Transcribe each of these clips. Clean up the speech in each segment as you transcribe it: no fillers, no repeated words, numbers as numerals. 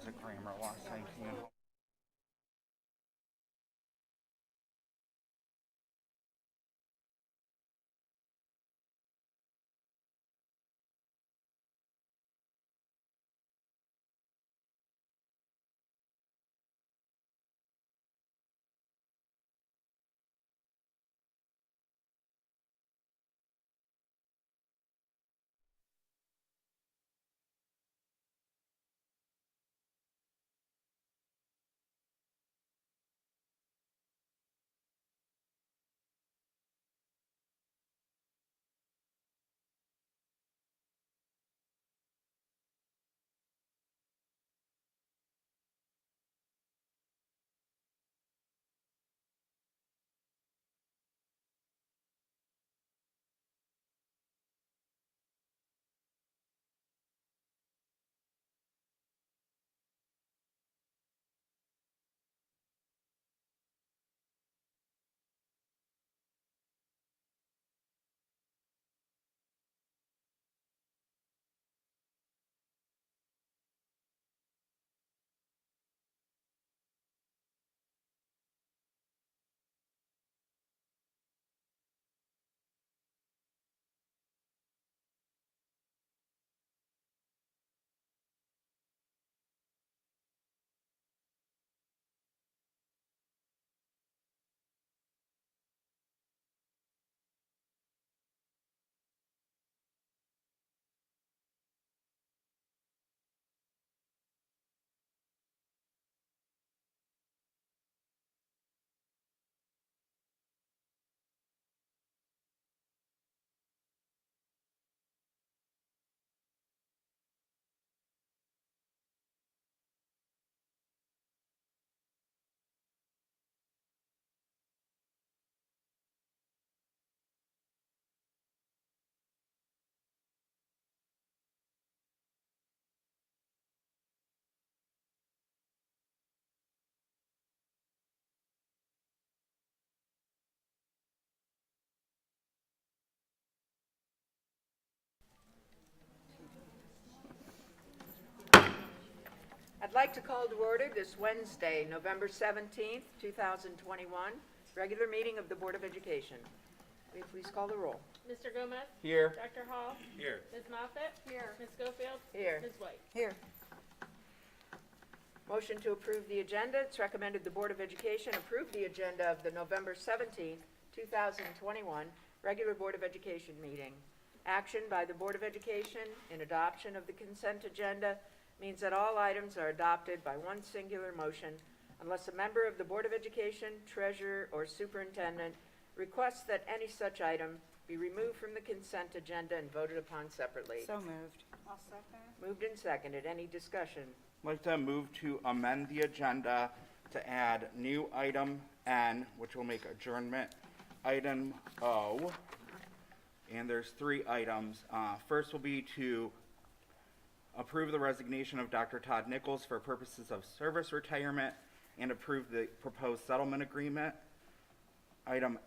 a grammar lesson. Can you? I'd like to call to order this Wednesday, November 17th, 2021, regular meeting of the Board of Education. Will you please call the roll? Mr. Gomez? Here. Dr. Hall? Here. Ms. Moffett? Here. Ms. Schofield? Here. Ms. White? Here. Motion to approve the agenda. It's recommended the Board of Education approve the agenda of the November 17th, 2021, regular Board of Education meeting. Action by the Board of Education in adoption of the consent agenda means that all items are adopted by one singular motion unless a member of the Board of Education, treasurer, or superintendent requests that any such item be removed from the consent agenda and voted upon separately. So moved. I'll second. Moved and seconded. Any discussion? I'd like to move to amend the agenda to add new item N, which will make adjournment item O. And there's three items. First will be to approve the resignation of Dr. Todd Nichols for purposes of service retirement and approve the proposed settlement agreement. Item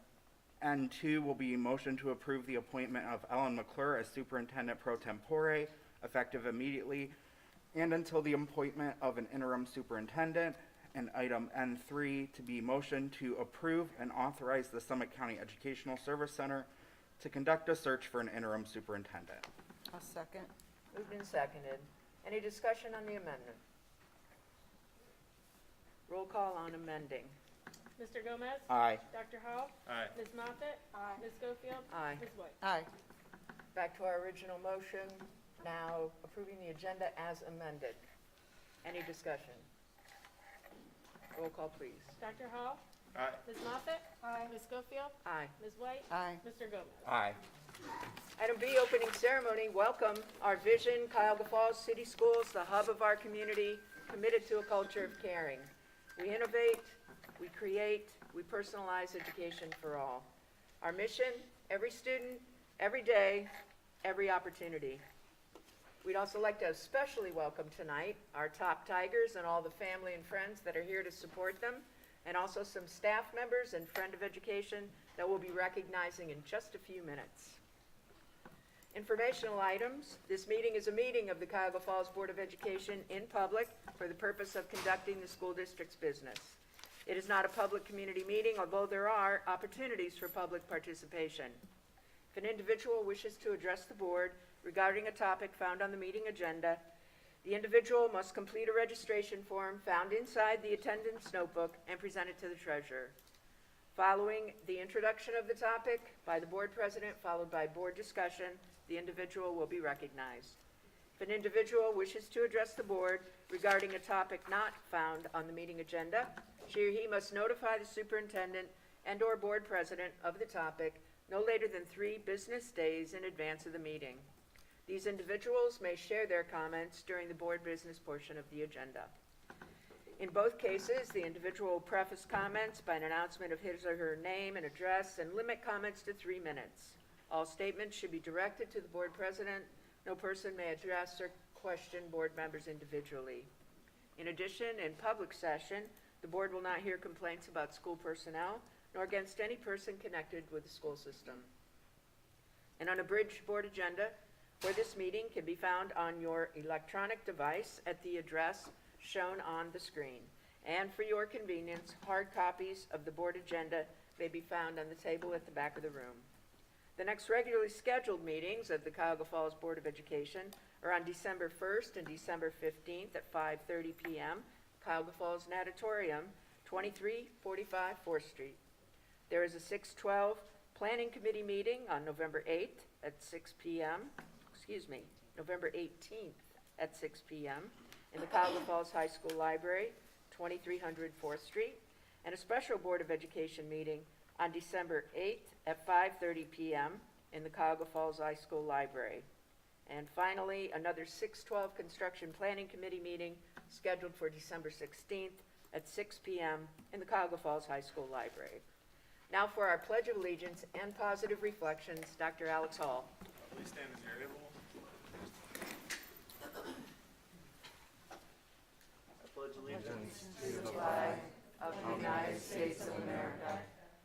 N2 will be motion to approve the appointment of Ellen McClure as superintendent pro tempore, effective immediately and until the appointment of an interim superintendent. And item N3 to be motion to approve and authorize the Summit County Educational Service Center to conduct a search for an interim superintendent. I'll second. Moved and seconded. Any discussion on the amendment? Roll call on amending. Mr. Gomez? Aye. Dr. Hall? Aye. Ms. Moffett? Aye. Ms. Schofield? Aye. Ms. White? Aye. Back to our original motion, now approving the agenda as amended. Any discussion? Roll call, please. Dr. Hall? Aye. Ms. Moffett? Aye. Ms. Schofield? Aye. Ms. White? Aye. Mr. Gomez? Aye. Item B, opening ceremony. Welcome. Our vision, Cuyahoga Falls City Schools, the hub of our community, committed to a culture of caring. We innovate, we create, we personalize education for all. Our mission, every student, every day, every opportunity. We'd also like to especially welcome tonight our top Tigers and all the family and friends that are here to support them, and also some staff members and friend of education that we'll be recognizing in just a few minutes. Informational items. This meeting is a meeting of the Cuyahoga Falls Board of Education in public for the purpose of conducting the school district's business. It is not a public community meeting, although there are opportunities for public participation. If an individual wishes to address the board regarding a topic found on the meeting agenda, the individual must complete a registration form found inside the attendance notebook and present it to the treasurer. Following the introduction of the topic by the board president, followed by board discussion, the individual will be recognized. If an individual wishes to address the board regarding a topic not found on the meeting agenda, she or he must notify the superintendent and/or board president of the topic no later than 3 business days in advance of the meeting. These individuals may share their comments during the board business portion of the agenda. In both cases, the individual will preface comments by an announcement of his or her name and address and limit comments to 3 minutes. All statements should be directed to the board president. No person may address or question board members individually. In addition, in public session, the board will not hear complaints about school personnel nor against any person connected with the school system. An unabridged board agenda for this meeting can be found on your electronic device at the address shown on the screen. And for your convenience, hard copies of the board agenda may be found on the table at the back of the room. The next regularly scheduled meetings of the Cuyahoga Falls Board of Education are on December 1st and December 15th at 5:30 p.m. Cuyahoga Falls Natatorium, 2345 4th Street. There is a 6/12 Planning Committee meeting on November 8th at 6 p.m. November 18th at 6 p.m. in the Cuyahoga Falls High School Library, 2300 4th Street, and a special Board of Education meeting on December 8th at 5:30 p.m. in the Cuyahoga Falls High School Library. And finally, another 6/12 Construction Planning Committee meeting scheduled for December 16th at 6 p.m. in the Cuyahoga Falls High School Library. Now for our Pledge of Allegiance and Positive Reflections, Dr. Alex Hall. Please stand as you're able. I pledge allegiance To the flag of the United States of America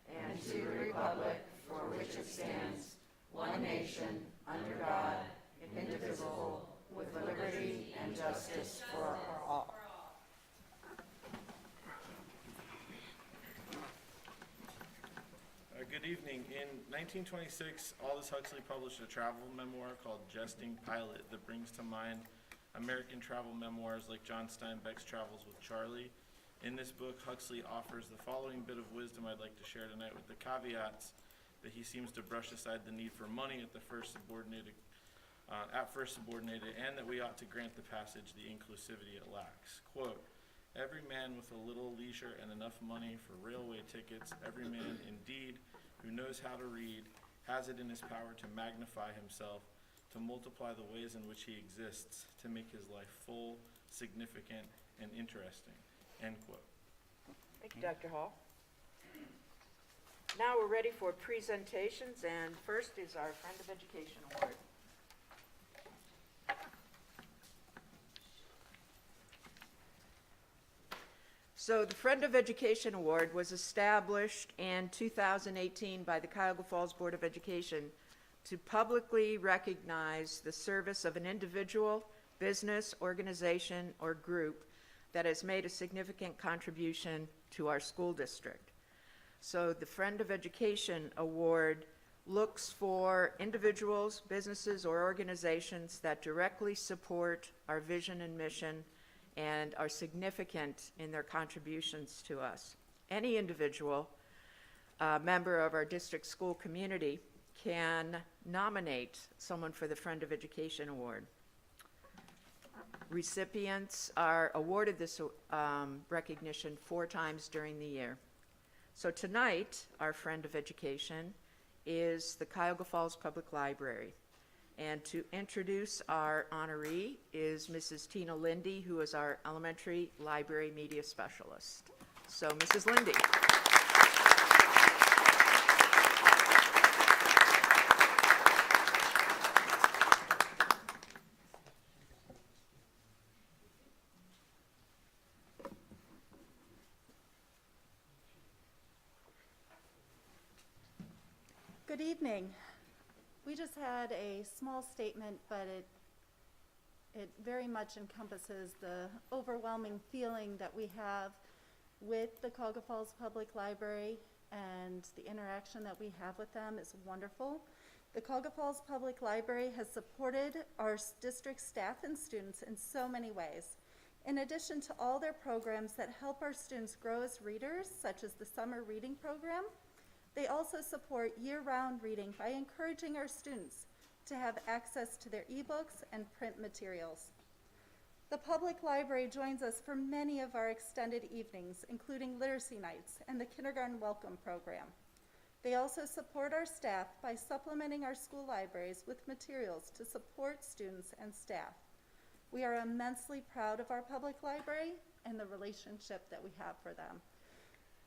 and to the republic for which it stands, one nation, under God, indivisible, with liberty and justice for all. Good evening. In 1926, Aldous Huxley published a travel memoir called Jesting Pilot that brings to mind American travel memoirs like John Steinbeck's Travels with Charlie. In this book, Huxley offers the following bit of wisdom I'd like to share tonight, with the caveats that he seems to brush aside the need for money at first subordinated, and that we ought to grant the passage the inclusivity it lacks. Quote, "Every man with a little leisure and enough money for railway tickets, every man indeed who knows how to read, has it in his power to magnify himself, to multiply the ways in which he exists, to make his life full, significant, and interesting." End quote. Thank you, Dr. Hall. Now we're ready for presentations, and first is our Friend of Education Award. So the Friend of Education Award was established in 2018 by the Cuyahoga Falls Board of Education to publicly recognize the service of an individual, business, organization, or group that has made a significant contribution to our school district. So the Friend of Education Award looks for individuals, businesses, or organizations that directly support our vision and mission and are significant in their contributions to us. Any individual, member of our district school community, can nominate someone for the Friend of Education Award. Recipients are awarded this recognition 4 times during the year. So tonight, our Friend of Education is the Cuyahoga Falls Public Library. And to introduce our honoree is Mrs. Tina Lindy, who is our elementary library media specialist. So, Mrs. Lindy. Good evening. We just had a small statement, but it very much encompasses the overwhelming feeling that we have with the Cuyahoga Falls Public Library, and the interaction that we have with them is wonderful. The Cuyahoga Falls Public Library has supported our district staff and students in so many ways. In addition to all their programs that help our students grow as readers, such as the summer reading program, they also support year-round reading by encouraging our students to have access to their ebooks and print materials. The public library joins us for many of our extended evenings, including literacy nights and the kindergarten welcome program. They also support our staff by supplementing our school libraries with materials to support students and staff. We are immensely proud of our public library and the relationship that we have for them.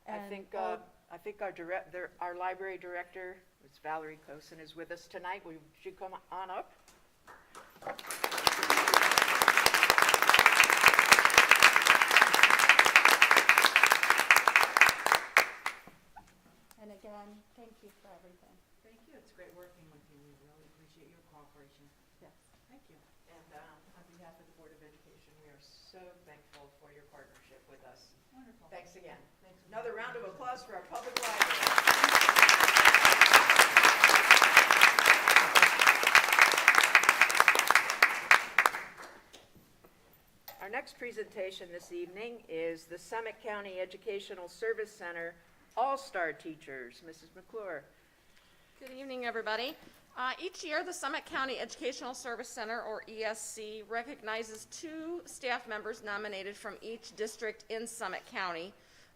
I think our library director, Ms. Valerie Kosen, is with us tonight. Would you come on up? And again, thank you for everything. Thank you. It's great working with you. We really appreciate your cooperation. Yes. Thank you. And on behalf of the Board of Education, we are so thankful for your partnership with us. Wonderful. Thanks again. Another round of applause for our public library. Our next presentation this evening is the Summit County Educational Service Center All-Star Teachers. Mrs. McClure. Good evening, everybody. Each year, the Summit County Educational Service Center, or ESC, recognizes 2 staff members nominated from each district in Summit County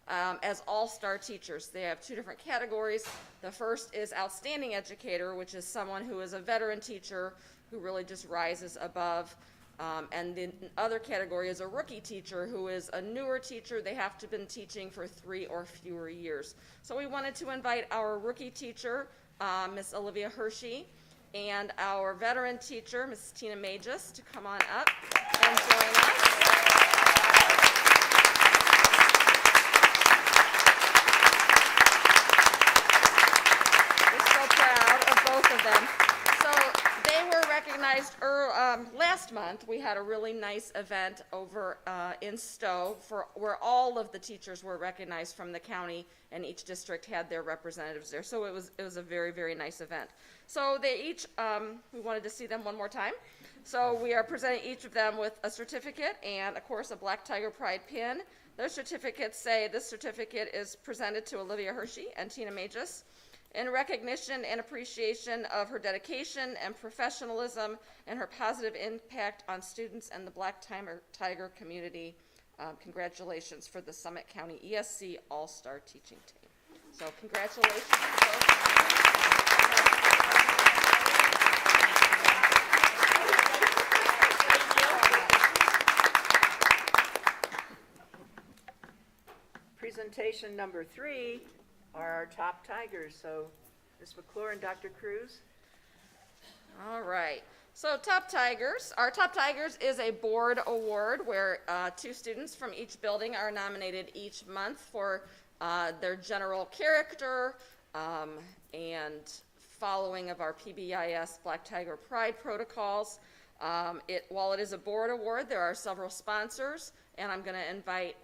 as all-star teachers. They have 2 different categories. The first is outstanding educator, which is someone who is a veteran teacher who really just rises above. And the other category is a rookie teacher, who is a newer teacher. They have to have been teaching for 3 or fewer years. So we wanted to invite our rookie teacher, Miss Olivia Hershey, and our veteran teacher, Miss Tina Magis, to come on up and join us. We're so proud of both of them. So they were recognized last month. We had a really nice event over in Stowe where all of the teachers were recognized from the county, and each district had their representatives there. So it was a very, very nice event. So they each, we wanted to see them one more time. So we are presenting each of them with a certificate and, of course, a Black Tiger Pride pin. Their certificates say this certificate is presented to Olivia Hershey and Tina Magis in recognition and appreciation of her dedication and professionalism and her positive impact on students and the Black Tiger community. Congratulations for the Summit County ESC All-Star Teaching Team. So congratulations to both. Presentation number 3 are our top Tigers. So Ms. McClure and Dr. Cruz. All right. So Top Tigers. Our Top Tigers is a board award where 2 students from each building are nominated each month for their general character and following of our PBIS Black Tiger Pride protocols. While it is a board award, there are several sponsors, and I'm going to invite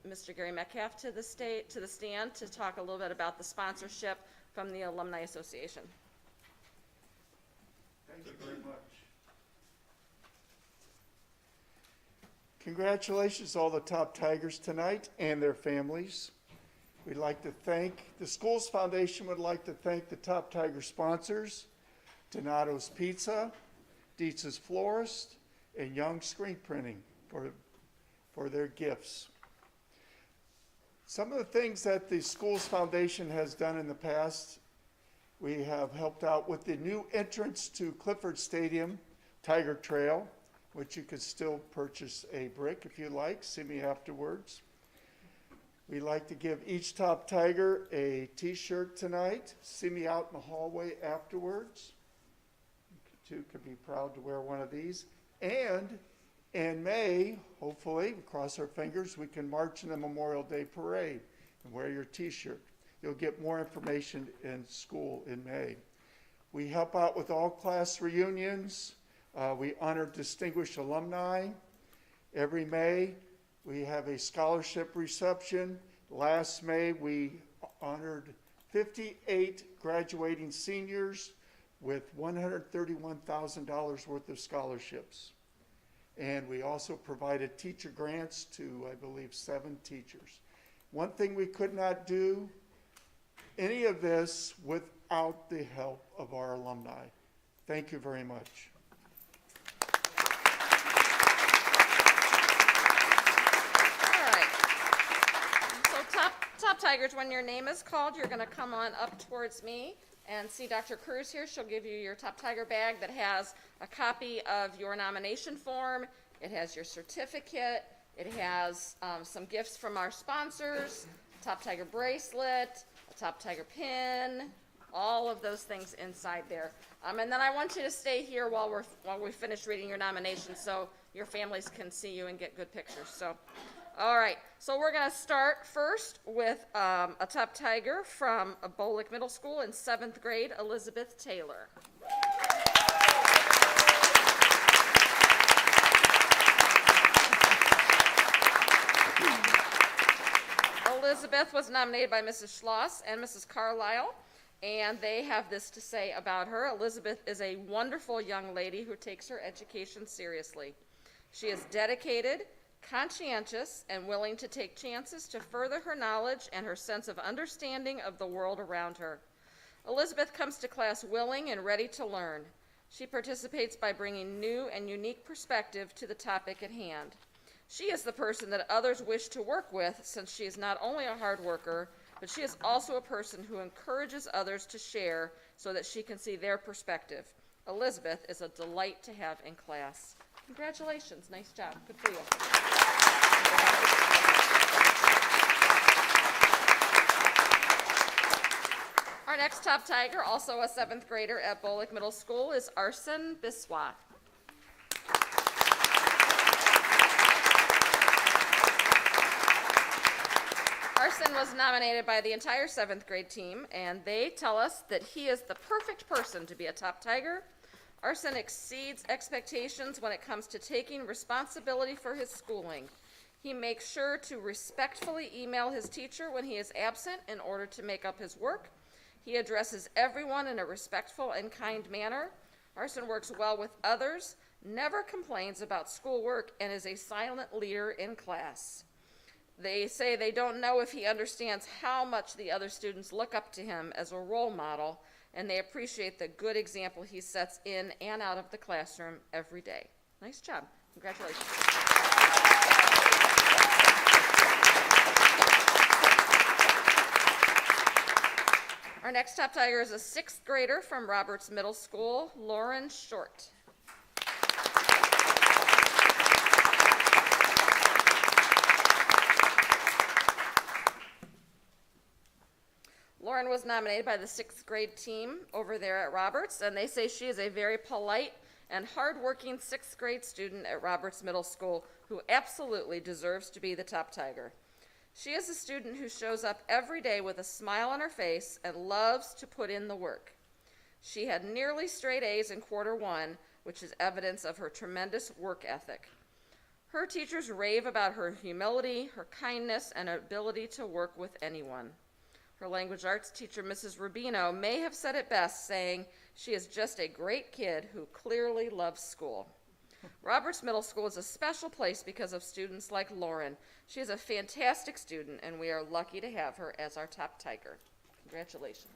Mr. Gary Metcalf to the stand to talk a little bit about the sponsorship from the Alumni Association. Thank you very much. Congratulations to all the Top Tigers tonight and their families. We'd like to thank, the Schools Foundation would like to thank the Top Tiger sponsors, Donato's Pizza, Dietz's Florist, and Young Screen Printing for their gifts. Some of the things that the Schools Foundation has done in the past, we have helped out with the new entrance to Clifford Stadium, Tiger Trail, which you could still purchase a brick if you like. See me afterwards. We like to give each Top Tiger a t-shirt tonight. See me out in the hallway afterwards. You too could be proud to wear one of these. And in May, hopefully, we cross our fingers, we can march in the Memorial Day Parade and wear your t-shirt. You'll get more information in school in May. We help out with all class reunions. We honor distinguished alumni. Every May, we have a scholarship reception. Last May, we honored 58 graduating seniors with $131,000 worth of scholarships. And we also provided teacher grants to, I believe, 7 teachers. One thing we could not do, any of this without the help of our alumni. Thank you very much. All right. So Top Tigers, when your name is called, you're going to come on up towards me and see Dr. Cruz here. She'll give you your Top Tiger bag that has a copy of your nomination form. It has your certificate. It has some gifts from our sponsors, Top Tiger bracelet, a Top Tiger pin, all of those things inside there. And then I want you to stay here while we finish reading your nomination so your families can see you and get good pictures. So, all right. So we're going to start first with a Top Tiger from Bolick Middle School in 7th grade, Elizabeth Taylor. Elizabeth was nominated by Mrs. Schloss and Mrs. Carlisle, and they have this to say about her. Elizabeth is a wonderful young lady who takes her education seriously. She is dedicated, conscientious, and willing to take chances to further her knowledge and her sense of understanding of the world around her. Elizabeth comes to class willing and ready to learn. She participates by bringing new and unique perspective to the topic at hand. She is the person that others wish to work with, since she is not only a hard worker, but she is also a person who encourages others to share so that she can see their perspective. Elizabeth is a delight to have in class. Congratulations. Nice job. Good for you. Our next Top Tiger, also a 7th grader at Bolick Middle School, is Arsen Biswa. Arsen was nominated by the entire 7th grade team, and they tell us that he is the perfect person to be a Top Tiger. Arsen exceeds expectations when it comes to taking responsibility for his schooling. He makes sure to respectfully email his teacher when he is absent in order to make up his work. He addresses everyone in a respectful and kind manner. Arsen works well with others, never complains about schoolwork, and is a silent leader in class. They say they don't know if he understands how much the other students look up to him as a role model, and they appreciate the good example he sets in and out of the classroom every day. Nice job. Congratulations. Our next Top Tiger is a 6th grader from Roberts Middle School, Lauren Short. Lauren was nominated by the 6th grade team over there at Roberts, and they say she is a very polite and hardworking 6th grade student at Roberts Middle School who absolutely deserves to be the Top Tiger. She is a student who shows up every day with a smile on her face and loves to put in the work. She had nearly straight A's in quarter 1, which is evidence of her tremendous work ethic. Her teachers rave about her humility, her kindness, and ability to work with anyone. Her language arts teacher, Mrs. Rubino, may have said it best, saying, "She is just a great kid who clearly loves school." Roberts Middle School is a special place because of students like Lauren. She is a fantastic student, and we are lucky to have her as our Top Tiger. Congratulations.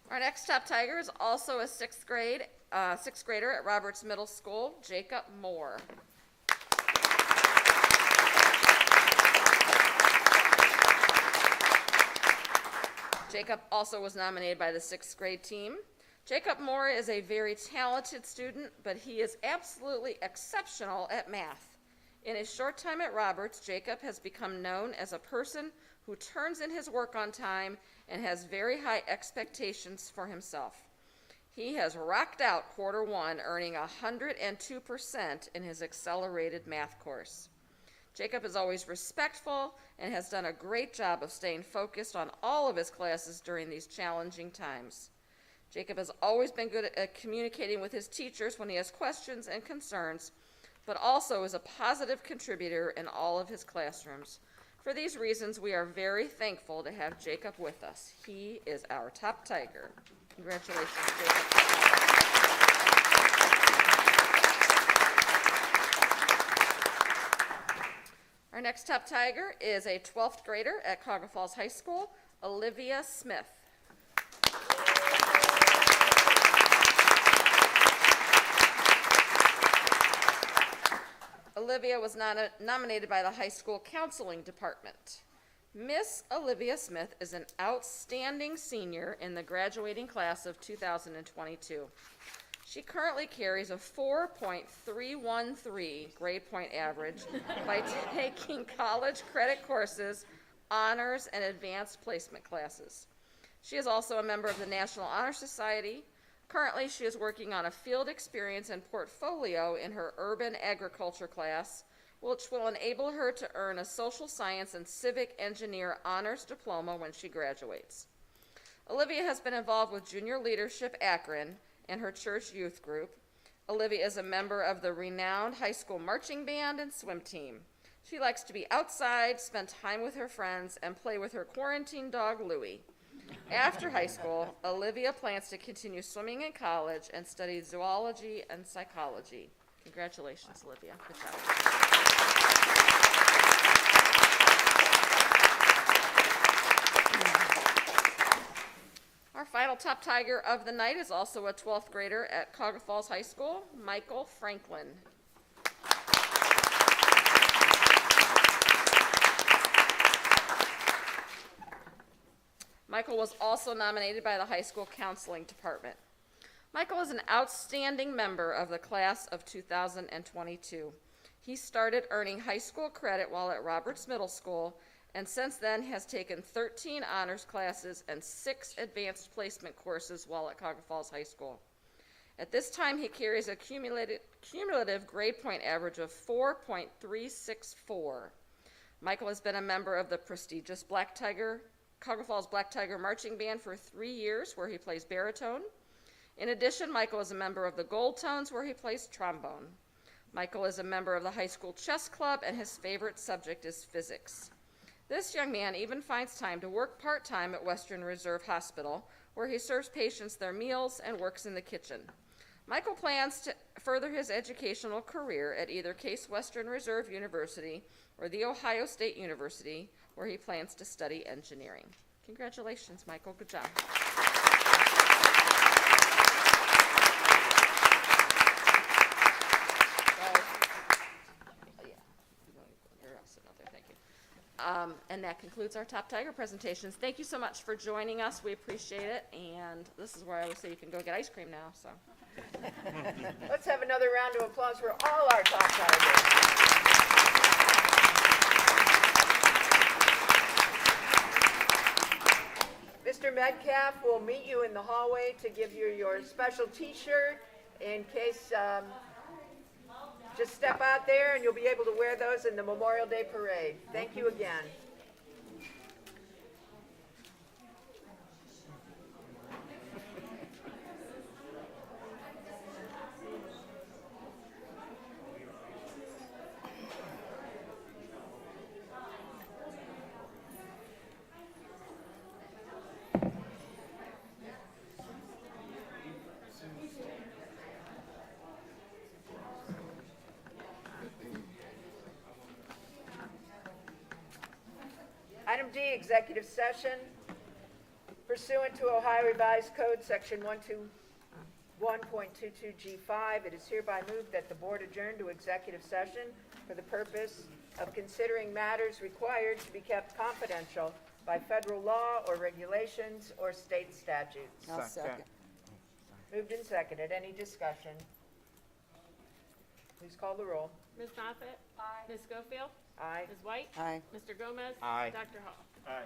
Our next Top Tiger is also a 6th grader at Roberts Middle School, Jacob Moore. Jacob also was nominated by the 6th grade team. Jacob Moore is a very talented student, but he is absolutely exceptional at math. In his short time at Roberts, Jacob has become known as a person who turns in his work on time and has very high expectations for himself. He has rocked out quarter 1, earning 102% in his accelerated math course. Jacob is always respectful and has done a great job of staying focused on all of his classes during these challenging times. Jacob has always been good at communicating with his teachers when he has questions and concerns, but also is a positive contributor in all of his classrooms. For these reasons, we are very thankful to have Jacob with us. He is our top Tiger. Congratulations, Jacob. Our next top Tiger is a 12th grader at Cuyahoga Falls High School, Olivia Smith. Olivia was nominated by the high school counseling department. Miss Olivia Smith is an outstanding senior in the graduating class of 2022. She currently carries a 4.313 grade point average by taking college credit courses, honors, and advanced placement classes. She is also a member of the National Honor Society. Currently, she is working on a field experience and portfolio in her urban agriculture class, which will enable her to earn a social science and civic engineer honors diploma when she graduates. Olivia has been involved with Junior Leadership Akron and her church youth group. Olivia is a member of the renowned high school marching band and swim team. She likes to be outside, spend time with her friends, and play with her quarantine dog, Louie. After high school, Olivia plans to continue swimming in college and study zoology and psychology. Congratulations, Olivia. Good job. Our final top Tiger of the night is also a 12th grader at Cuyahoga Falls High School, Michael Franklin. Michael was also nominated by the high school counseling department. Michael is an outstanding member of the class of 2022. He started earning high school credit while at Roberts Middle School, and since then has taken 13 honors classes and 6 advanced placement courses while at Cuyahoga Falls High School. At this time, he carries a cumulative grade point average of 4.364. Michael has been a member of the prestigious Cuyahoga Falls Black Tiger Marching Band for 3 years, where he plays baritone. In addition, Michael is a member of the Gold Tones, where he plays trombone. Michael is a member of the high school chess club, and his favorite subject is physics. This young man even finds time to work part-time at Western Reserve Hospital, where he serves patients their meals and works in the kitchen. Michael plans to further his educational career at either Case Western Reserve University or The Ohio State University, where he plans to study engineering. Congratulations, Michael. Good job. And that concludes our Top Tiger presentations. Thank you so much for joining us. We appreciate it. And this is where I would say you can go get ice cream now. So, Let's have another round of applause for all our top Tigers. Mr. Metcalf will meet you in the hallway to give you your special T-shirt in case, just step out there and you'll be able to wear those in the Memorial Day Parade. Thank you again. Item D, executive session. Pursuant to Ohio Revised Code, Section 121.22G5, it is hereby moved that the board adjourn to executive session for the purpose of considering matters required to be kept confidential by federal law or regulations or state statutes. I'll second. Moved and seconded. Any discussion? Please call the roll. Ms. Moffitt? Aye. Ms. Schofield? Aye. Ms. White? Aye. Mr. Gomez? Aye. Dr. Hall? Aye.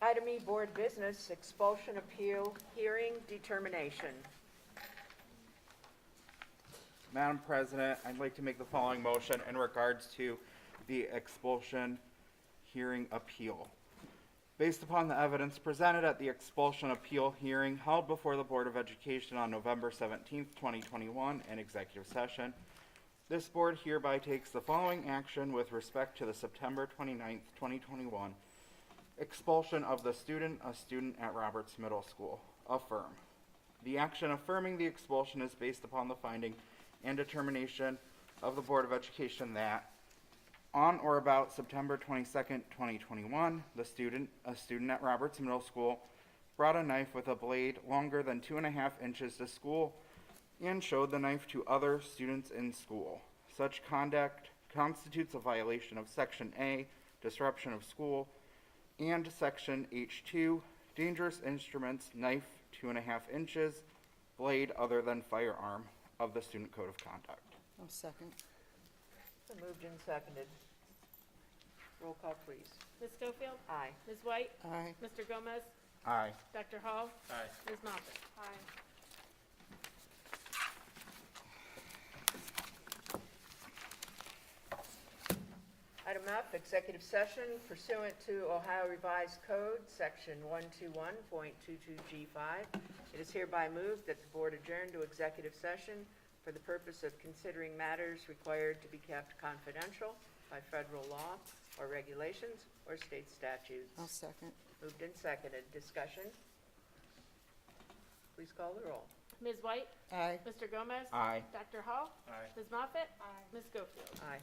Item E, board business, expulsion appeal, hearing, determination. Madam President, I'd like to make the following motion in regards to the expulsion hearing appeal. Based upon the evidence presented at the expulsion appeal hearing held before the Board of Education on November 17th, 2021 in executive session, this board hereby takes the following action with respect to the September 29th, 2021 expulsion of the student, a student at Roberts Middle School. Affirm. The action affirming the expulsion is based upon the finding and determination of the Board of Education that on or about September 22nd, 2021, the student, a student at Roberts Middle School, brought a knife with a blade longer than 2.5 inches to school and showed the knife to other students in school. Such conduct constitutes a violation of Section A, disruption of school, and Section H2, dangerous instruments, knife 2.5 inches, blade other than firearm of the Student Code of Conduct. I'll second. So moved and seconded. Roll call, please. Ms. Schofield? Aye. Ms. White? Aye. Mr. Gomez? Aye. Dr. Hall? Aye. Ms. Moffett? Aye. Item F, executive session pursuant to Ohio Revised Code, Section 121.22G5. It is hereby moved that the board adjourn to executive session for the purpose of considering matters required to be kept confidential by federal law or regulations or state statutes. I'll second. Moved and seconded. Discussion? Please call the roll. Ms. White? Aye. Mr. Gomez? Aye. Dr. Hall? Aye. Ms. Moffett? Aye. Ms. Schofield? Aye.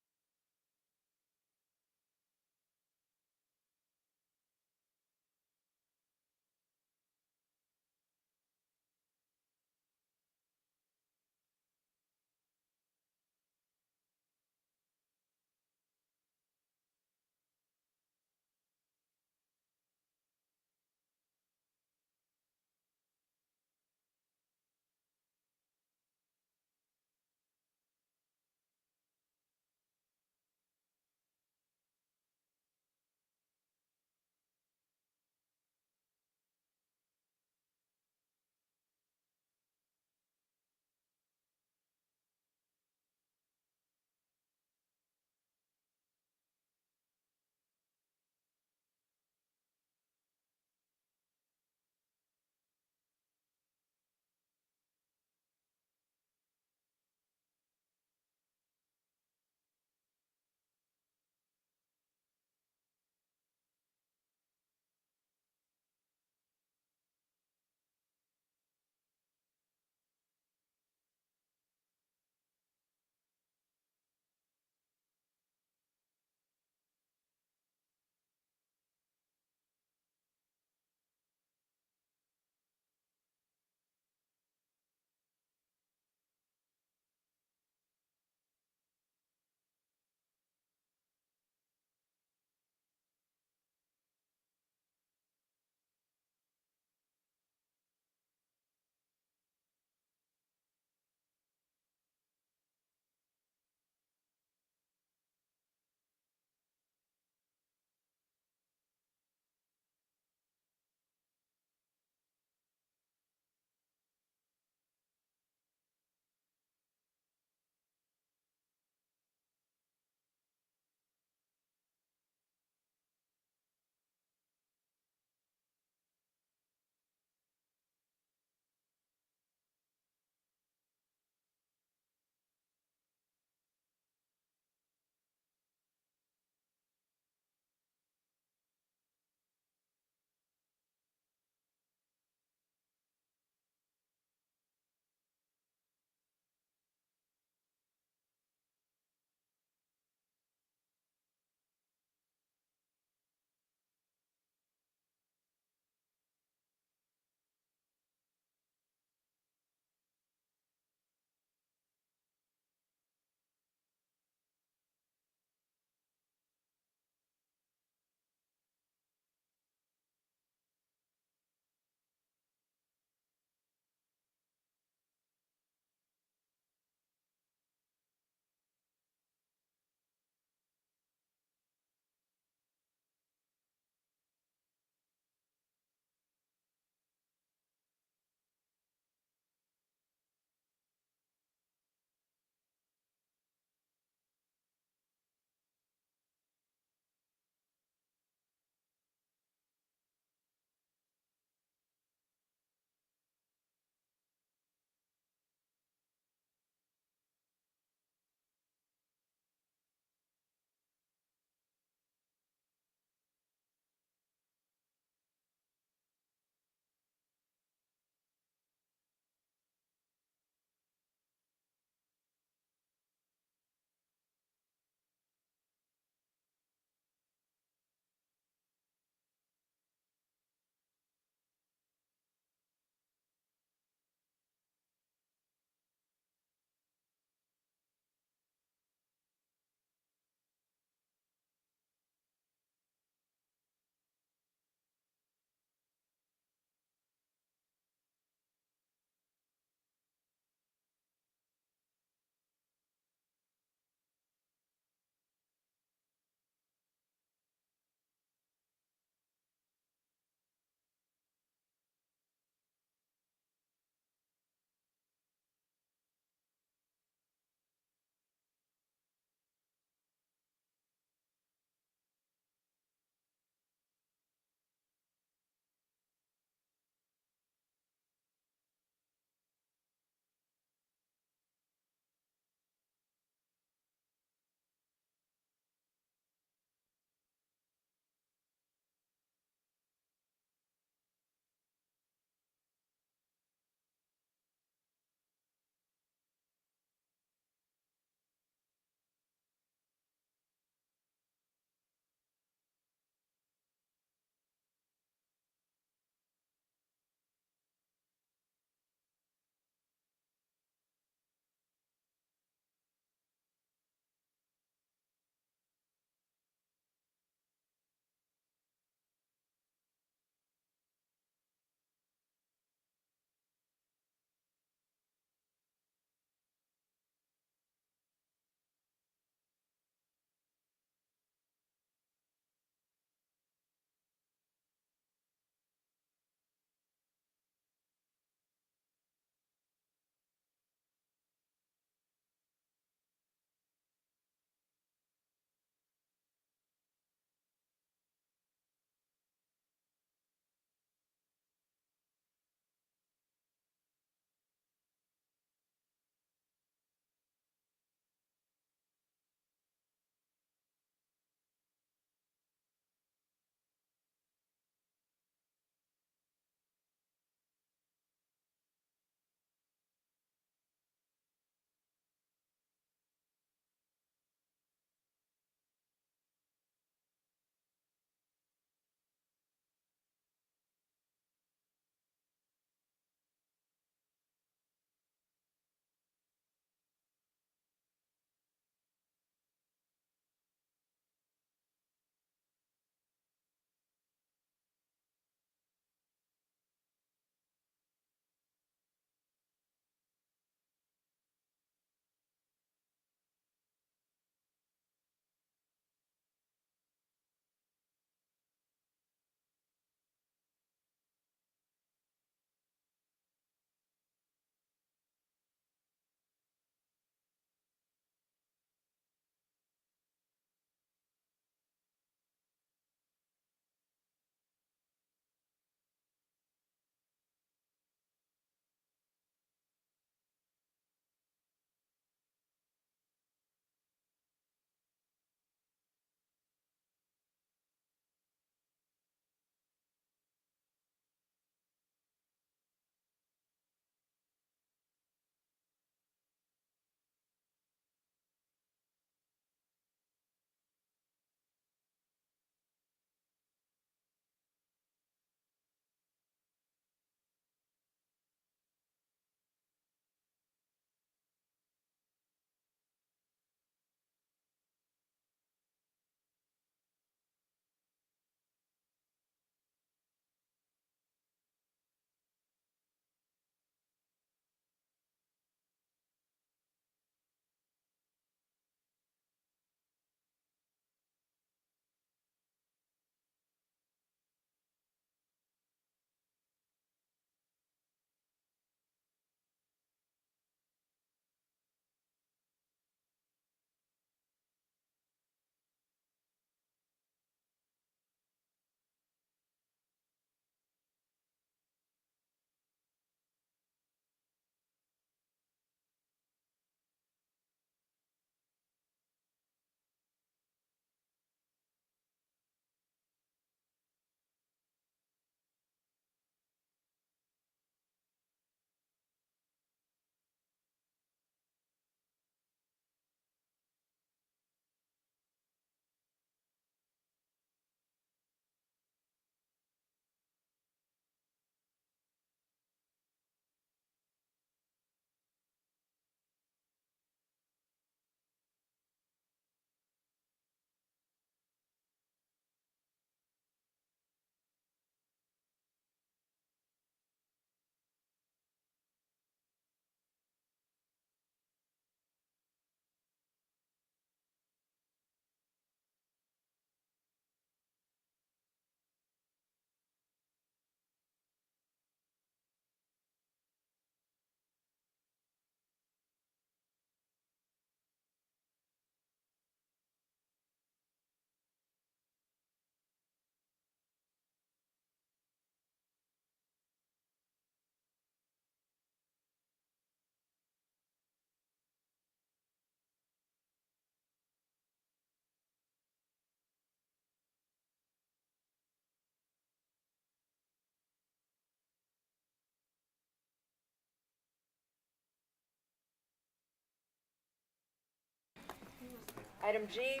Item G,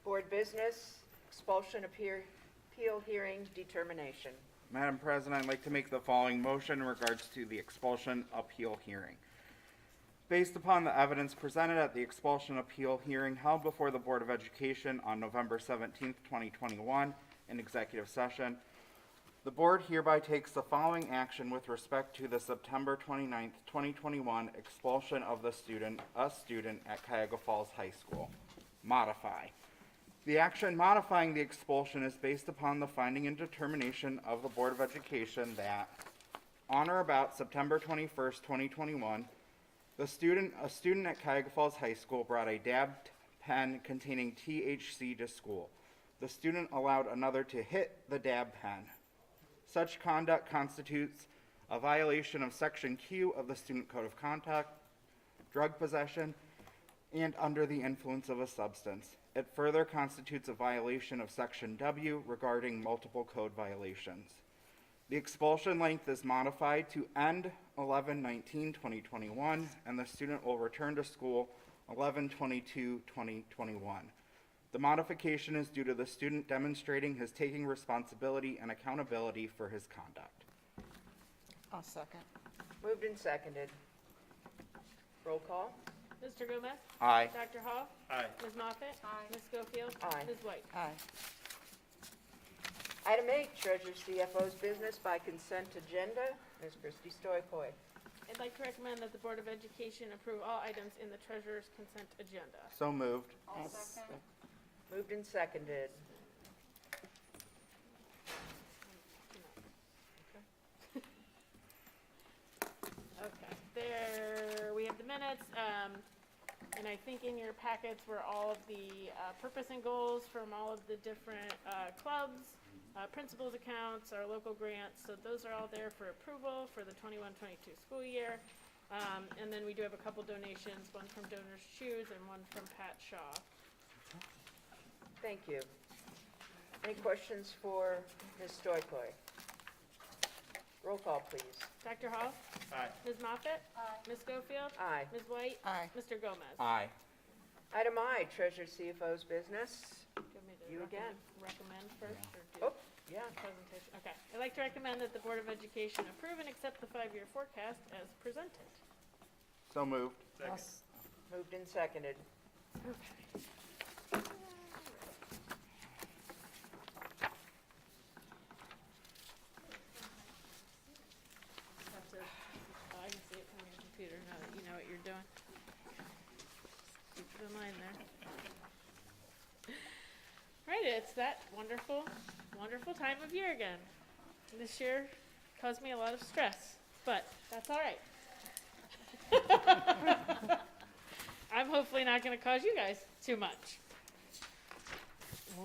board business, expulsion appeal hearing determination. Madam President, I'd like to make the following motion in regards to the expulsion appeal hearing. Based upon the evidence presented at the expulsion appeal hearing held before the Board of Education on November 17th, 2021 in executive session, the board hereby takes the following action with respect to the September 29th, 2021 expulsion of a student at Cuyahoga Falls High School. Modify. The action modifying the expulsion is based upon the finding and determination of the Board of Education that on or about September 21st, 2021, a student at Cuyahoga Falls High School brought a dabbed pen containing THC to school. The student allowed another to hit the dab pen. Such conduct constitutes a violation of Section Q of the Student Code of Conduct, drug possession, and under the influence of a substance. It further constitutes a violation of Section W regarding multiple code violations. The expulsion length is modified to end 11/19/2021, and the student will return to school 11/22/2021. The modification is due to the student demonstrating his taking responsibility and accountability for his conduct. I'll second. Moved and seconded. Roll call. Mr. Gomez? Aye. Dr. Hall? Aye. Ms. Moffett? Aye. Ms. Schofield? Aye. Ms. White? Aye. Item 8, Treasurer CFO's business by consent agenda. Ms. Christie Stoykoy. I'd like to recommend that the Board of Education approve all items in the treasurer's consent agenda. So moved. Moved and seconded. Okay, there, we have the minutes, and I think in your packets were all of the purpose and goals from all of the different clubs, principals accounts, our local grants, so those are all there for approval for the 21-22 school year. And then we do have a couple donations, one from Donors Choose and one from Pat Shaw. Thank you. Any questions for Ms. Stoykoy? Roll call, please. Dr. Hall? Aye. Ms. Moffett? Ms. Schofield? Aye. Ms. White? Aye. Mr. Gomez? Aye. Item I, Treasurer CFO's business. Do you want me to You again. recommend first, or do Oh, yeah. presentation? Okay. I'd like to recommend that the Board of Education approve and accept the 5-year forecast as presented. So moved. Second. Moved and seconded. Okay. I can see it from your computer now that you know what you're doing. Keep it in line there. Right, it's that wonderful, wonderful time of year again. This year caused me a lot of stress, but that's all right. I'm hopefully not going to cause you guys too much.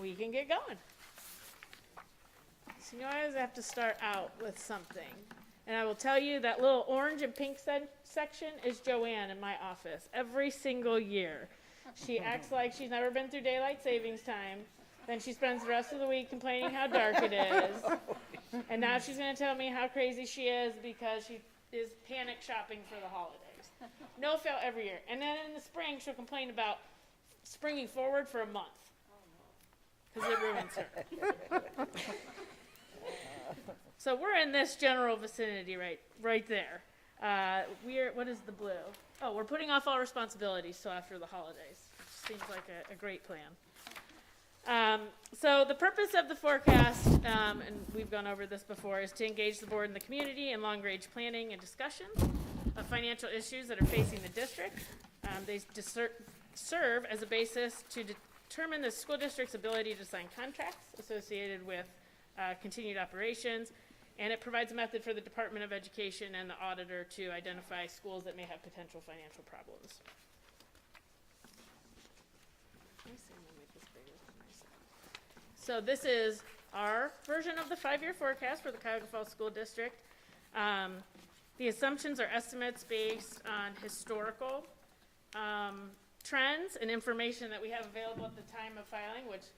We can get going. So you always have to start out with something. And I will tell you that little orange and pink section is Joanne in my office every single year. She acts like she's never been through daylight savings time. Then she spends the rest of the week complaining how dark it is. And now she's going to tell me how crazy she is because she is panic shopping for the holidays. No fail every year. And then in the spring, she'll complain about springing forward for a month. Because it ruins her. So we're in this general vicinity right there. What is the blue? Oh, we're putting off all responsibilities till after the holidays. Seems like a great plan. So the purpose of the forecast, and we've gone over this before, is to engage the board and the community in long-range planning and discussion of financial issues that are facing the district. They serve as a basis to determine the school district's ability to sign contracts associated with continued operations, and it provides a method for the Department of Education and the auditor to identify schools that may have potential financial problems. So this is our version of the 5-year forecast for the Cuyahoga Falls School District. The assumptions are estimates based on historical trends and information that we have available at the time of filing, which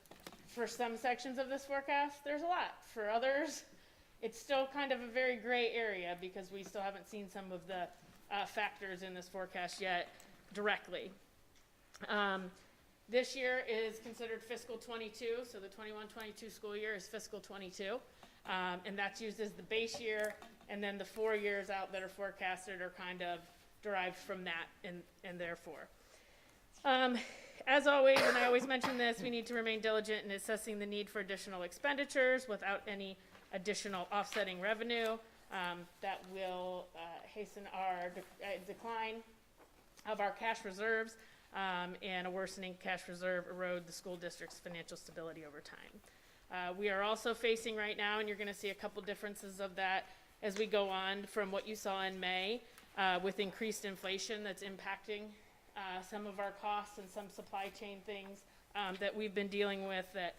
for some sections of this forecast, there's a lot. For others, it's still kind of a very gray area because we still haven't seen some of the factors in this forecast yet directly. This year is considered fiscal '22, so the 21-22 school year is fiscal '22. And that's used as the base year, and then the 4 years out that are forecasted are kind of derived from that, and therefore. As always, and I always mention this, we need to remain diligent in assessing the need for additional expenditures without any additional offsetting revenue. That will hasten our decline of our cash reserves, and a worsening cash reserve erode the school district's financial stability over time. We are also facing right now, and you're going to see a couple differences of that as we go on from what you saw in May, with increased inflation that's impacting some of our costs and some supply chain things that we've been dealing with that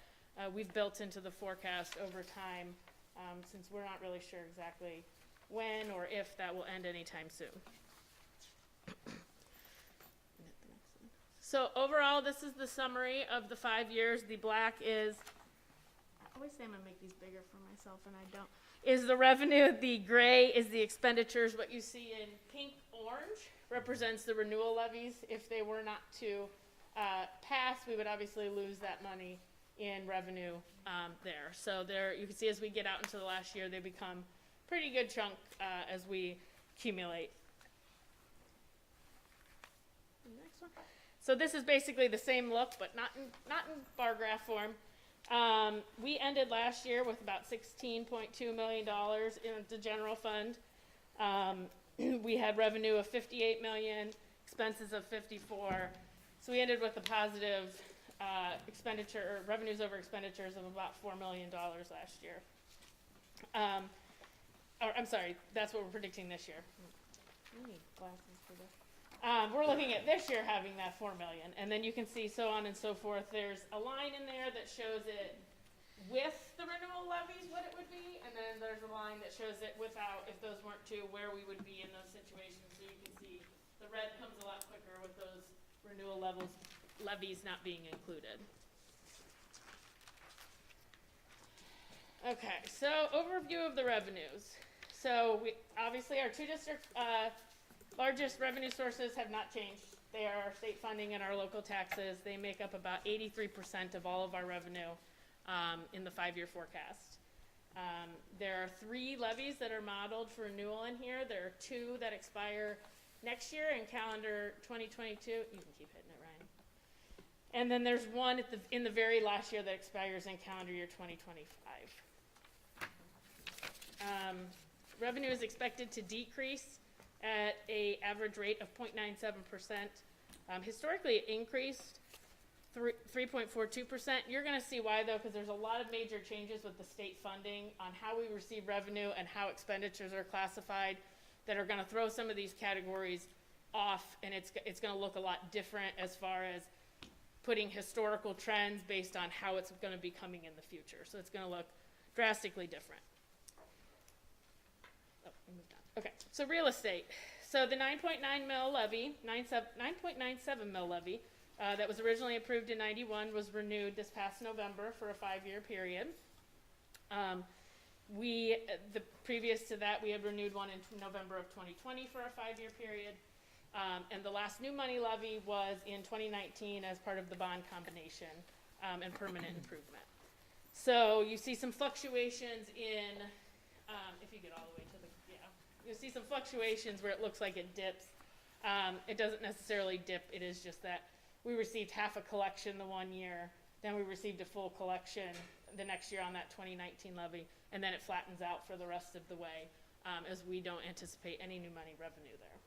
we've built into the forecast over time, since we're not really sure exactly when or if that will end anytime soon. So overall, this is the summary of the 5 years. The black is, I always say I'm gonna make these bigger for myself and I don't, is the revenue. The gray is the expenditures. What you see in pink orange represents the renewal levies. If they were not to pass, we would obviously lose that money in revenue there. So there, you can see as we get out into the last year, they become pretty good chunk as we accumulate. Next one. So this is basically the same look, but not in bar graph form. We ended last year with about $16.2 million in the general fund. We had revenue of $58 million, expenses of $54. So we ended with a positive expenditure, or revenues over expenditures of about $4 million last year. I'm sorry, that's what we're predicting this year. I need glasses for this. We're looking at this year having that $4 million, and then you can see so on and so forth. There's a line in there that shows it with the renewal levies, what it would be, and then there's a line that shows it without, if those weren't two, where we would be in those situations. So you can see the red comes a lot quicker with those renewal levies not being included. Okay, so overview of the revenues. So we obviously our two district largest revenue sources have not changed. They are our state funding and our local taxes. They make up about 83% of all of our revenue in the 5-year forecast. There are 3 levies that are modeled for renewal in here. There are 2 that expire next year in calendar 2022. You can keep hitting it, Ryan. And then there's one in the very last year that expires in calendar year 2025. Revenue is expected to decrease at a average rate of 0.97%. Historically, it increased 3.42%. You're going to see why, though, because there's a lot of major changes with the state funding on how we receive revenue and how expenditures are classified that are going to throw some of these categories off, and it's going to look a lot different as far as putting historical trends based on how it's going to be coming in the future. So it's going to look drastically different. Oh, we moved on. Okay, so real estate. So the 9.9 mil levy, 9.97 mil levy that was originally approved in '91 was renewed this past November for a 5-year period. Previous to that, we had renewed one in November of 2020 for a 5-year period. And the last new money levy was in 2019 as part of the bond combination and permanent improvement. So you see some fluctuations in, if you get all the way to the, you'll see some fluctuations where it looks like it dips. It doesn't necessarily dip, it is just that we received half a collection the one year, then we received a full collection the next year on that 2019 levy, and then it flattens out for the rest of the way as we don't anticipate any new money revenue there.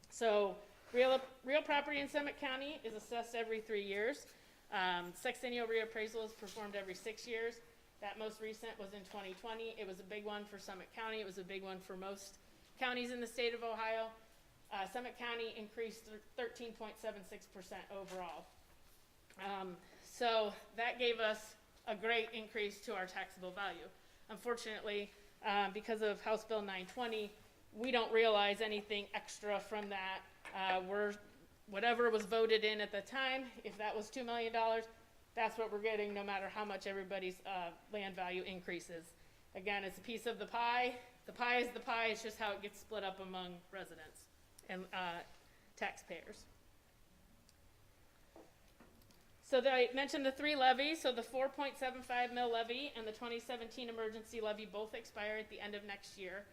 So real property in Summit County is assessed every 3 years. Sexennial reappraisal is performed every 6 years. That most recent was in 2020. It was a big one for Summit County. It was a big one for most counties in the state of Ohio. Summit County increased 13.76% overall. So that gave us a great increase to our taxable value. Unfortunately, because of House Bill 920, we don't realize anything extra from that. Whatever was voted in at the time, if that was $2 million, that's what we're getting no matter how much everybody's land value increases. Again, it's a piece of the pie. The pie is the pie, it's just how it gets split up among residents and taxpayers. So I mentioned the 3 levies, so the 4.75 mil levy and the 2017 emergency levy both expire at the end of next year.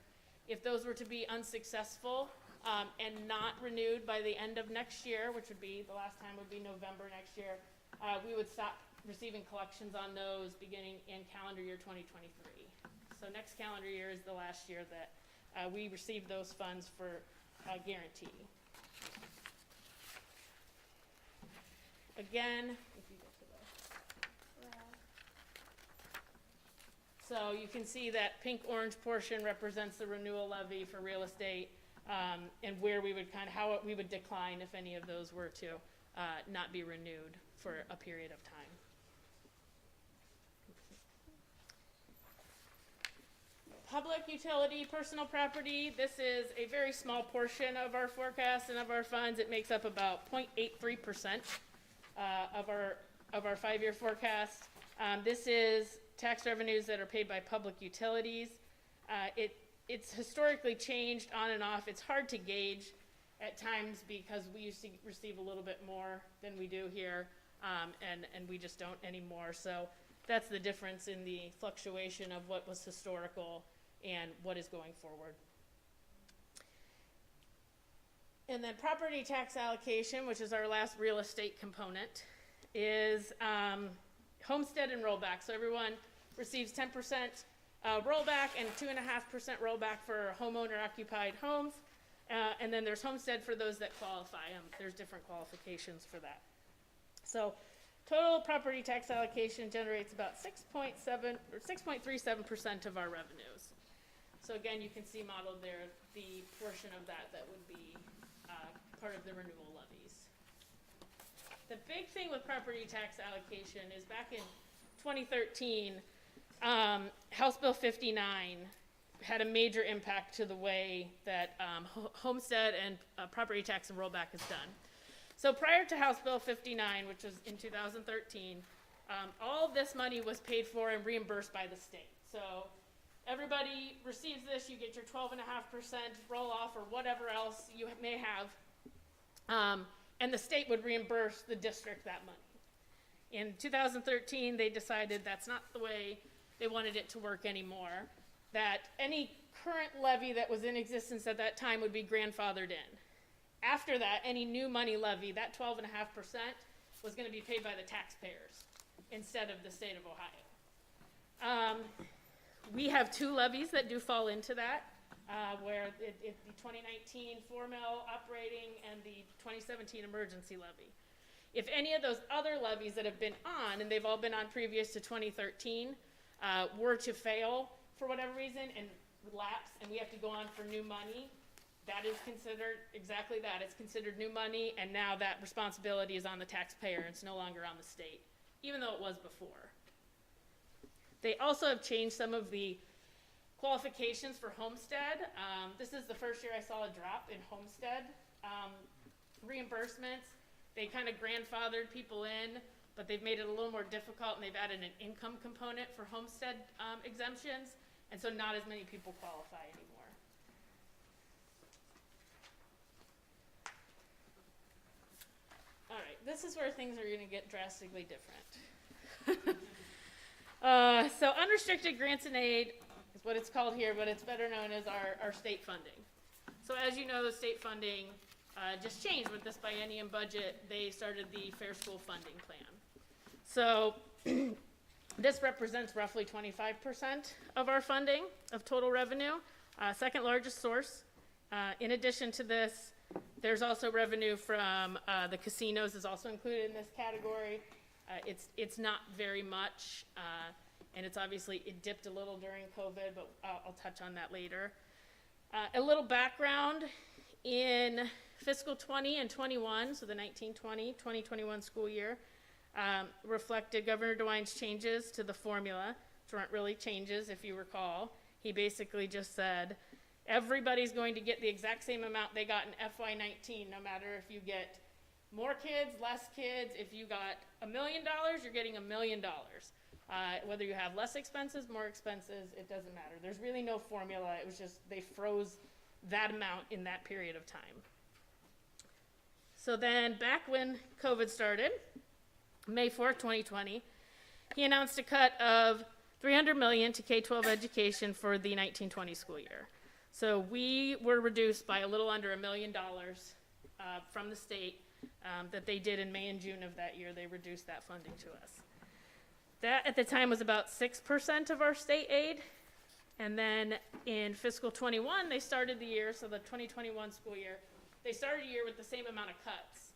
If those were to be unsuccessful and not renewed by the end of next year, which would be, the last time would be November next year, we would stop receiving collections on those beginning in calendar year 2023. So next calendar year is the last year that we receive those funds for guarantee. Again, if you go to the, so you can see that pink-orange portion represents the renewal levy for real estate, and where we would how we would decline if any of those were to not be renewed for a period of time. Public utility, personal property, this is a very small portion of our forecast and of our funds. It makes up about 0.83% of our 5-year forecast. This is tax revenues that are paid by public utilities. It's historically changed on and off. It's hard to gauge at times because we used to receive a little bit more than we do here, and we just don't anymore. So that's the difference in the fluctuation of what was historical and what is going forward. And then property tax allocation, which is our last real estate component, is homestead and rollback. So everyone receives 10% rollback and 2.5% rollback for homeowner occupied homes. And then there's homestead for those that qualify. There's different qualifications for that. So total property tax allocation generates about 6.37% of our revenues. So again, you can see modeled there the portion of that would be part of the renewal levies. The big thing with property tax allocation is back in 2013, House Bill 59 had a major impact to the way that homestead and property tax and rollback is done. So prior to House Bill 59, which was in 2013, all this money was paid for and reimbursed by the state. So everybody receives this, you get your 12.5% roll off or whatever else you may have, and the state would reimburse the district that money. In 2013, they decided that's not the way they wanted it to work anymore, that any current levy that was in existence at that time would be grandfathered in. After that, any new money levy, that 12.5%, was going to be paid by the taxpayers instead of the state of Ohio. We have 2 levies that do fall into that, where the 2019 4 mil operating and the 2017 emergency levy. If any of those other levies that have been on, and they've all been on previous to 2013, were to fail for whatever reason and lapse, and we have to go on for new money, that is considered exactly that. It's considered new money, and now that responsibility is on the taxpayer. It's no longer on the state, even though it was before. They also have changed some of the qualifications for homestead. This is the first year I saw a drop in homestead reimbursements. They kind of grandfathered people in, but they've made it a little more difficult, and they've added an income component for homestead exemptions, and so not as many people qualify anymore. All right, this is where things are going to get drastically different. So unrestricted grants and aid is what it's called here, but it's better known as our state funding. So as you know, state funding just changed with this biennium budget. They started the Fair School Funding Plan. So this represents roughly 25% of our funding of total revenue, second largest source. In addition to this, there's also revenue from the casinos is also included in this category. It's not very much, and it's obviously, it dipped a little during COVID, but I'll touch on that later. A little background, in fiscal 20 and 21, so the 2021 school year, reflected Governor DeWine's changes to the formula, which weren't really changes if you recall. He basically just said, everybody's going to get the exact same amount they got in FY19, no matter if you get more kids, less kids. If you got $1 million, you're getting $1 million. Whether you have less expenses, more expenses, it doesn't matter. There's really no formula. It was just they froze that amount in that period of time. So then back when COVID started, May 4th, 2020, he announced a cut of $300 million to K-12 education for the 1920 school year. So we were reduced by a little under $1 million from the state that they did in May and June of that year. They reduced that funding to us. That at the time was about 6% of our state aid. And then in fiscal 21, they started the year, so the 2021 school year, they started the year with the same amount of cuts.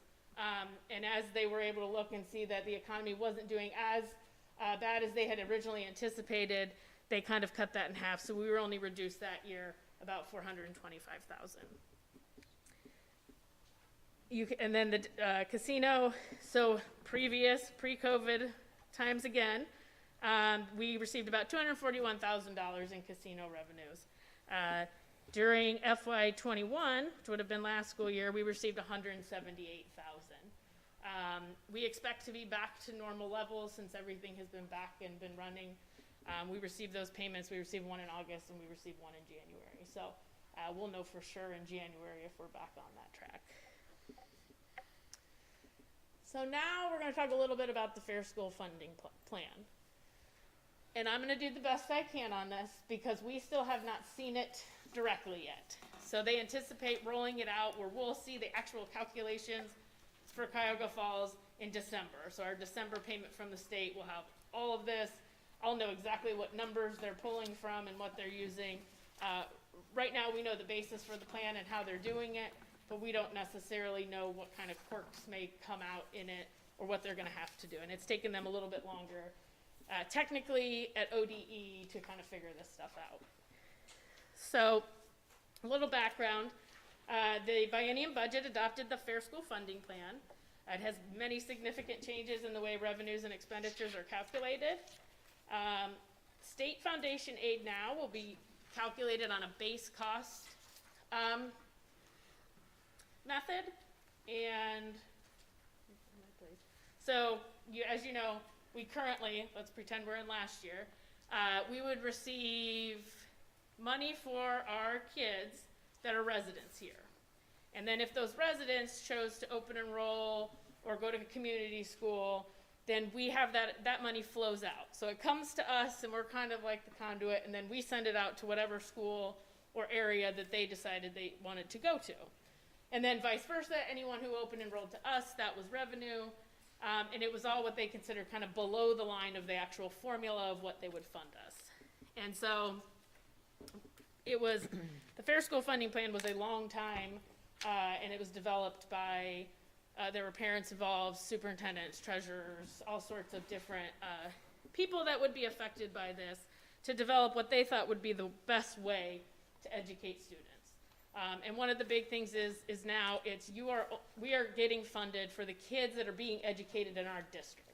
And as they were able to look and see that the economy wasn't doing as bad as they had originally anticipated, they kind of cut that in half. So we were only reduced that year about $425,000. And then the casino, so pre-COVID times again, we received about $241,000 in casino revenues. During FY21, which would have been last school year, we received $178,000. We expect to be back to normal levels since everything has been back and been running. We received those payments. We received one in August and we received one in January. So we'll know for sure in January if we're back on that track. So now we're going to talk a little bit about the Fair School Funding Plan. And I'm going to do the best I can on this because we still have not seen it directly yet. So they anticipate rolling it out where we'll see the actual calculations for Cuyahoga Falls in December. So our December payment from the state will have all of this. I'll know exactly what numbers they're pulling from and what they're using. Right now we know the basis for the plan and how they're doing it, but we don't necessarily know what kind of quirks may come out in it or what they're going to have to do. And it's taken them a little bit longer, technically at ODE, to kind of figure this stuff out. So a little background. The biennium budget adopted the Fair School Funding Plan. It has many significant changes in the way revenues and expenditures are calculated. State foundation aid now will be calculated on a base cost method, and so as you know, we currently, let's pretend we're in last year, we would receive money for our kids that are residents here. And then if those residents chose to open enroll or go to a community school, then we have that money flows out. So it comes to us and we're kind of like the conduit, and then we send it out to whatever school or area that they decided they wanted to go to. And then vice versa, anyone who open enrolled to us, that was revenue. And it was all what they considered kind of below the line of the actual formula of what they would fund us. And so it was, the Fair School Funding Plan was a long time, and it was developed by, there were parents involved, superintendents, treasurers, all sorts of different people that would be affected by this to develop what they thought would be the best way to educate students. And one of the big things is now we are getting funded for the kids that are being educated in our district.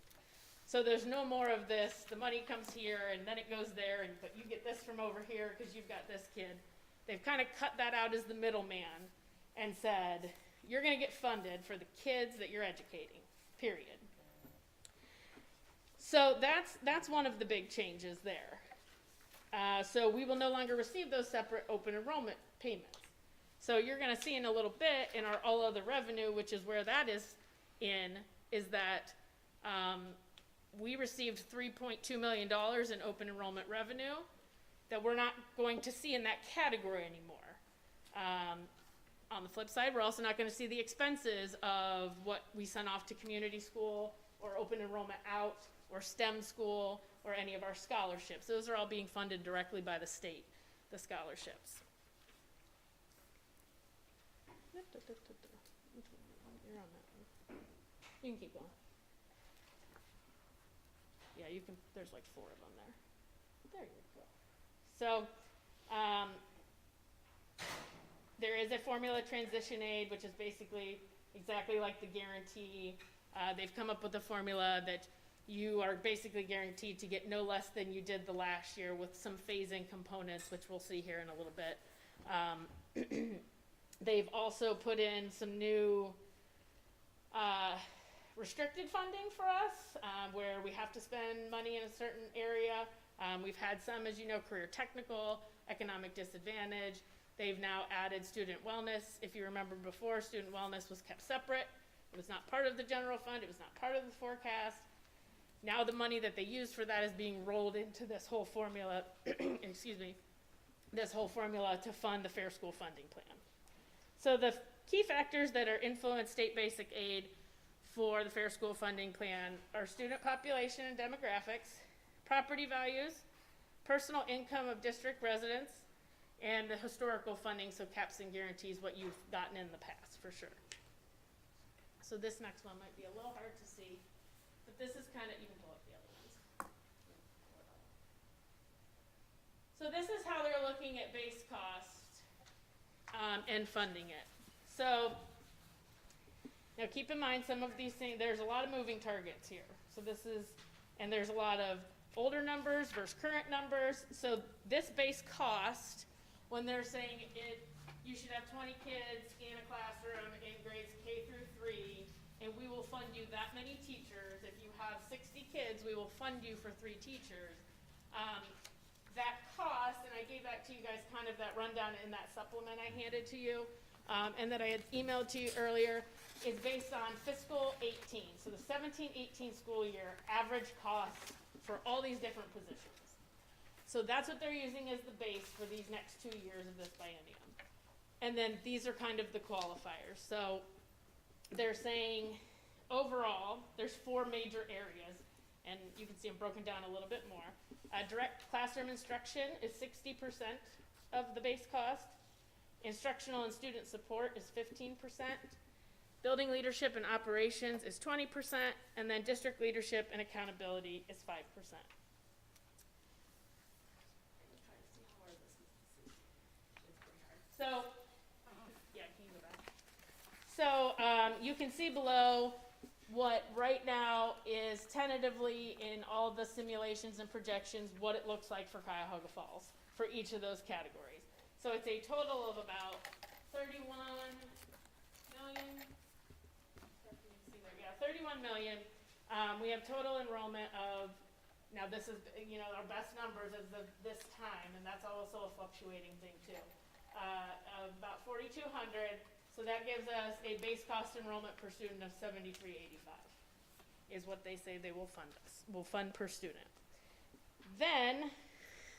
So there's no more of this, the money comes here and then it goes there, but you get this from over here because you've got this kid. They've kind of cut that out as the middleman and said, you're going to get funded for the kids that you're educating, period. So that's one of the big changes there. So we will no longer receive those separate open enrollment payments. So you're going to see in a little bit in our all other revenue, which is where that is that we received $3.2 million in open enrollment revenue that we're not going to see in that category anymore. On the flip side, we're also not going to see the expenses of what we send off to community school or open enrollment out or STEM school or any of our scholarships. Those are all being funded directly by the state, the scholarships. You're on that one. You can keep going. Yeah, you can, there's like 4 of them there. There you go. So, there is a formula transition aid, which is basically exactly like the guarantee. They've come up with a formula that you are basically guaranteed to get no less than you did the last year with some phasing components, which we'll see here in a little bit. They've also put in some new restricted funding for us, where we have to spend money in a certain area. We've had some, as you know, career technical, economic disadvantage. They've now added student wellness. If you remember before, student wellness was kept separate. It was not part of the general fund. It was not part of the forecast. Now the money that they use for that is being rolled into this whole formula, excuse me, this whole formula to fund the Fair School Funding Plan. So the key factors that are influence state basic aid for the Fair School Funding Plan are student population and demographics, property values, personal income of district residents, and the historical funding, so caps and guarantees what you've gotten in the past, for sure. So this next one might be a little hard to see, but this is kind of, you can pull up the other ones. So this is how they're looking at base cost and funding it. So now keep in mind some of these things, there's a lot of moving targets here. So this is, and there's a lot of older numbers versus current numbers. So this base cost, when they're saying you should have 20 kids in a classroom in grades K through 3, and we will fund you that many teachers. If you have 60 kids, we will fund you for 3 teachers. That cost, and I gave that to you guys kind of that rundown in that supplement I handed to you, and that I had emailed to you earlier, is based on fiscal 18. So the 17-18 school year average cost for all these different positions. So that's what they're using as the base for these next 2 years of this biennium. And then these are kind of the qualifiers. So they're saying overall, there's 4 major areas, and you can see them broken down a little bit more. Direct classroom instruction is 60% of the base cost. Instructional and student support is 15%. Building leadership and operations is 20%, and then district leadership and accountability is 5%. So, yeah, can you go back? So, you can see below what right now is tentatively in all the simulations and projections, what it looks like for Cuyahoga Falls for each of those categories. So it's a total of about 31 million. Yeah, 31 million. We have total enrollment of, now this is, our best numbers as of this time, and that's also a fluctuating thing too, of about 4,200. So that gives us a base cost enrollment per student of $73.85 is what they say they will fund us, will fund per student. Then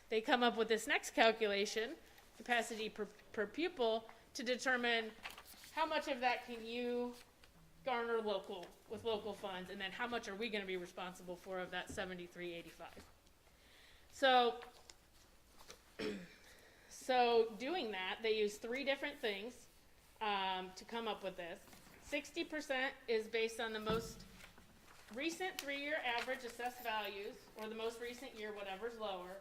they come up with this next calculation, capacity per pupil, to determine how much of that can you garner with local funds, and then how much are we going to be responsible for of that $73.85. So doing that, they use 3 different things to come up with this. 60% is based on the most recent 3-year average assessed values, or the most recent year, whatever's lower.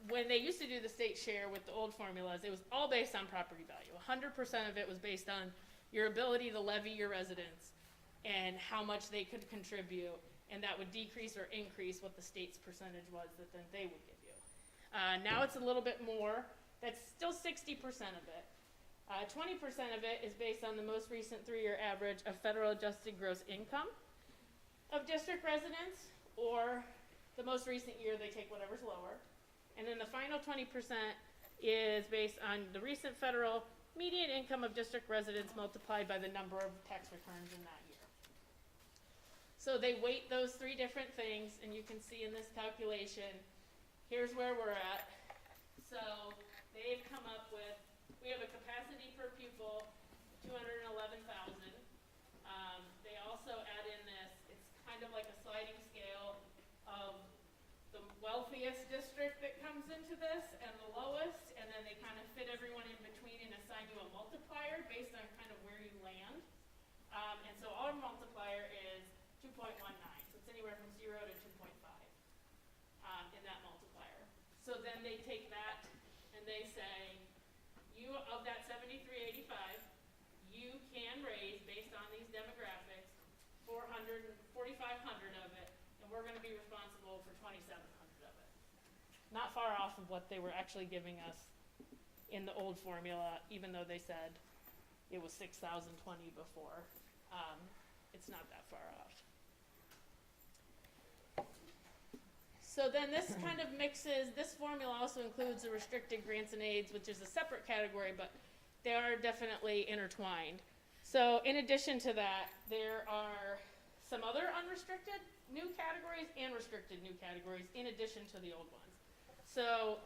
When they used to do the state share with the old formulas, it was all based on property value. 100% of it was based on your ability to levy your residents and how much they could contribute, and that would decrease or increase what the state's percentage was that then they would give you. Now it's a little bit more. That's still 60% of it. 20% of it is based on the most recent 3-year average of federal adjusted gross income of district residents, or the most recent year they take whatever's lower. And then the final 20% is based on the recent federal median income of district residents multiplied by the number of tax returns in that year. So they weight those 3 different things, and you can see in this calculation, here's where we're at. So they've come up with, we have a capacity per pupil, 211,000. They also add in this, it's kind of like a sliding scale of the wealthiest district that comes into this and the lowest, and then they kind of fit everyone in between and assign you a multiplier based on kind of where you land. And so our multiplier is 2.19, so it's anywhere from 0 to 2.5 in that multiplier. So then they take that and they say, you, of that 73.85, you can raise, based on these demographics, 4,500 of it, and we're going to be responsible for 2,700 of it. Not far off of what they were actually giving us in the old formula, even though they said it was 6,020 before. It's not that far off. So then this kind of mixes, this formula also includes the restricted grants and aids, which is a separate category, but they are definitely intertwined. So in addition to that, there are some other unrestricted new categories and restricted new categories in addition to the old ones. So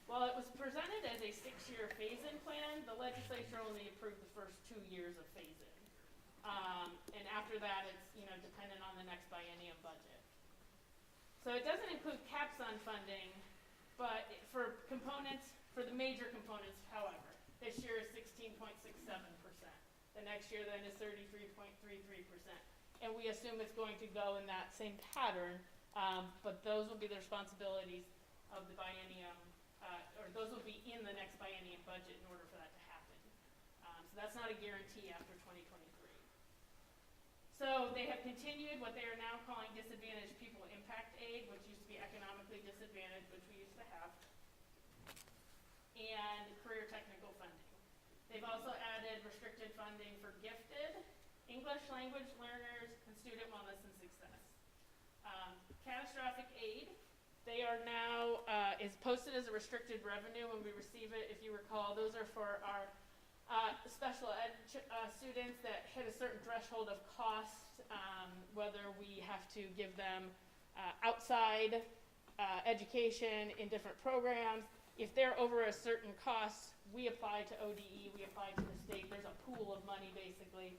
while it was presented as a 6-year phase-in plan, the legislature only approved the first 2 years of phase-in. And after that, it's, dependent on the next biennium budget. So it doesn't include caps on funding, but for the major components, however, this year is 16.67%. The next year then is 33.33%. And we assume it's going to go in that same pattern, but those will be the responsibilities of the biennium, or those will be in the next biennium budget in order for that to happen. So that's not a guarantee after 2023. So they have continued what they are now calling disadvantaged people impact aid, which used to be economically disadvantaged, which we used to have, and career technical funding. They've also added restricted funding for gifted English language learners and student wellness and success. Catastrophic aid, they are now, is posted as a restricted revenue when we receive it. If you recall, those are for our special ed students that hit a certain threshold of cost, whether we have to give them outside education in different programs. If they're over a certain cost, we apply to ODE, we apply to the state. There's a pool of money basically,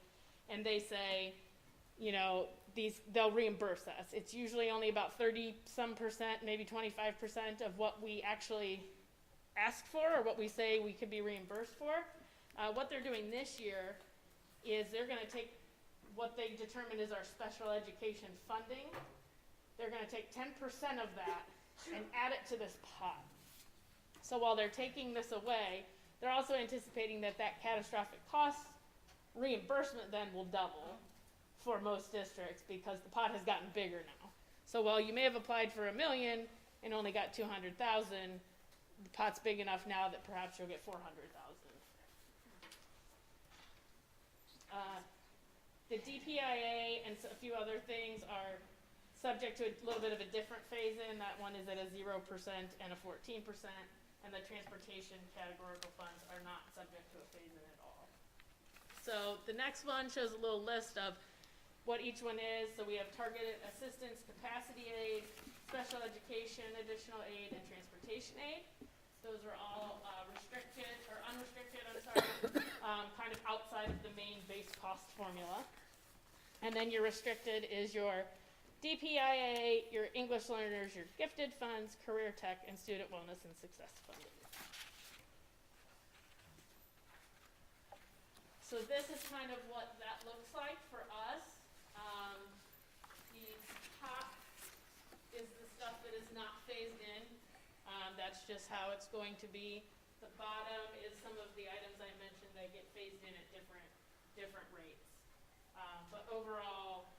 and they say, they'll reimburse us. It's usually only about 30-some%, maybe 25% of what we actually asked for or what we say we could be reimbursed for. What they're doing this year is they're going to take what they determine is our special education funding. They're going to take 10% of that and add it to this pot. So while they're taking this away, they're also anticipating that catastrophic cost reimbursement then will double for most districts because the pot has gotten bigger now. So while you may have applied for $1 million and only got $200,000, the pot's big enough now that perhaps you'll get $400,000. The DPIA and a few other things are subject to a little bit of a different phase-in. That one is at a 0% and a 14%, and the transportation categorical funds are not subject to a phase-in at all. So the next one shows a little list of what each one is. So we have targeted assistance, capacity aid, special education, additional aid, and transportation aid. Those are all restricted, or unrestricted, I'm sorry, kind of outside of the main base cost formula. And then your restricted is your DPIA, your English learners, your gifted funds, career tech, and student wellness and success funding. So this is kind of what that looks like for us. The top is the stuff that is not phased in. That's just how it's going to be. The bottom is some of the items I mentioned that get phased in at different rates. But overall,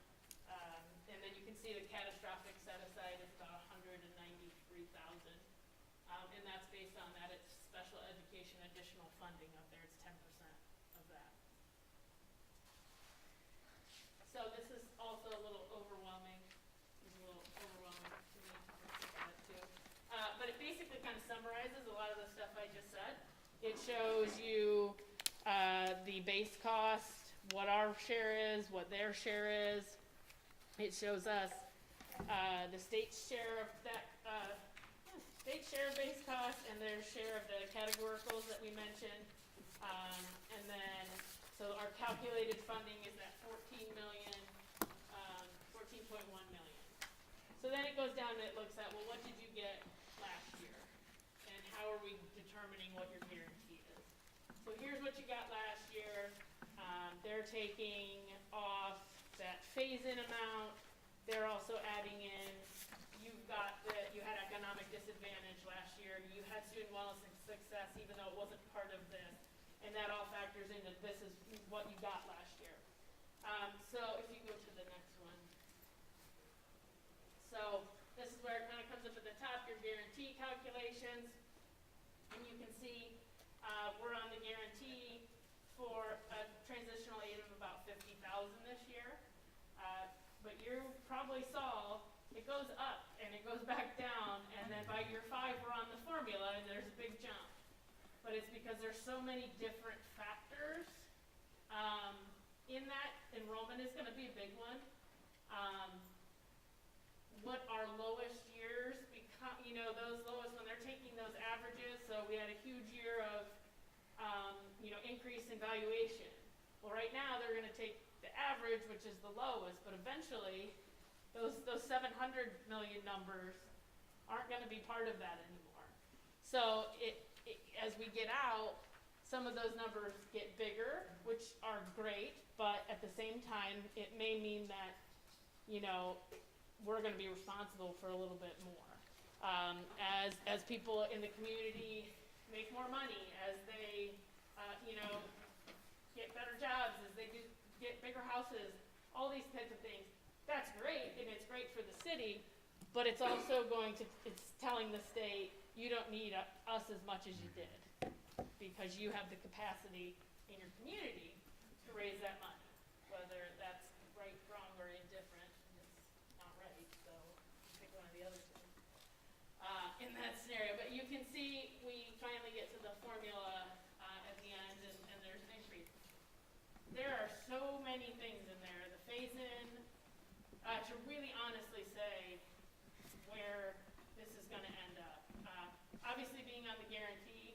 and then you can see the catastrophic set aside is about $193,000. And that's based on that. It's special education additional funding up there. It's 10% of that. So this is also a little overwhelming. It's a little overwhelming to me to look at it too. But it basically kind of summarizes a lot of the stuff I just said. It shows you the base cost, what our share is, what their share is. It shows us the state's share of that, state share of base cost and their share of the categoricals that we mentioned. And then, so our calculated funding is at $14 million, 14.1 million. So then it goes down and it looks at, well, what did you get last year? And how are we determining what your guarantee is? So here's what you got last year. They're taking off that phase-in amount. They're also adding in, you had economic disadvantage last year. You had student wellness and success, even though it wasn't part of this. And that all factors into this is what you got last year. So if you go to the next one. So this is where it kind of comes up at the top, your guarantee calculations. And you can see we're on the guarantee for a transitional aid of about $50,000 this year. But you probably saw it goes up and it goes back down, and then by year 5 we're on the formula and there's a big jump. But it's because there's so many different factors in that. Enrollment is going to be a big one. what our lowest years become, those lowest, when they're taking those averages, so we had a huge year of, increase in valuation. Well, right now, they're gonna take the average, which is the lowest, but eventually, those 700 million numbers aren't gonna be part of that anymore. So as we get out, some of those numbers get bigger, which are great, but at the same time, it may mean that, we're gonna be responsible for a little bit more. As people in the community make more money, as they, get better jobs, as they get bigger houses, all these types of things, that's great, and it's great for the city, but it's also it's telling the state, you don't need us as much as you did, because you have the capacity in your community to raise that money, whether that's right, wrong, or indifferent, it's not right, so pick one of the other two. In that scenario, but you can see, we finally get to the formula, at the end, and there's an increase. There are so many things in there, the phase-in, to really honestly say where this is gonna end up. Obviously, being on the guarantee,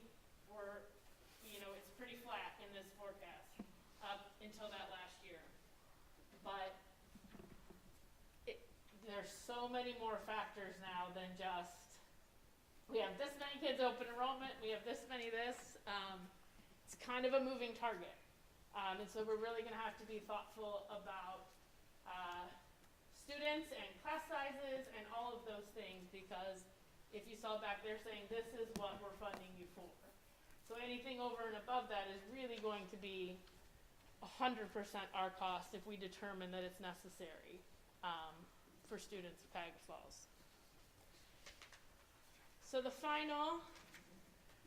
it's pretty flat in this forecast, up until that last year. But there's so many more factors now than just, we have this many kids open enrollment, we have this many this. It's kind of a moving target. And so we're really gonna have to be thoughtful about students and class sizes and all of those things, because if you saw back there saying this is what we're funding you for. So anything over and above that is really going to be 100% our cost if we determine that it's necessary for students of Cuyahoga Falls. So the final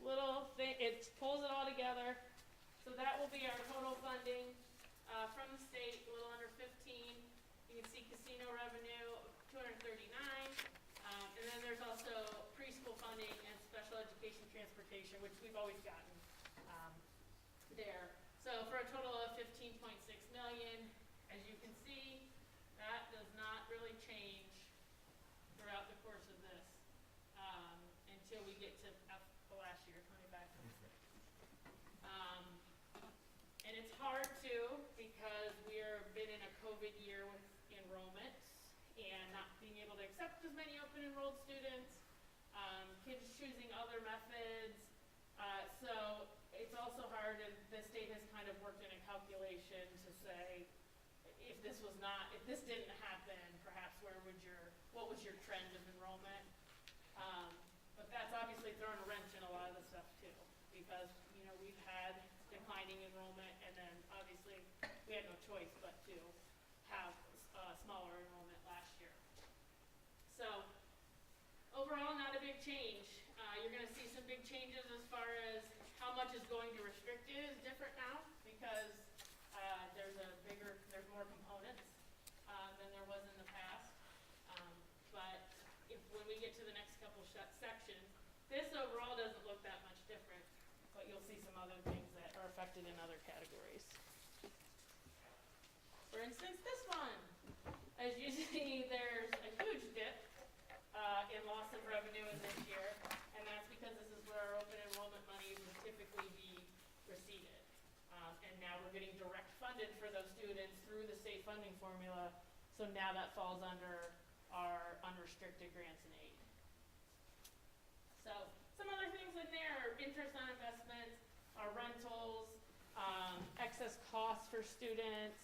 little thing, it pulls it all together. So that will be our total funding from the state, a little under 15. You can see casino revenue, 239. And then there's also preschool funding and special education transportation, which we've always gotten there. So for a total of 15.6 million, as you can see, that does not really change throughout the course of this until we get to the last year, 25. And it's hard too, because we've been in a COVID year with enrollments and not being able to accept as many open enrolled students, kids choosing other methods. So it's also hard, and the state has kind of worked in a calculation to say, if this didn't happen, perhaps what was your trend of enrollment? But that's obviously thrown a wrench in a lot of the stuff too, because, we've had declining enrollment, and then obviously we had no choice but to have smaller enrollment last year. So overall, not a big change. You're gonna see some big changes as far as how much is going to restricted is different now, because there's more components than there was in the past. But when we get to the next couple sections, this overall doesn't look that much different, but you'll see some other things that are affected in other categories. For instance, this one. As you see, there's a huge dip in loss of revenue in this year, and that's because this is where our open enrollment money would typically be received. And now we're getting direct funded for those students through the state funding formula, so now that falls under our unrestricted grants and aid. So some other things in there are interest on investments, our rentals, excess costs for students,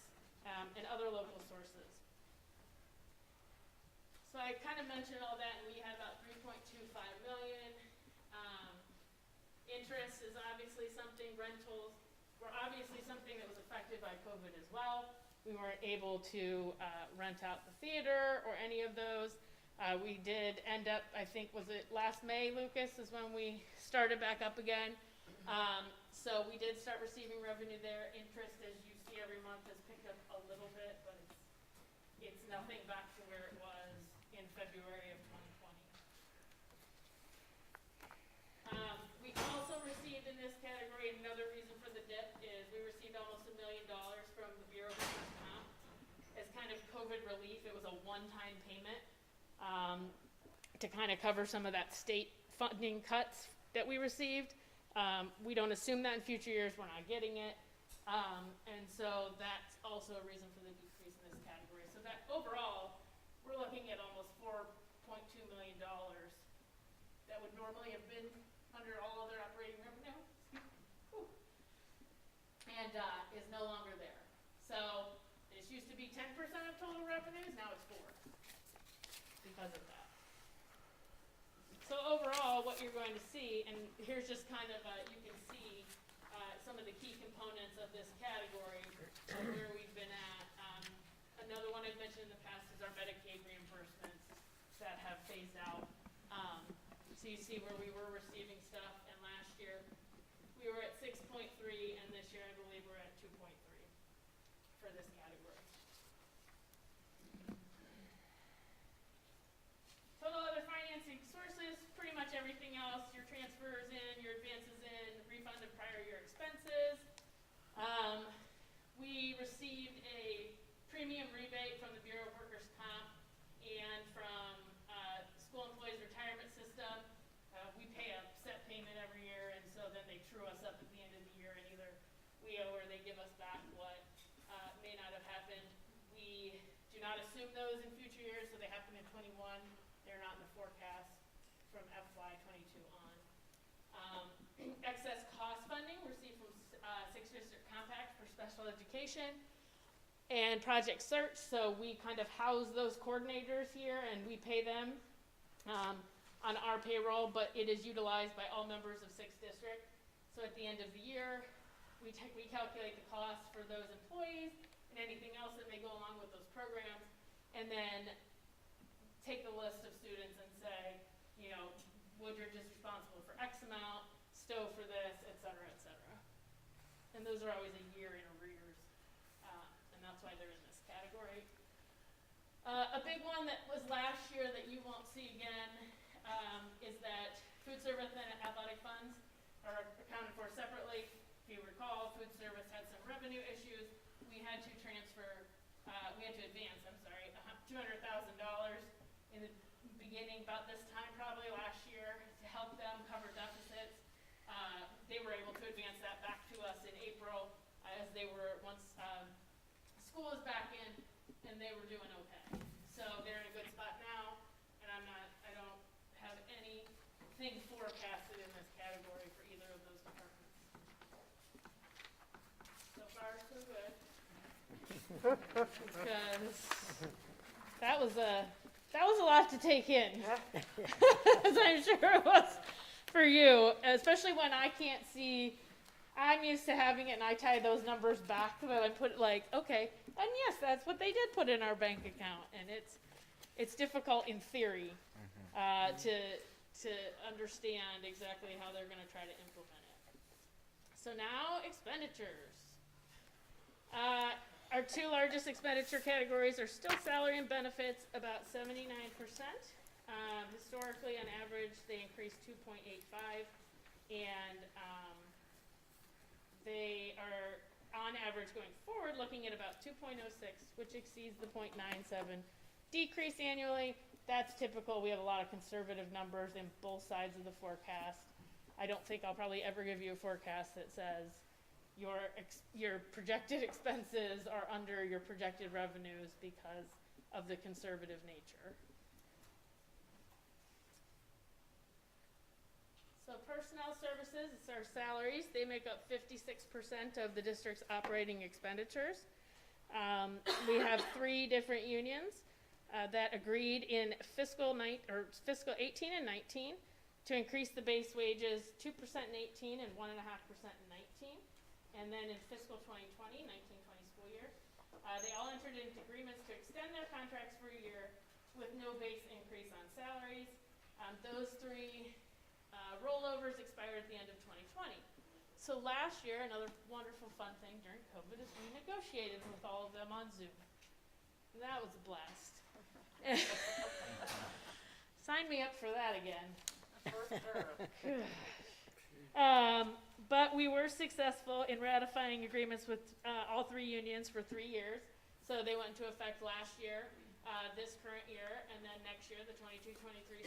and other local sources. So I kind of mentioned all that, and we had about 3.25 million. Interest is obviously something, rentals were obviously something that was affected by COVID as well. We weren't able to rent out the theater or any of those. We did end up, I think, was it last May, Lucas, is when we started back up again. So we did start receiving revenue there. Interest, as you see every month, has picked up a little bit, but it's nothing back to where it was in February of 2020. We also received in this category, another reason for the dip is we received almost $1 million from the Bureau of Workers' Comp as kind of COVID relief. It was a one-time payment to kind of cover some of that state funding cuts that we received. We don't assume that in future years. We're not getting it. And so that's also a reason for the decrease in this category. So that overall, we're looking at almost $4.2 million that would normally have been under all other operating revenue. Whew. And is no longer there. So this used to be 10% of total revenues, now it's 4 because of that. So overall, what you're going to see, and here's just kind of, you can see some of the key components of this category, of where we've been at. Another one I've mentioned in the past is our Medicaid reimbursements that have phased out. So you see where we were receiving stuff, and last year we were at 6.3, and this year I believe we're at 2.3 for this category. Total other financing sources, pretty much everything else, your transfers in, your advances in, refund of prior year expenses. We received a premium rebate from the Bureau of Workers' Comp and from School Employees Retirement System. We pay a set payment every year, and so then they true us up at the end of the year, and either we owe or they give us back what may not have happened. We do not assume those in future years, so they happen in 21. They're not in the forecast from FY '22 on. Excess cost funding received from 6th District Compact for special education and Project Search. So we kind of house those coordinators here, and we pay them on our payroll, but it is utilized by all members of 6th District. So at the end of the year, we calculate the cost for those employees and anything else that may go along with those programs, and then take the list of students and say, you know, Woodridge is responsible for X amount, Stowe for this, et cetera, et cetera. And those are always a year in arrears, and that's why they're in this category. A big one that was last year that you won't see again is that food service and athletic funds are accounted for separately. If you recall, food service had some revenue issues. We had to advance, $200,000 in the beginning, about this time probably last year, to help them cover deficits. They were able to advance that back to us in April, as they were, once school is back in, and they were doing okay. So they're in a good spot now, and I don't have anything forecasted in this category for either of those departments. So far, so good. Because that was a lot to take in, as I'm sure it was for you, especially when I can't see. I'm used to having it, and I tie those numbers back, but I put like, okay, and yes, that's what they did put in our bank account, and it's difficult in theory to understand exactly how they're going to try to implement it. So now expenditures. Our two largest expenditure categories are still salary and benefits, about 79%. Historically, on average, they increased 2.85, and they are, on average, going forward, looking at about 2.06, which exceeds the 0.97 decrease annually. That's typical. We have a lot of conservative numbers in both sides of the forecast. I don't think I'll probably ever give you a forecast that says your projected expenses are under your projected revenues because of the conservative nature. So personnel services, it's our salaries. They make up 56% of the district's operating expenditures. We have 3 different unions that agreed in fiscal 18 and 19 to increase the base wages 2% in 18 and 1.5% in 19. And then in fiscal 2020, 19-20 school year, they all entered into agreements to extend their contracts for a year with no base increase on salaries. Those 3 rollovers expired at the end of 2020. So last year, another wonderful fun thing during COVID is we negotiated with all of them on Zoom. And that was a blast. Sign me up for that again. But we were successful in ratifying agreements with all 3 unions for 3 years. So they went into effect last year. this current year, and then next year, the 22-23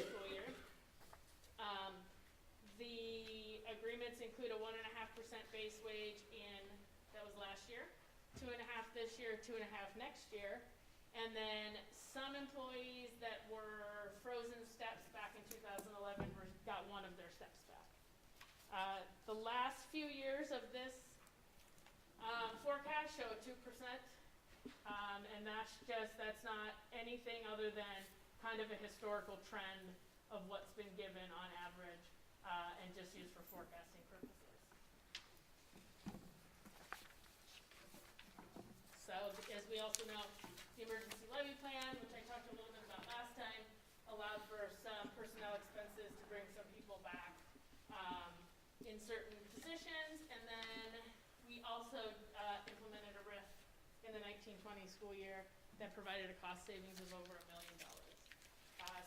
school year. The agreements include a 1.5% base wage that was last year, 2.5 this year, 2.5 next year, and then some employees that were frozen steps back in 2011 got one of their steps back. The last few years of this forecast show a 2%, and that's not anything other than kind of a historical trend of what's been given on average, and just used for forecasting purposes. So, as we also know, the emergency levy plan, which I talked a little bit about last time, allowed for some personnel expenses to bring some people back in certain positions, and then we also implemented a RIF in the 1920 school year that provided a cost savings of over $1 million.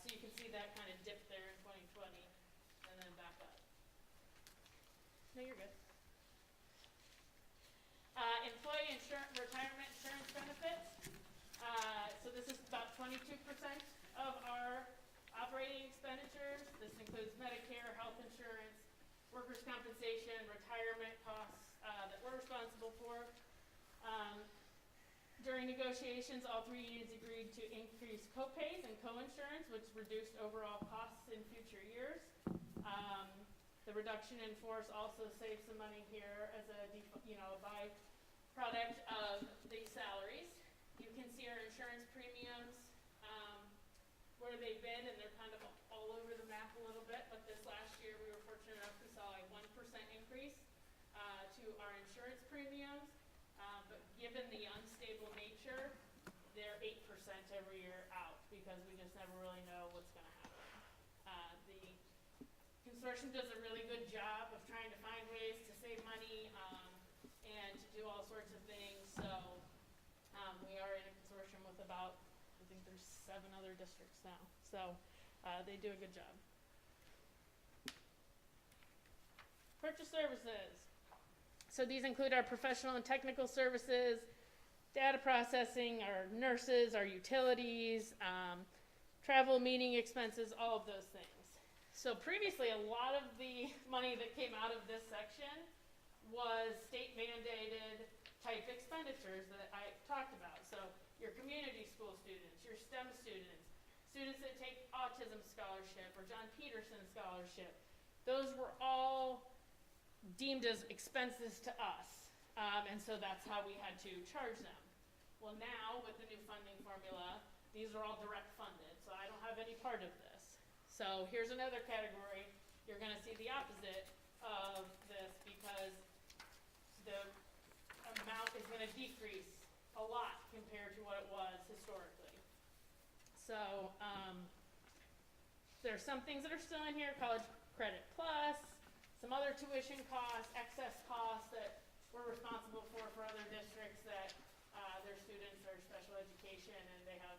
So you can see that kind of dip there in 2020 and then back up. No, you're good. Employee retirement insurance benefits. So this is about 22% of our operating expenditures. This includes Medicare, health insurance, workers' compensation, retirement costs that we're responsible for. During negotiations, all three unions agreed to increase co-pays and co-insurance, which reduced overall costs in future years. The reduction in force also saves some money here as a byproduct of the salaries. You can see our insurance premiums, where they've been, and they're kind of all over the map a little bit, but this last year we were fortunate enough we saw a 1% increase to our insurance premiums. But given the unstable nature, they're 8% every year out because we just never really know what's going to happen. The consortium does a really good job of trying to find ways to save money and to do all sorts of things. So we are in a consortium with about, I think there's 7 other districts now. So they do a good job. Purchase services. So these include our professional and technical services, data processing, our nurses, our utilities, travel, meeting expenses, all of those things. So previously, a lot of the money that came out of this section was state mandated type expenditures that I talked about. So your community school students, your STEM students, students that take autism scholarship or John Peterson scholarship, those were all deemed as expenses to us, and so that's how we had to charge them. Well, now with the new funding formula, these are all direct funded, so I don't have any part of this. So here's another category. You're going to see the opposite of this because the amount is going to decrease a lot compared to what it was historically. So there's some things that are still in here, college credit plus, some other tuition costs, excess costs that we're responsible for other districts that their students are special education and they have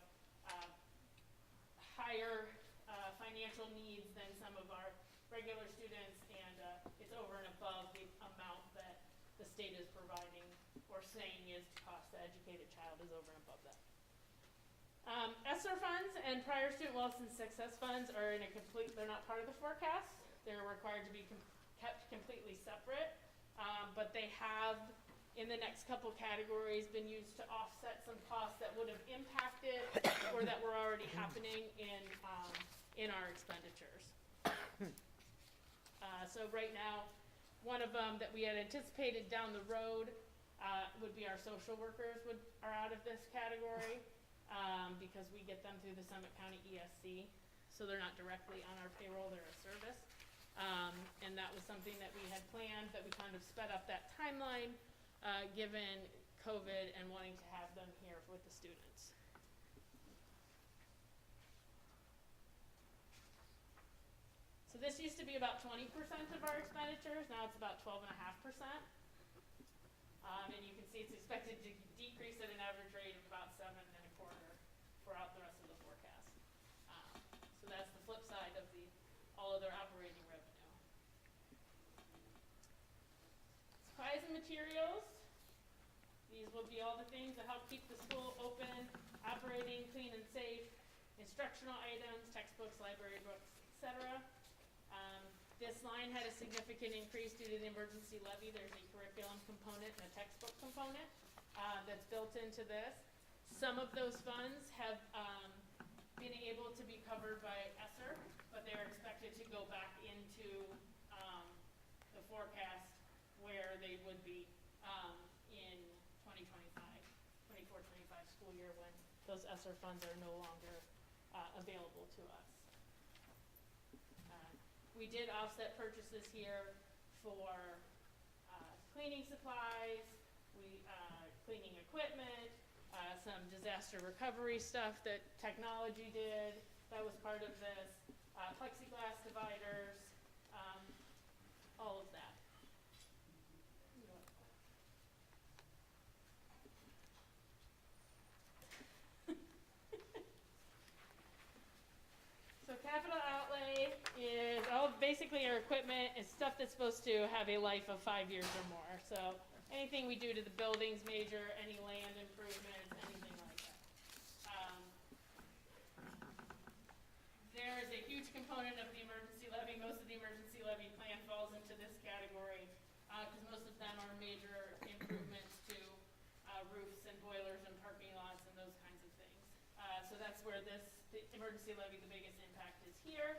higher financial needs than some of our regular students, and it's over and above the amount that the state is providing or saying is to cost to educate a child is over and above that. ESSER funds and prior student wealth and success funds are in they're not part of the forecast. They're required to be kept completely separate, but they have, in the next couple categories, been used to offset some costs that would have impacted or that were already happening in our expenditures. So right now, one of them that we had anticipated down the road would be our social workers are out of this category because we get them through the Summit County ESC, so they're not directly on our payroll, they're a service. And that was something that we had planned, but we kind of sped up that timeline given COVID and wanting to have them here with the students. So this used to be about 20% of our expenditures, now it's about 12.5%. And you can see it's expected to decrease at an average rate of about 7.25% throughout the rest of the forecast. So that's the flip side of all other operating revenue. Supplies and materials. These will be all the things that help keep the school open operating clean and safe, instructional items, textbooks, library books, etc. This line had a significant increase due to the emergency levy. There's a curriculum component and a textbook component that's built into this. Some of those funds have been able to be covered by ESSER, but they're expected to go back into the forecast where they would be in 2025, 24-25 school year when those ESSER funds are no longer available to us. We did offset purchases here for cleaning supplies, cleaning equipment, some disaster recovery stuff that technology did. That was part of this. Plexiglass dividers, all of that. So capital outlay is basically our equipment is stuff that's supposed to have a life of 5 years or more. So anything we do to the buildings major, any land improvements, anything like that. There is a huge component of the emergency levy. Most of the emergency levy plan falls into this category because most of them are major improvements to roofs and boilers and parking lots and those kinds of things. So that's where the emergency levy, the biggest impact is here.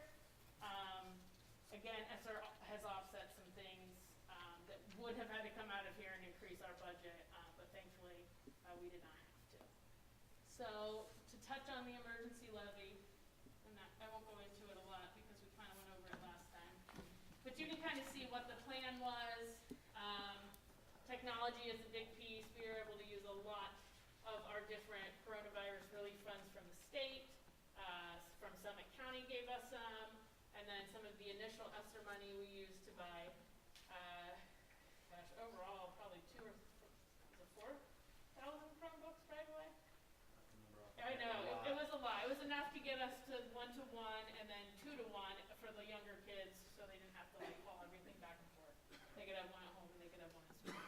Again, ESSER has offset some things that would have had to come out of here and increase our budget, but thankfully we did not have to. So to touch on the emergency levy, and I won't go into it a lot because we kind of went over it last time, but you can kind of see what the plan was. Technology is a big piece. We were able to use a lot of our different coronavirus relief funds from the state. From Summit County gave us some, and then some of the initial ESSER money we used to buy, overall probably 4,000 Chromebooks right away? I know, it was a lot. It was enough to get us to 1-to-1 and then 2-to-1 for the younger kids, so they didn't have to like haul everything back and forth. They could have one at home and they could have one at school.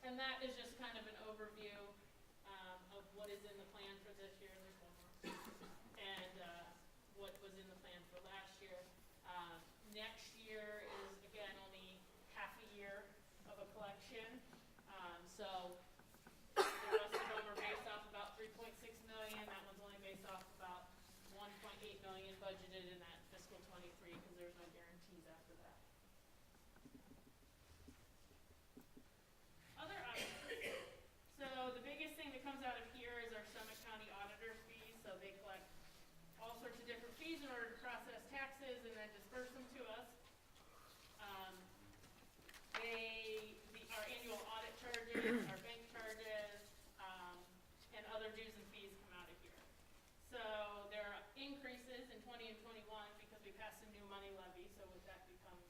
And that is just kind of an overview of what is in the plan for this year. There's one more. And what was in the plan for last year. Next year is, again, only half a year of a collection. So the rest of them are based off about $3.6 million. That one's only based off about $1.8 million budgeted in that fiscal 23 because there's no guarantees after that. Other items. So the biggest thing that comes out of here is our Summit County auditor fees. So they collect all sorts of different fees in order to process taxes and then disperse them to us. Our annual audit charges, our bank charges, and other dues and fees come out of here. So there are increases in 20 and 21 because we passed a new money levy. So with that becomes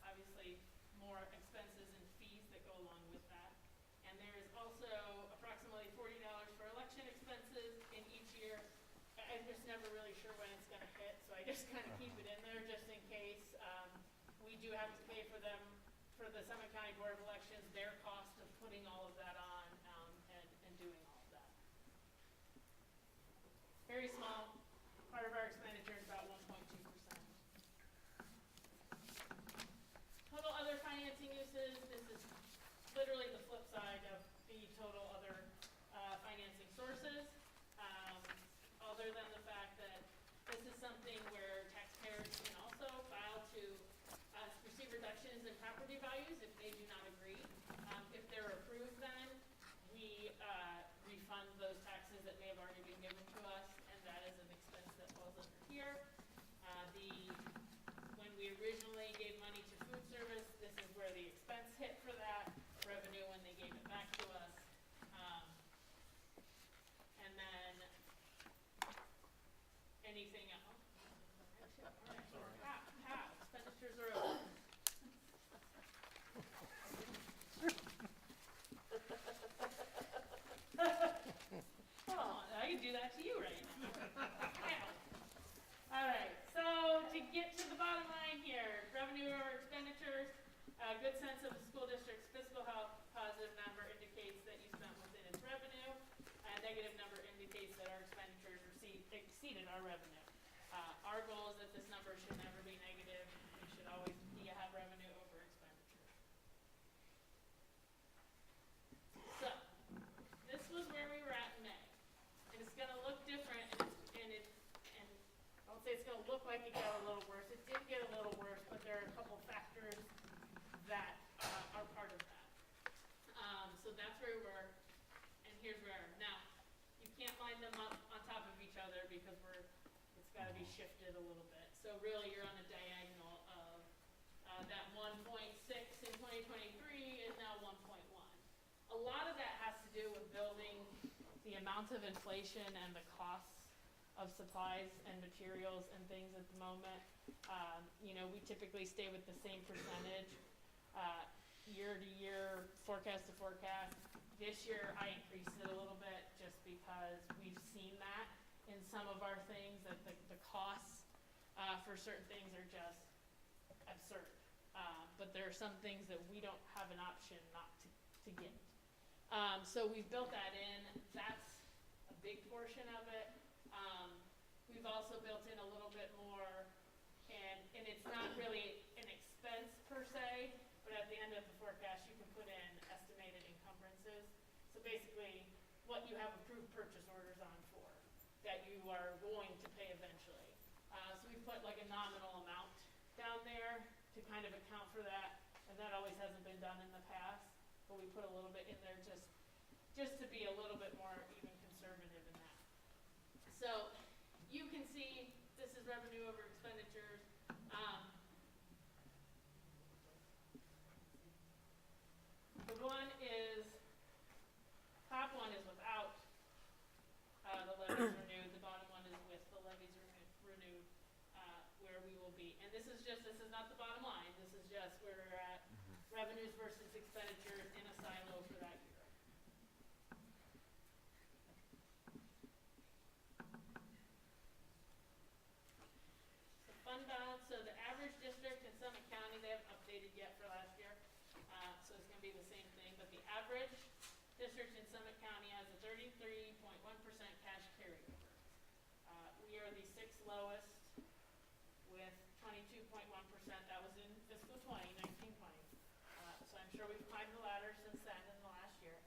obviously more expenses and fees that go along with that. And there is also approximately $40 for election expenses in each year. I'm just never really sure when it's going to hit, so I just kind of keep it in there just in case. We do have to pay for them, for the Summit County Board of Elections, their cost of putting all of that on and doing all of that. Very small. Part of our expenditure is about 1.2%. Total other financing uses. This is literally the flip side of the total other financing sources. Other than the fact that this is something where taxpayers can also file to receive reductions in property values if they do not agree. If they're approved, then we refund those taxes that may have already been given to us, and that is an expense that falls under here. When we originally gave money to food service, this is where the expense hit for that, revenue when they gave it back to us. And then anything else? Expenditures are over. Come on, I can do that to you right now. All right, so to get to the bottom line here, revenue or expenditures, a good sense of the school district's fiscal health, positive number indicates that you spent within its revenue. A negative number indicates that our expenditures exceeded our revenue. Our goal is that this number should never be negative. We should always have revenue over expenditures. So, this was where we were at in May. And it's gonna look different, and I won't say it's gonna look like it got a little worse. It did get a little worse, but there are a couple factors that are part of that. So that's where we were, and here's where we are. Now, you can't line them up on top of each other because it's gotta be shifted a little bit. So really, you're on a diagonal of, that 1.6 in 2023 is now 1.1. A lot of that has to do with building the amount of inflation and the costs of supplies and materials and things at the moment. We typically stay with the same percentage, year to year, forecast to forecast. This year, I increased it a little bit just because we've seen that in some of our things, that the costs for certain things are just absurd. But there are some things that we don't have an option not to get. So we've built that in. That's a big portion of it. We've also built in a little bit more, and it's not really an expense per se, but at the end of the forecast, you can put in estimated encumbrances. So basically, what you have approved purchase orders on for, that you are going to pay eventually. So we put like a nominal amount down there to kind of account for that, and that always hasn't been done in the past, but we put a little bit in there just to be a little bit more even conservative in that. So you can see this is revenue over expenditures. The top one is without the levies renewed. The bottom one is with the levies renewed, where we will be. And this is not the bottom line. This is just where we're at, revenues versus expenditures in a silo for that year. The fund balance, so the average district in Summit County, they haven't updated yet for last year. So it's gonna be the same thing, but the average district in Summit County has a 33.1% cash carryover. We are the 6th lowest with 22.1%. That was in fiscal 1920. So I'm sure we've climbed the ladder since then in the last year.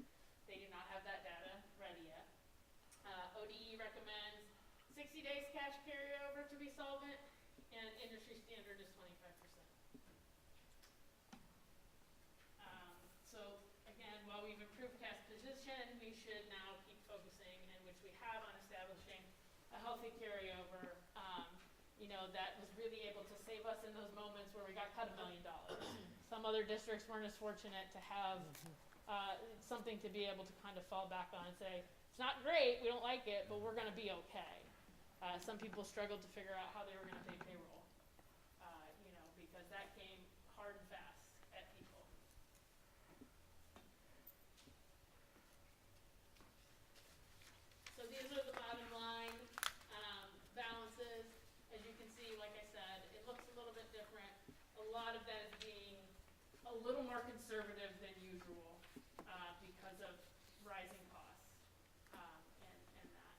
They do not have that data ready yet. ODE recommends 60 days cash carryover to be solvent, and industry standard is 25%. So again, while we've improved cash position, we should now keep focusing, and which we have, on establishing a healthy carryover. That was really able to save us in those moments where we got cut $1 million. Some other districts weren't as fortunate to have something to be able to kind of fall back on and say, it's not great, we don't like it, but we're going to be okay. Some people struggled to figure out how they were going to pay payroll, because that came hard and fast at people. So these are the bottom line balances. As you can see, like I said, it looks a little bit different. A lot of that is being a little more conservative than usual because of rising costs and that.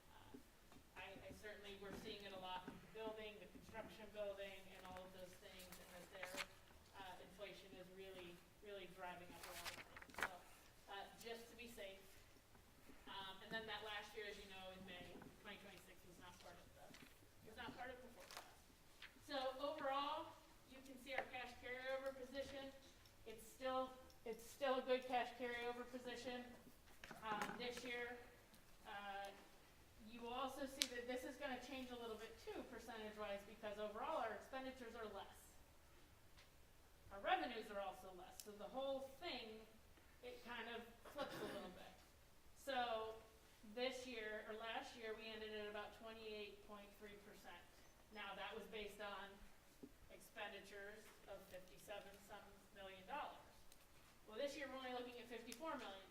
I certainly, we're seeing it a lot in the building, the construction building, and all of those things, and that their inflation is really, really driving up a lot of things. So just to be safe. And then that last year, as you know, in May 2026 was not part of the forecast. So overall, you can see our cash carryover position. It's still a good cash carryover position this year. You will also see that this is going to change a little bit too, percentage-wise, because overall our expenditures are less. Our revenues are also less. So the whole thing, it kind of flips a little bit. So this year, or last year, we ended at about 28.3%. Now that was based on expenditures of $57-some million. Well, this year we're only looking at $54 million.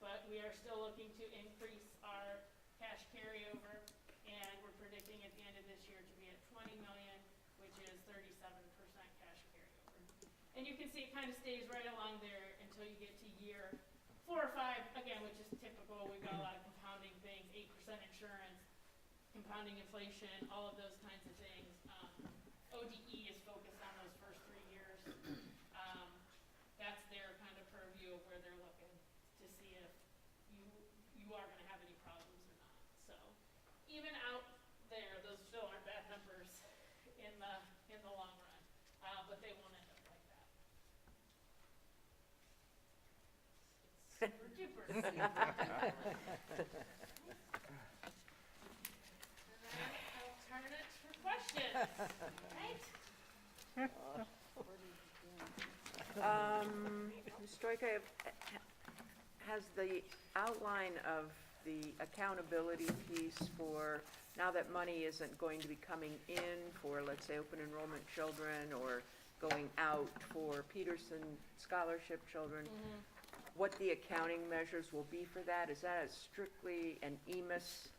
But we are still looking to increase our cash carryover, and we're predicting at the end of this year to be at $20 million, which is 37% cash carryover. And you can see it kind of stays right along there until you get to year 4 or 5, again, which is typical. We've got a lot of compounding things, 8% insurance, compounding inflation, all of those kinds of things. ODE is focused on those first 3 years. That's their kind of purview of where they're looking to see if you are going to have any problems or not. So even out there, those still aren't bad numbers in the long run, but they won't end up like that. It's super duper. And then I'll turn it for questions. Right? Ms. Stoika, has the outline of the accountability piece for, now that money isn't going to be coming in for, let's say, open enrollment children or going out for Peterson scholarship children, what the accounting measures will be for that? Is that strictly an EMIS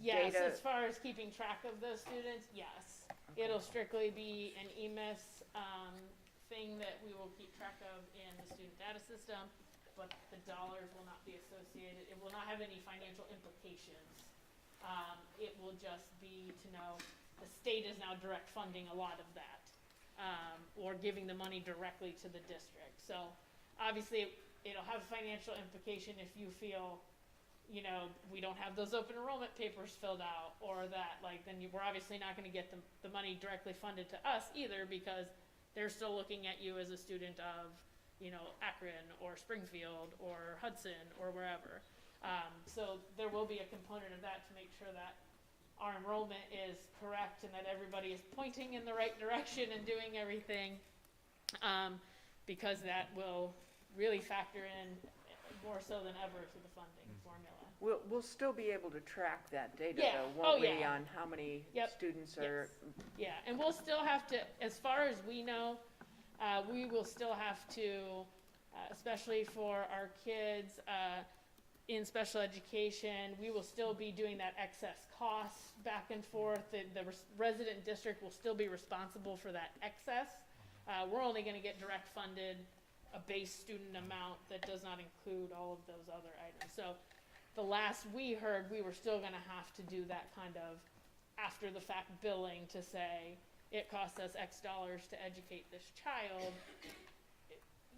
Yes, data? as far as keeping track of those students, yes. It'll strictly be an EMIS thing that we will keep track of in the student data system, but the dollars will not be associated. It will not have any financial implications. It will just be to know the state is now direct funding a lot of that, or giving the money directly to the district. So obviously it'll have a financial implication if you feel, you know, we don't have those open enrollment papers filled out, or that, like, then we're obviously not gonna get the money directly funded to us either, because they're still looking at you as a student of, you know, Akron or Springfield or Hudson or wherever. So there will be a component of that to make sure that our enrollment is correct and that everybody is pointing in the right direction and doing everything, because that will really factor in more so than ever to the funding formula. We'll still be able to track that data, Yeah. though, won't Oh, we, yeah. on how many Yep. students are? Yeah, and we'll still have to, as far as we know, we will still have to, especially for our kids in special education, we will still be doing that excess costs back and forth. The resident district will still be responsible for that excess. We're only going to get direct funded a base student amount that does not include all of those other items. So the last we heard, we were still going to have to do that kind of after the fact billing to say, it costs us X dollars to educate this child.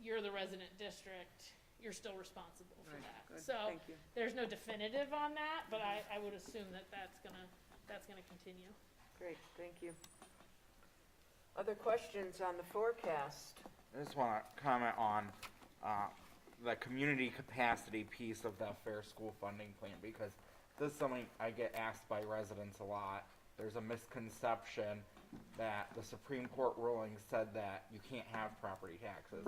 You're the resident district, you're still responsible for Right, that. good, So thank you. there's no definitive on that, but I would assume that that's gonna continue. Great, thank you. Other questions on the forecast? I just want to comment on the community capacity piece of the Fair School Funding Plan, because this is something I get asked by residents a lot. There's a misconception that the Supreme Court ruling said that you can't have property taxes,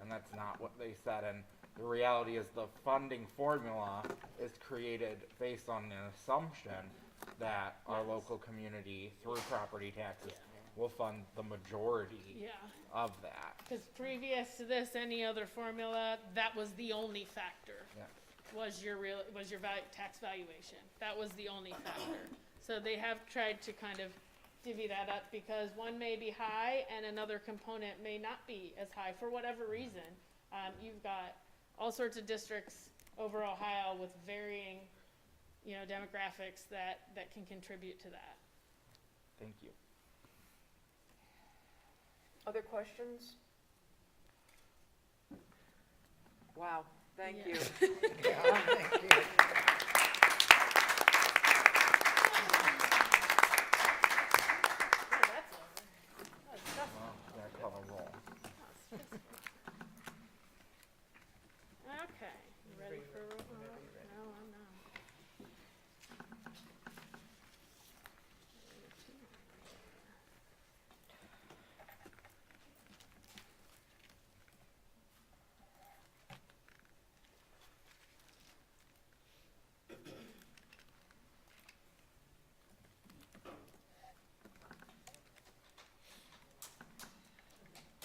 and that's not what they said. And the reality is the funding formula is created based on an assumption that our local community, through property taxes, will fund the majority Yeah, of that. because previous to this, any other formula, that was the only factor. Yeah. Was your tax valuation. That was the only factor. So they have tried to kind of divvy that up, because one may be high and another component may not be as high for whatever reason. You've got all sorts of districts over Ohio with varying, you know, demographics that can contribute to that. Thank you. Other questions? Wow, thank Yeah. you. Oh, that's over. That's tough. Well, yeah, call a roll. Okay, you ready for a roll? No, I'm not.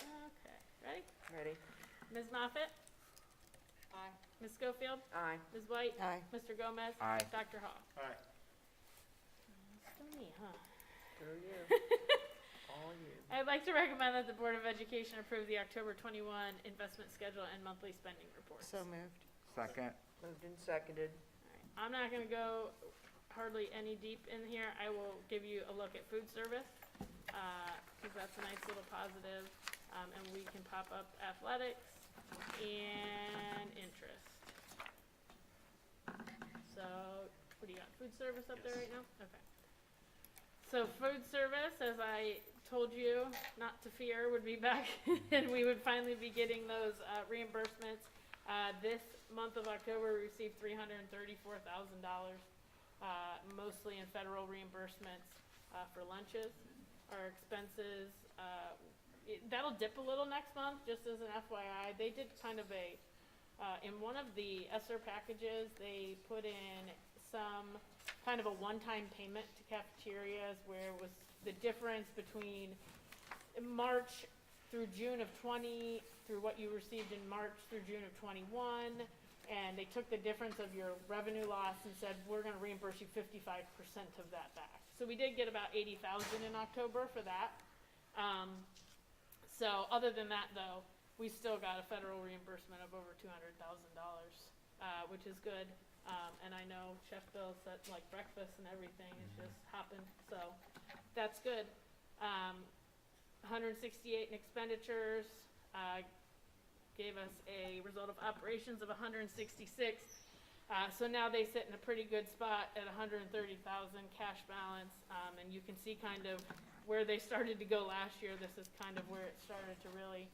Okay, ready? Ready? Ms. Moffett? Aye. Ms. Schofield? Aye. Ms. White? Aye. Mr. Gomez? Aye. Dr. Hall? Aye. Still me, huh? Through you. All you. I'd like to recommend that the Board of Education approve the October 21 investment schedule and monthly spending reports. So moved. Second. Moved and seconded. I'm not gonna go hardly any deep in here. I will give you a look at food service, because that's a nice little positive. And we can pop up athletics and interest. So, what do you got? Food service up there right now? Okay. So food service, as I told you, not to fear, would be back and we would finally be getting those reimbursements. This month of October, we received $334,000, mostly in federal reimbursements for lunches. Our expenses, that'll dip a little next month, just as an FYI. They did kind of a, in one of the ESSER packages, they put in some kind of a one-time payment to cafeterias where it was the difference between March through June of 20, through what you received in March through June of 21, and they took the difference of your revenue loss and said, we're gonna reimburse you 55% of that back. So we did get about $80,000 in October for that. So other than that though, we still got a federal reimbursement of over $200,000, which is good. And I know Chef Bill said like breakfast and everything is just hopping, so that's good. 168 in expenditures, gave us a result of operations of 166. So now they sit in a pretty good spot at 130,000 cash balance, and you can see kind of where they started to go last year. This is kind of where it started to really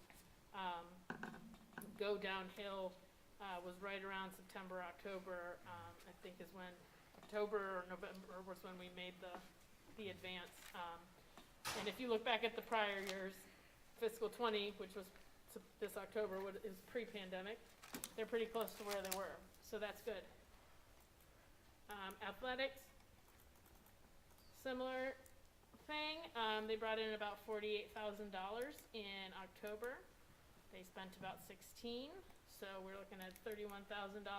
go downhill. Was right around September, October, I think is when, October or November was when we made the advance. And if you look back at the prior years, fiscal 20, which was this October, is pre-pandemic, they're pretty close to where they were, so that's good. Athletics, similar thing, they brought in about $48,000 in October. They spent about 16. So we're looking at $31,000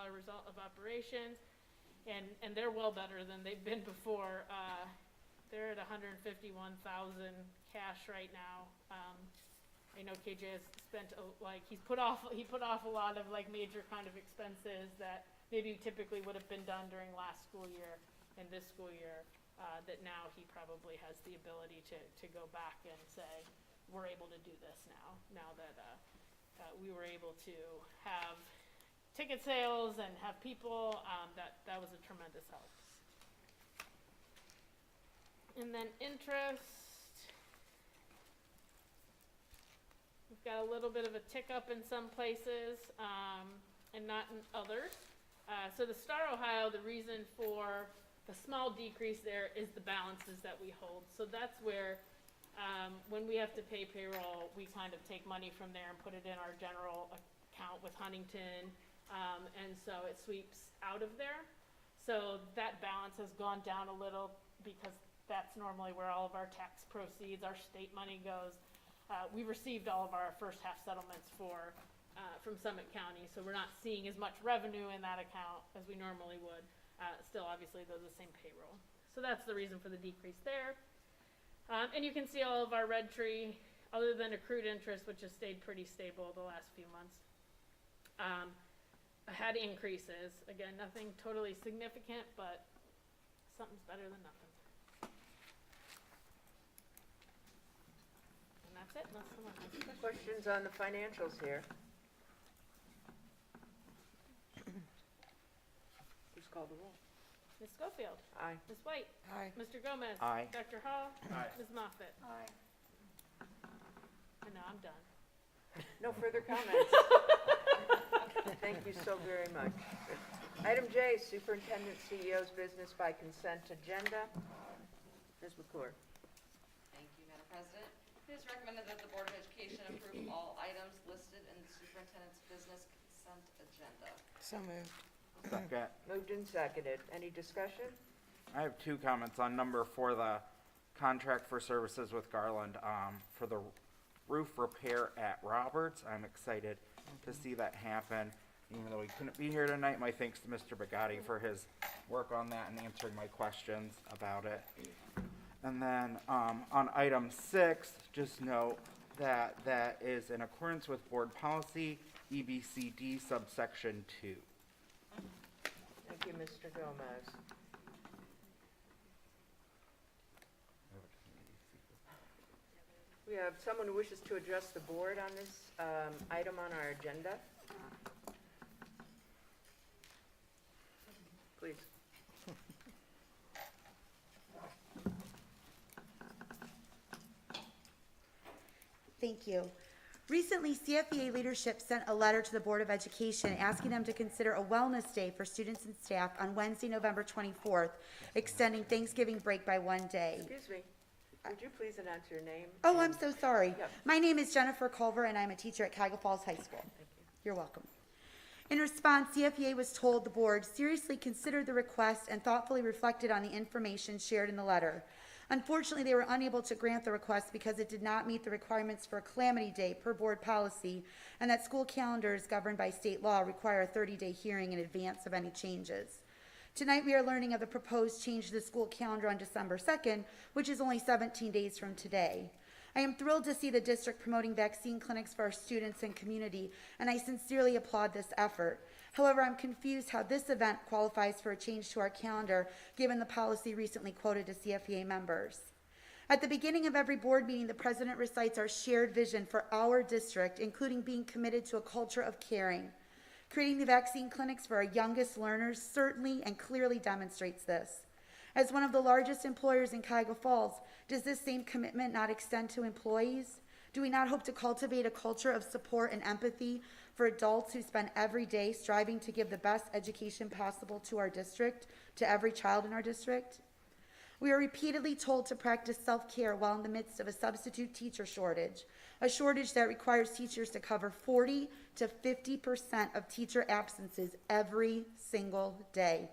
result of operations, and they're well better than they've been before. They're at 151,000 cash right now. I know KJ has spent he's put off a lot of like major kind of expenses that maybe typically would have been done during last school year and this school year. That now he probably has the ability to go back and say, we're able to do this now that. We were able to have ticket sales and have people, that was a tremendous help. And then interest, we've got a little bit of a tick up in some places, and not in others. So the Star Ohio, the reason for the small decrease there is the balances that we hold. So that's where when we have to pay payroll, we kind of take money from there and put it in our general account with Huntington, and so it sweeps out of there. So that balance has gone down a little because that's normally where all of our tax proceeds, our state money goes. We received all of our first half settlements from Summit County, so we're not seeing as much revenue in that account as we normally would. Still, obviously, they're the same payroll. So that's the reason for the decrease there. And you can see all of our red tree, other than accrued interest, which has stayed pretty stable the last few months, had increases. Again, nothing totally significant, but something's better than nothing. And that's it, unless someone has questions. Questions on the financials here? Please call the roll. Ms. Schofield. Aye. Ms. White. Aye. Mr. Gomez. Aye. Dr. Hall. Aye. Ms. Moffett. Aye. And now I'm done. No further comments. Thank you so very much. Item J, Superintendent CEO's business by consent agenda. Ms. McClure. Thank you, Madam President. It is recommended that the Board of Education approve all items listed in the superintendent's business consent agenda. So moved. Second. Moved and seconded. Any discussion? I have two comments on number 4, the contract for services with Garland, for the roof repair at Roberts. I'm excited to see that happen. Even though he couldn't be here tonight, my thanks to Mr. Bugatti for his work on that and answering my questions about it. And then on item 6, just note that that is in accordance with board policy EBCD subsection 2. Thank you, Mr. Gomez. We have someone who wishes to address the board on this item on our agenda. Please. Thank you. Recently, CFEA leadership sent a letter to the Board of Education asking them to consider a wellness day for students and staff on Wednesday, November 24th, extending Thanksgiving break by 1 day. Excuse me. Would you please announce your name? Oh, I'm so sorry. Yep. My name is Jennifer Culver, and I'm a teacher at Cuyahoga Falls High School. You're welcome. In response, CFEA was told the board seriously considered the request and thoughtfully reflected on the information shared in the letter. Unfortunately, they were unable to grant the request because it did not meet the requirements for a calamity day per board policy, and that school calendars governed by state law require a 30-day hearing in advance of any changes. Tonight, we are learning of the proposed change to the school calendar on December 2nd, which is only 17 days from today. I am thrilled to see the district promoting vaccine clinics for our students and community, and I sincerely applaud this effort. However, I'm confused how this event qualifies for a change to our calendar, given the policy recently quoted to CFEA members. At the beginning of every board meeting, the president recites our shared vision for our district, including being committed to a culture of caring. Creating the vaccine clinics for our youngest learners certainly and clearly demonstrates this. As one of the largest employers in Cuyahoga Falls, does this same commitment not extend to employees? Do we not hope to cultivate a culture of support and empathy for adults who spend every day striving to give the best education possible to our district, to every child in our district? We are repeatedly told to practice self-care while in the midst of a substitute teacher shortage, a shortage that requires teachers to cover 40 to 50% of teacher absences every single day.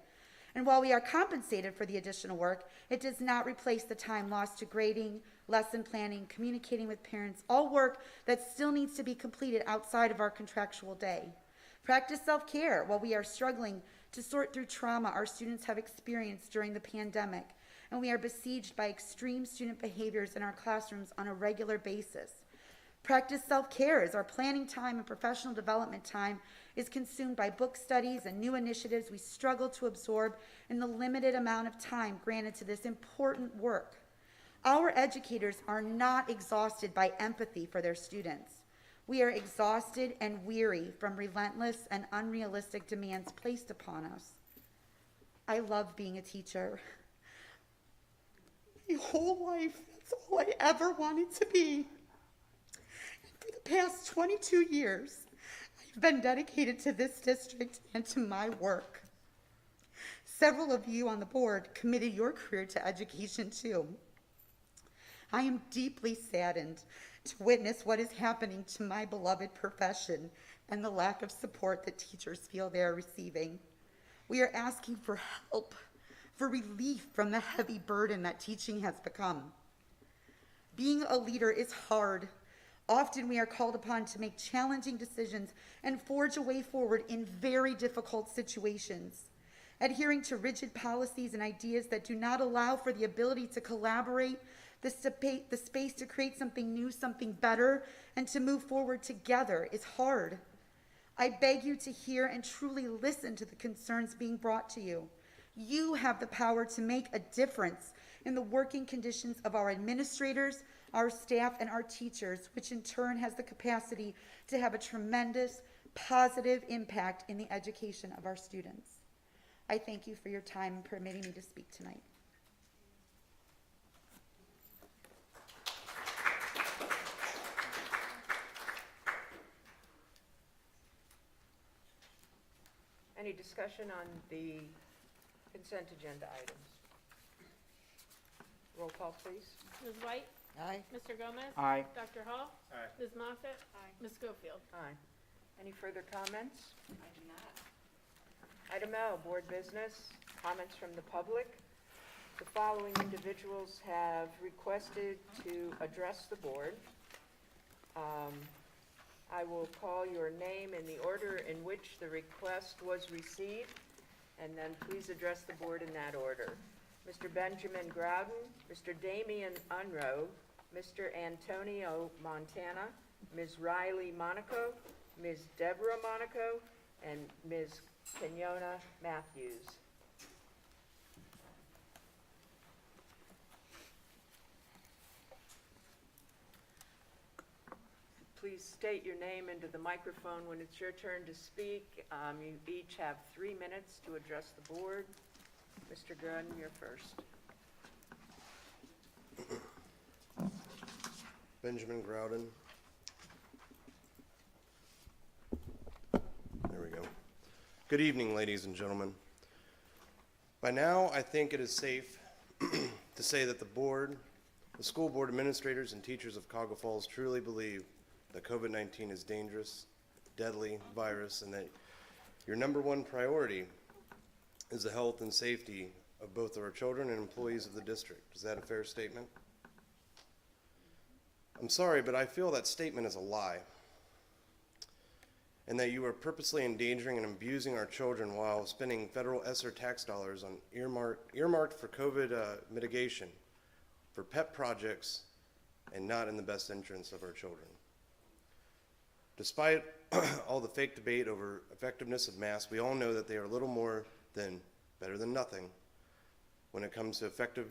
And while we are compensated for the additional work, it does not replace the time lost to grading, lesson planning, communicating with parents, all work that still needs to be completed outside of our contractual day. Practice self-care while we are struggling to sort through trauma our students have experienced during the pandemic, and we are besieged by extreme student behaviors in our classrooms on a regular basis. Practice self-care as our planning time and professional development time is consumed by book studies and new initiatives we struggle to absorb in the limited amount of time granted to this important work. Our educators are not exhausted by empathy for their students. We are exhausted and weary from relentless and unrealistic demands placed upon us. I love being a teacher. My whole life, that's all I ever wanted to be. For the past 22 years, I've been dedicated to this district and to my work. Several of you on the board committed your career to education too. I am deeply saddened to witness what is happening to my beloved profession and the lack of support that teachers feel they are receiving. We are asking for help, for relief from the heavy burden that teaching has become. Being a leader is hard. Often we are called upon to make challenging decisions and forge a way forward in very difficult situations. Adhering to rigid policies and ideas that do not allow for the ability to collaborate, the space to create something new, something better, and to move forward together is hard. I beg you to hear and truly listen to the concerns being brought to you. You have the power to make a difference in the working conditions of our administrators, our staff, and our teachers, which in turn has the capacity to have a tremendous positive impact in the education of our students. I thank you for your time and permitting me to speak tonight. Any discussion on the consent agenda items? Roll call, please. Ms. White? Aye. Mr. Gomez? Aye. Dr. Hall? Aye. Ms. Moffett? Aye. Ms. Schofield? Aye. Any further comments? I do not. Item L, board business, comments from the public. The following individuals have requested to address the board. I will call your name in the order in which the request was received, and then please address the board in that order. Mr. Benjamin Grouden, Mr. Damian Unroe, Mr. Antonio Montana, Ms. Riley Monaco, Ms. Deborah Monaco, and Ms. Kenona Matthews. Please state your name into the microphone when it's your turn to speak. You each have 3 minutes to address the board. Mr. Gunn, you're first. Benjamin Grouden. There we go. Good evening, ladies and gentlemen. By now, I think it is safe to say that the school board administrators and teachers of Cuyahoga Falls truly believe that COVID-19 is dangerous, deadly virus, and that your number one priority is the health and safety of both our children and employees of the district. Is that a fair statement? I'm sorry, but I feel that statement is a lie, and that you are purposely endangering and abusing our children while spending federal ESSER tax dollars on earmarked for COVID mitigation for pet projects and not in the best interest of our children. Despite all the fake debate over effectiveness of masks, we all know that they are little more than better than nothing when it comes to effective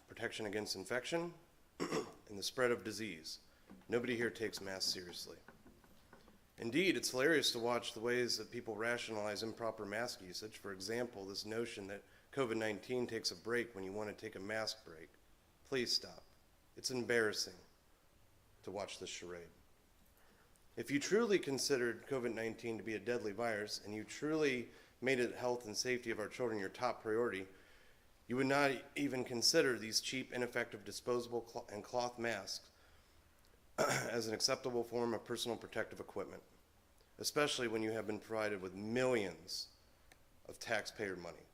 protection against infection and the spread of disease. Nobody here takes masks seriously. Indeed, it's hilarious to watch the ways that people rationalize improper mask usage. For example, this notion that COVID-19 takes a break when you want to take a mask break. Please stop. It's embarrassing to watch this charade. If you truly considered COVID-19 to be a deadly virus and you truly made it health and safety of our children your top priority, you would not even consider these cheap, ineffective, disposable and cloth masks as an acceptable form of personal protective equipment, especially when you have been provided with millions of taxpayer money.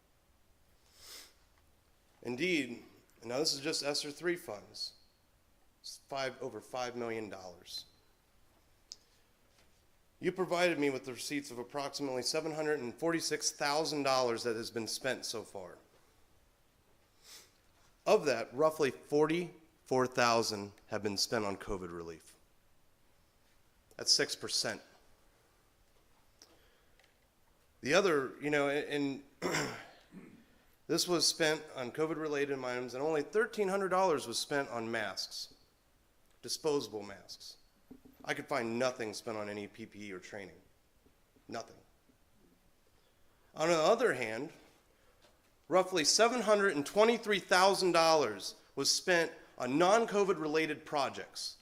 Indeed, and now this is just ESSER 3 funds, over $5 million. You provided me with the receipts of approximately $746,000 that has been spent so far. Of that, roughly $44,000 have been spent on COVID relief. That's 6%. The other, and this was spent on COVID-related items, and only $1,300 was spent on masks, disposable masks. I could find nothing spent on any PPE or training. Nothing. On the other hand, roughly $723,000 was spent on non-COVID related projects.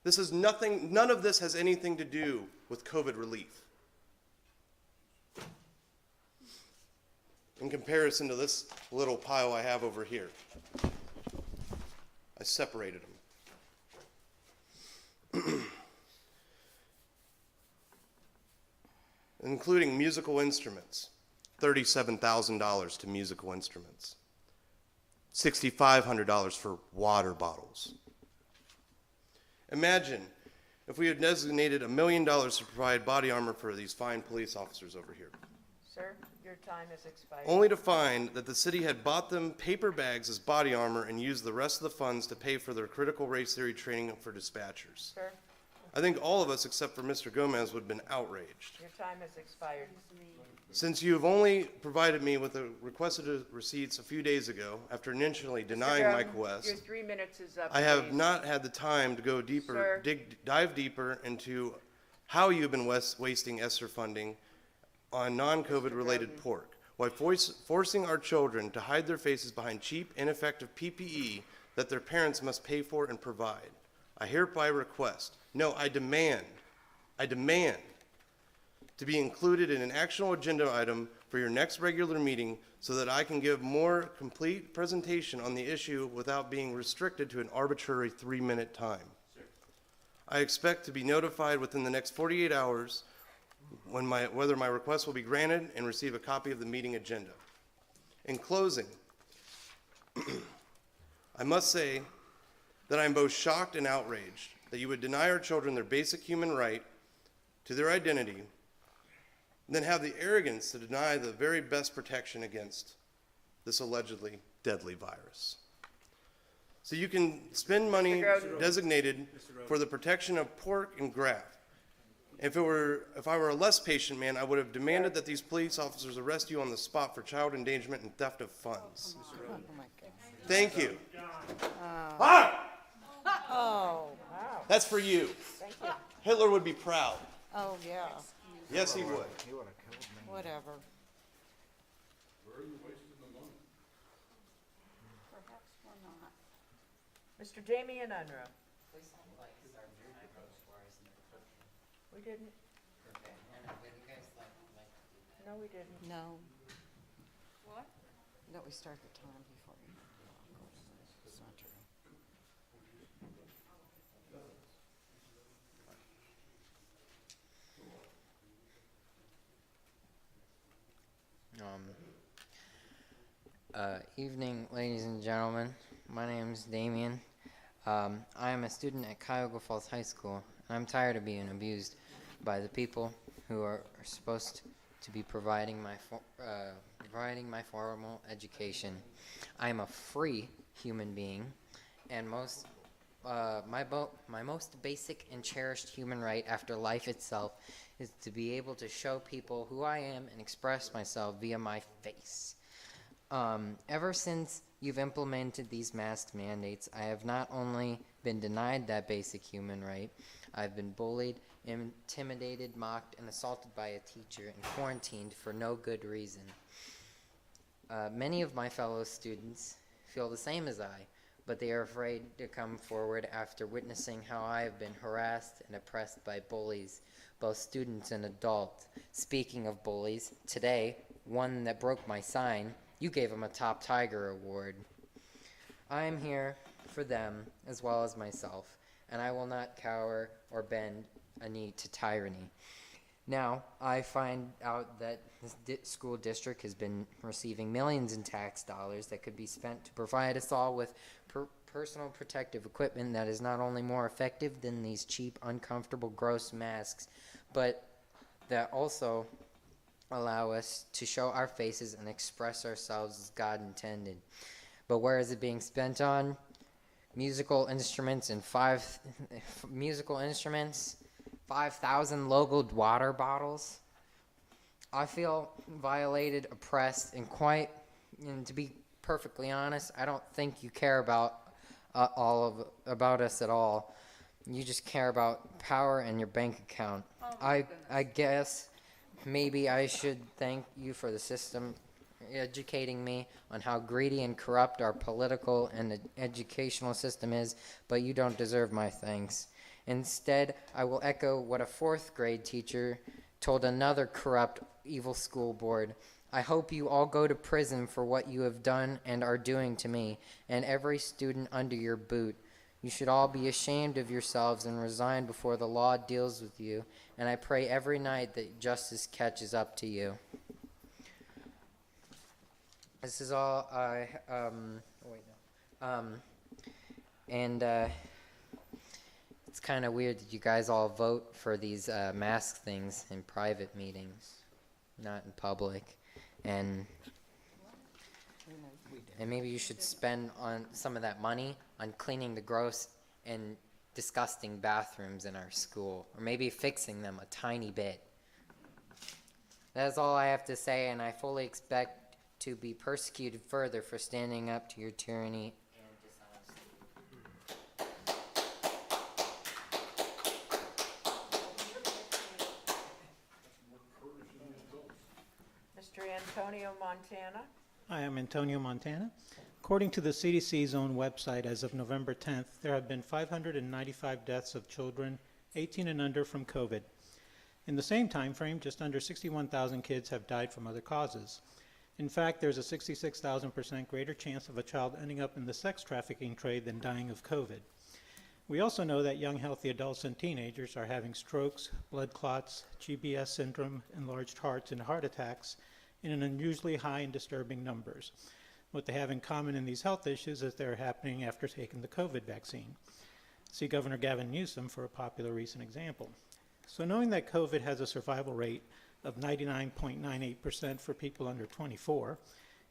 This is nothing, none of this has anything to do with COVID relief. In comparison to this little pile I have over here, I separated them. Including musical instruments, $37,000 to musical instruments, $6,500 for water bottles. Imagine if we had designated $1 million to provide body armor for these fine police officers over here. Sir, your time has expired. Only to find that the city had bought them paper bags as body armor and used the rest of the funds to pay for their critical race theory training for dispatchers. Sir, I think all of us, except for Mr. Gomez, would have been outraged. your time has expired. Since you have only provided me with the requested receipts a few days ago, after initially denying my Your request, 3 minutes is up. I have please. not had the time to go deeper, Sir. dive deeper into how you've been wasting ESSER funding on non-COVID related pork, while forcing our children to hide their faces behind cheap, ineffective PPE that their parents must pay for and provide. I hereby request, no, I demand to be included in an actionable agenda item for your next regular meeting so that I can give more complete presentation on the issue without being restricted to an arbitrary 3-minute time. I expect to be notified within the next 48 hours whether my request will be granted and receive a copy of the meeting agenda. In closing, I must say that I am both shocked and outraged that you would deny our children their basic human right to their identity, and then have the arrogance to deny the very best protection against this allegedly deadly virus. So you can spend money Mr. Groden. designated for the protection of pork and graft. If I were a less patient man, I would have demanded that these police officers arrest you on the spot for child endangerment and theft of funds. Thank you. Oh, That's for you. Thank you. Hitler would be proud. oh, yeah, Yes, he would. whatever. Mr. Damian Unruh. We didn't. No, we didn't. No. What? That we start the time before you. It's not true. Evening, ladies and gentlemen. My name is Damien. I am a student at Cuyahoga Falls High School, and I'm tired of being abused by the people who are supposed to be providing my formal education. I am a free human being, and my most basic and cherished human right after life itself is to be able to show people who I am and express myself via my face. Ever since you've implemented these mask mandates, I have not only been denied that basic human right, I've been bullied, intimidated, mocked, and assaulted by a teacher and quarantined for no good reason. Many of my fellow students feel the same as I, but they are afraid to come forward after witnessing how I have been harassed and oppressed by bullies, both students and adults. Speaking of bullies, today, one that broke my sign, you gave him a Top Tiger award. I am here for them as well as myself, and I will not cower or bend a knee to tyranny. Now, I find out that this school district has been receiving millions in tax dollars that could be spent to provide us all with personal protective equipment that is not only more effective than these cheap, uncomfortable, gross masks, but that also allow us to show our faces and express ourselves as God intended. But where is it being spent on? Musical instruments and 5,000 logoed water bottles. I feel violated, oppressed, and to be perfectly honest, I don't think you care about about us at all. You just care about power and your bank account. I guess maybe I should thank you for the system educating me on how greedy and corrupt our political and educational system is, but you don't deserve my thanks. Instead, I will echo what a 4th grade teacher told another corrupt, evil school board. I hope you all go to prison for what you have done and are doing to me, and every student under your boot. You should all be ashamed of yourselves and resign before the law deals with you, and I pray every night that justice catches up to you. This is all it's kind of weird that you guys all vote for these mask things in private meetings, not in public, and maybe you should spend on some of that money on cleaning the gross and disgusting bathrooms in our school, or maybe fixing them a tiny bit. That's all I have to say, and I fully expect to be persecuted further for standing up to your tyranny and Mr. Antonio Montana. Hi, I'm Antonio Montana. According to the CDC's own website, as of November 10th, there have been 595 deaths of children 18 and under from COVID. In the same time frame, just under 61,000 kids have died from other causes. In fact, there's a 66,000% greater chance of a child ending up in the sex trafficking trade than dying of COVID. We also know that young healthy adults and teenagers are having strokes, blood clots, GBS syndrome, enlarged hearts, and heart attacks in an unusually high and disturbing numbers. What they have in common in these health issues is they're happening after taking the COVID vaccine. See Governor Gavin Newsom for a popular recent example. So knowing that COVID has a survival rate of 99.98% for people under 24,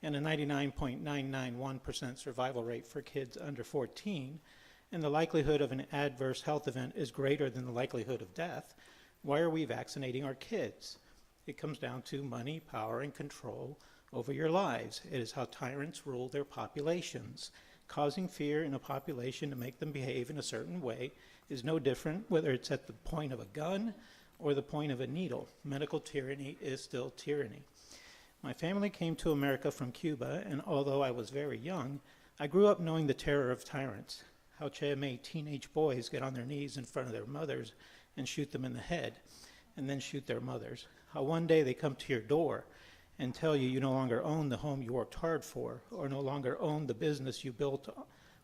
and a 99.991% survival rate for kids under 14, and the likelihood of an adverse health event is greater than the likelihood of death, why are we vaccinating our kids? It comes down to money, power, and control over your lives. It is how tyrants rule their populations. Causing fear in a population to make them behave in a certain way is no different whether it's at the point of a gun or the point of a needle. Medical tyranny is still tyranny. My family came to America from Cuba, and although I was very young, I grew up knowing the terror of tyrants, how made teenage boys get on their knees in front of their mothers and shoot them in the head, and then shoot their mothers, how one day they come to your door and tell you you no longer own the home you worked hard for, or no longer own the business you built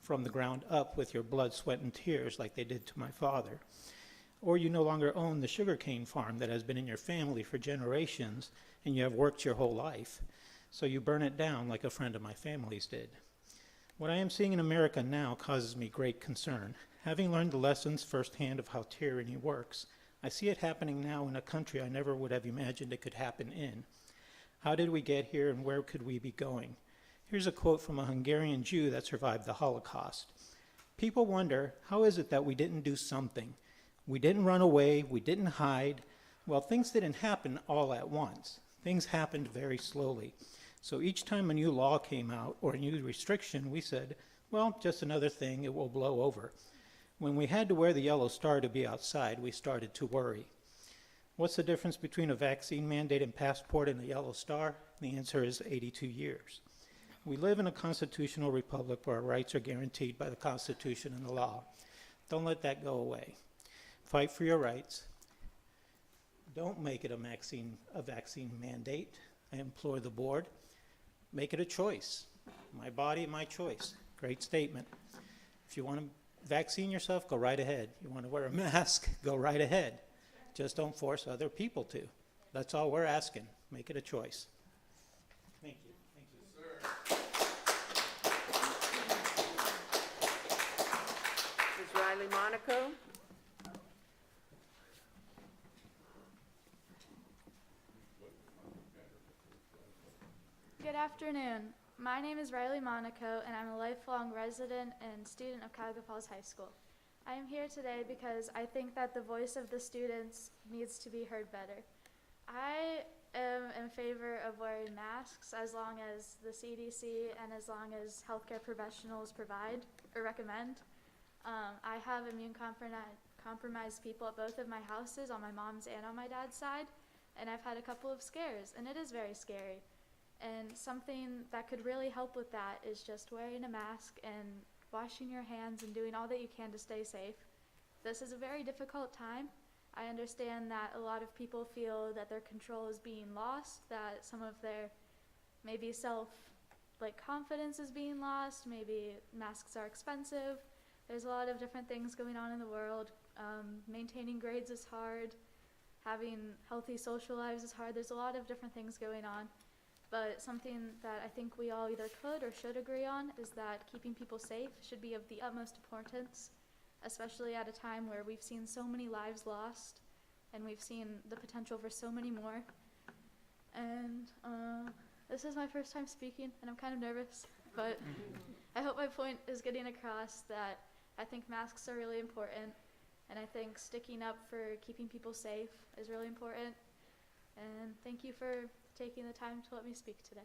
from the ground up with your blood, sweat, and tears like they did to my father. Or you no longer own the sugarcane farm that has been in your family for generations and you have worked your whole life, so you burn it down like a friend of my family's did. What I am seeing in America now causes me great concern. Having learned the lessons firsthand of how tyranny works, I see it happening now in a country I never would have imagined it could happen in. How did we get here, and where could we be going? Here's a quote from a Hungarian Jew that survived the Holocaust. People wonder, how is it that we didn't do something? We didn't run away, we didn't hide. Well, things didn't happen all at once. Things happened very slowly. So each time a new law came out or a new restriction, we said, well, just another thing, it will blow over. When we had to wear the yellow star to be outside, we started to worry. What's the difference between a vaccine mandate and passport and a yellow star? The answer is 82 years. We live in a constitutional republic where our rights are guaranteed by the Constitution and the law. Don't let that go away. Fight for your rights. Don't make it a vaccine mandate. I implore the board. Make it a choice. My body, my choice. Great statement. If you want to vaccine yourself, go right ahead. You want to wear a mask, go right ahead. Just don't force other people to. That's all we're asking. Make it a choice. Thank you. Thank you. Ms. Riley Monaco? Good afternoon. My name is Riley Monaco, and I'm a lifelong resident and student of Cuyahoga Falls High School. I am here today because I think that the voice of the students needs to be heard better. I am in favor of wearing masks as long as the CDC and as long as healthcare professionals provide or recommend. I have immune compromised people at both of my houses, on my mom's and on my dad's side, and I've had a couple of scares, and it is very scary. And something that could really help with that is just wearing a mask and washing your hands and doing all that you can to stay safe. This is a very difficult time. I understand that a lot of people feel that their control is being lost, that some of their maybe confidence is being lost, maybe masks are expensive. There's a lot of different things going on in the world. Maintaining grades is hard. Having healthy social lives is hard. There's a lot of different things going on. But something that I think we all either could or should agree on is that keeping people safe should be of the utmost importance, especially at a time where we've seen so many lives lost and we've seen the potential for so many more. And this is my first time speaking, and I'm kind of nervous, but I hope my point is getting across that I think masks are really important, and I think sticking up for keeping people safe is really important. And thank you for taking the time to let me speak today.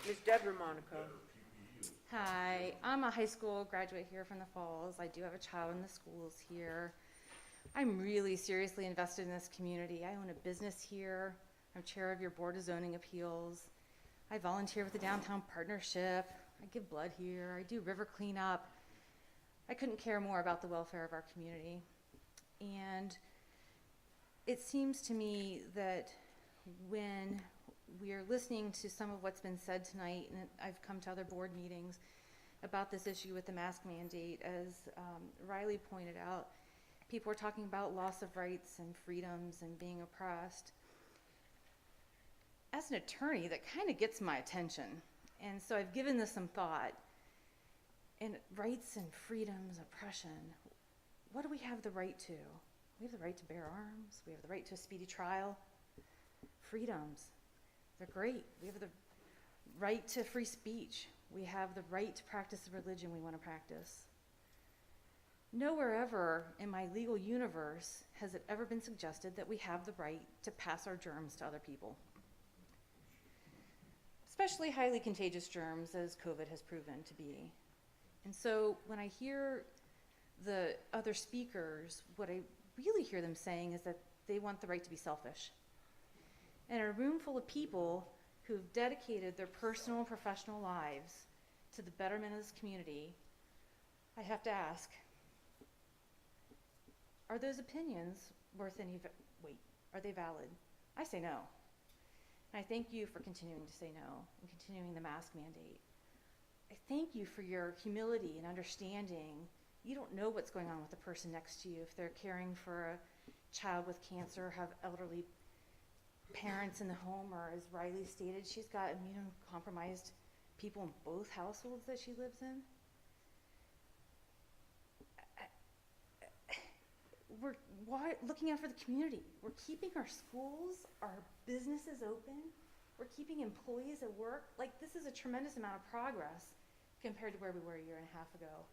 Ms. Deborah Monaco? Hi, I'm a high school graduate here from the Falls. I do have a child in the schools here. I'm really seriously invested in this community. I own a business here. I'm chair of your Board of Zoning Appeals. I volunteer with the Downtown Partnership. I give blood here. I do river cleanup. I couldn't care more about the welfare of our community. And it seems to me that when we're listening to some of what's been said tonight, and I've come to other board meetings about this issue with the mask mandate, as Riley pointed out, people are talking about loss of rights and freedoms and being oppressed. As an attorney, that kind of gets my attention. And so I've given this some thought. And rights and freedoms, oppression, what do we have the right to? We have the right to bear arms. We have the right to a speedy trial. Freedoms, they're great. We have the right to free speech. We have the right to practice the religion we want to practice. Nowhere ever in my legal universe has it ever been suggested that we have the right to pass our germs to other people, especially highly contagious germs, as COVID has proven to be. And so when I hear the other speakers, what I really hear them saying is that they want the right to be selfish. And in a room full of people who've dedicated their personal and professional lives to the betterment of this community, I have to ask, are those opinions worth any weight? Are they valid? I say no. And I thank you for continuing to say no and continuing the mask mandate. I thank you for your humility and understanding. You don't know what's going on with the person next to you, if they're caring for a child with cancer, have elderly parents in the home, or as Riley stated, she's got immunocompromised people in both households that she lives in. We're looking out for the community. We're keeping our schools, our businesses open. We're keeping employees at work. Like, this is a tremendous amount of progress compared to where we were a year and a half ago.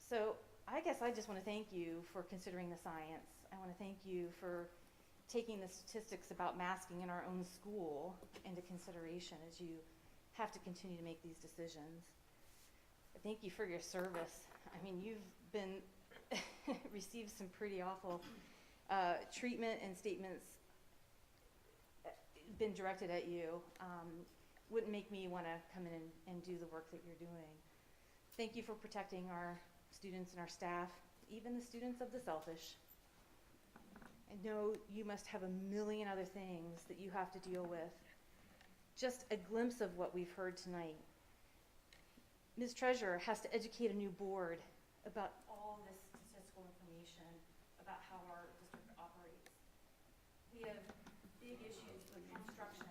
So I guess I just want to thank you for considering the science. I want to thank you for taking the statistics about masking in our own school into consideration as you have to continue to make these decisions. Thank you for your service. I mean, you've been received some pretty awful treatment and statements been directed at you. Wouldn't make me want to come in and do the work that you're doing. Thank you for protecting our students and our staff, even the students of the selfish. I know you must have a million other things that you have to deal with. Just a glimpse of what we've heard tonight. Ms. Treasurer has to educate a new board about all this statistical information about how our district operates. We have big issues with construction.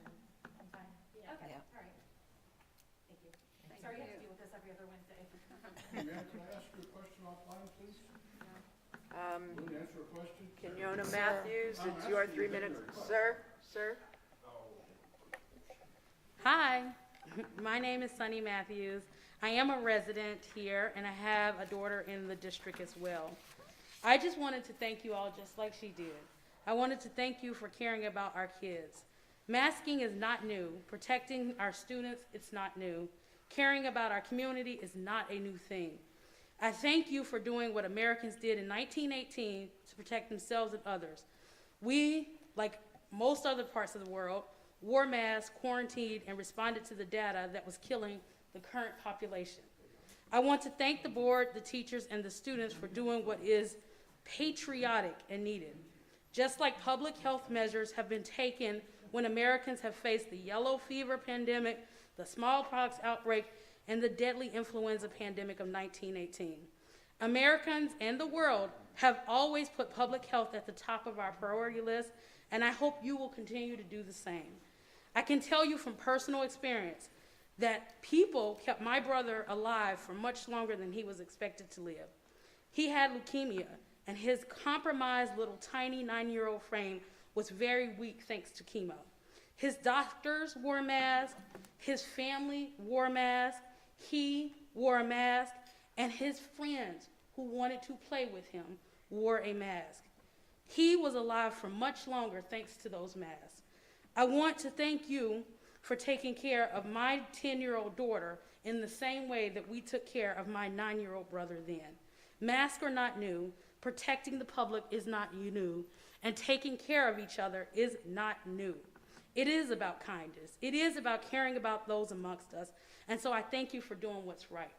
I'm fine? Yeah. Okay, Yeah. all right. Thank you. Sorry you have to deal with this every other Wednesday. Can I ask you a question offline, please? Will you answer a question? Kenyona Matthews, it's your 3 minutes. Sir? Hi, my name is Sunny Matthews. I am a resident here, and I have a daughter in the district as well. I just wanted to thank you all just like she did. I wanted to thank you for caring about our kids. Masking is not new. Protecting our students, it's not new. Caring about our community is not a new thing. I thank you for doing what Americans did in 1918 to protect themselves and others. We, like most other parts of the world, wore masks, quarantined, and responded to the data that was killing the current population. I want to thank the board, the teachers, and the students for doing what is patriotic and needed. Just like public health measures have been taken when Americans have faced the yellow fever pandemic, the smallpox outbreak, and the deadly influenza pandemic of 1918. Americans and the world have always put public health at the top of our priority list, and I hope you will continue to do the same. I can tell you from personal experience that people kept my brother alive for much longer than he was expected to live. He had leukemia, and his compromised little tiny 9-year-old frame was very weak thanks to chemo. His doctors wore a mask, his family wore a mask, he wore a mask, and his friends who wanted to play with him wore a mask. He was alive for much longer thanks to those masks. I want to thank you for taking care of my 10-year-old daughter in the same way that we took care of my 9-year-old brother then. Masks are not new, protecting the public is not new, and taking care of each other is not new. It is about kindness. It is about caring about those amongst us, and so I thank you for doing what's right.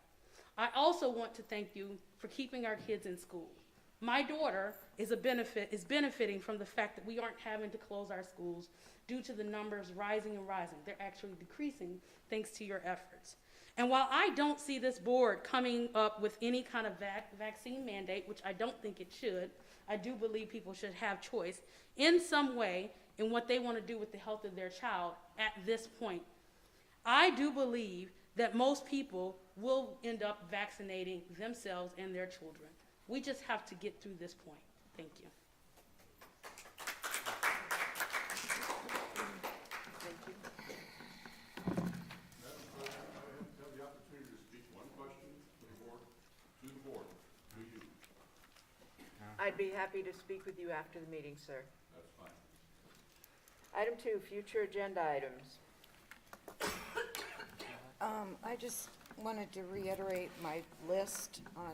I also want to thank you for keeping our kids in school. My daughter is benefiting from the fact that we aren't having to close our schools due to the numbers rising and rising. They're actually decreasing thanks to your efforts. And while I don't see this board coming up with any kind of vaccine mandate, which I don't think it should, I do believe people should have choice in some way in what they want to do with the health of their child at this point. I do believe that most people will end up vaccinating themselves and their children. We just have to get through this point. Thank you. Thank you. Madam President, I have the opportunity to speak one question to the board, to you. I'd be happy to speak with you after the meeting, sir. That's fine. Item 2, future agenda items. I just wanted to reiterate my list on,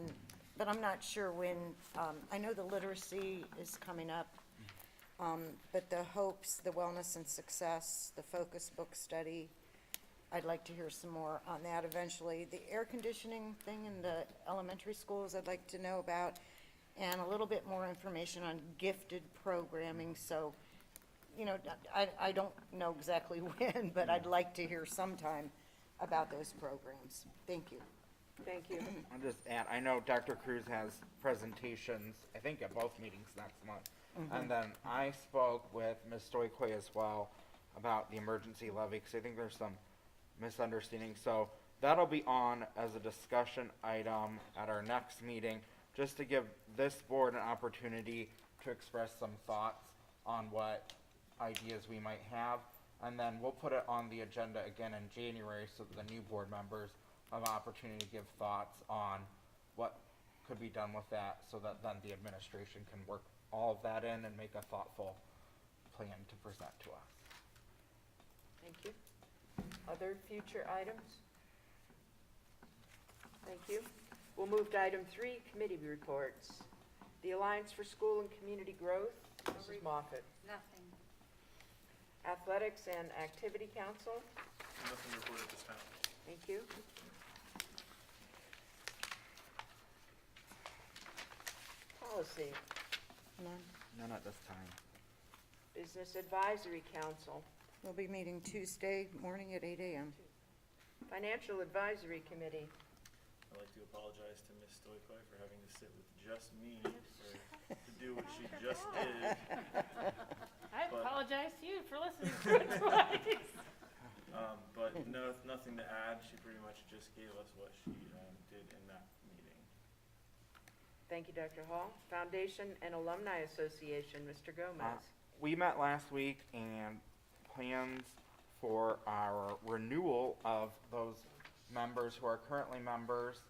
but I'm not sure when, I know the literacy is coming up, but the hopes, the wellness and success, the focus book study, I'd like to hear some more on that eventually. The air conditioning thing in the elementary schools, I'd like to know about, and a little bit more information on gifted programming, so, you know, I don't know exactly when, but I'd like to hear sometime about those programs. Thank you. Thank you. I'll just add, I know Dr. Cruz has presentations, I think at both meetings next month. And then I spoke with Ms. Stoykoy as well about the emergency levy, because I think there's some misunderstanding. So that'll be on as a discussion item at our next meeting, just to give this board an opportunity to express some thoughts on what ideas we might have. And then we'll put it on the agenda again in January so that the new board members have an opportunity to give thoughts on what could be done with that, so that then the administration can work all of that in and make a thoughtful plan to present to us. Thank you. Other future items? Thank you. We'll move to item 3, committee reports. The Alliance for School and Community Growth, Mrs. Moffett. Nothing. Athletics and Activity Council, Nothing reported at this time. thank you. Policy, None. None at this time. Business Advisory Council, We'll be meeting Tuesday morning at 8 a.m. Financial Advisory Committee, I'd like to apologize to Ms. Stoykoy for having to sit with just me to do what she just did. I But- apologize to you for listening to it twice. But no, nothing to add. She pretty much just gave us what she did in that meeting. thank you, Dr. Hall. Foundation and Alumni Association, Mr. Gomez. We met last week, and plans for our renewal of those members who are currently members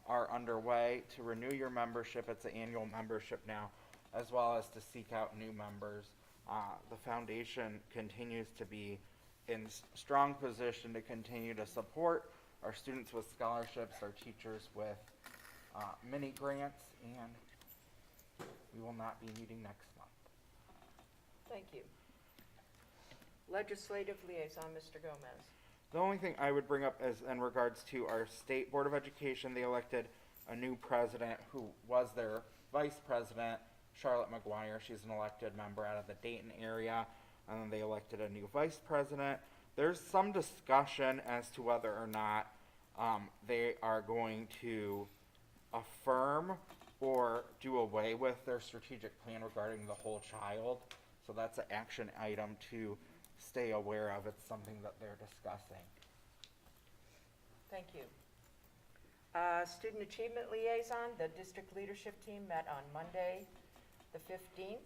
are underway. To renew your membership, it's an annual membership now, as well as to seek out new members. The foundation continues to be in strong position to continue to support our students with scholarships, our teachers with mini grants, and we will not be meeting next month. Thank you. Legislative Liaison, Mr. Gomez. The only thing I would bring up is in regards to our State Board of Education. They elected a new president who was their vice president, Charlotte McGuire. She's an elected member out of the Dayton area. And then they elected a new vice president. There's some discussion as to whether or not they are going to affirm or do away with their strategic plan regarding the whole child. So that's an action item to stay aware of. It's something that they're discussing. Thank you. Student Achievement Liaison, the district leadership team met on Monday, the 15th.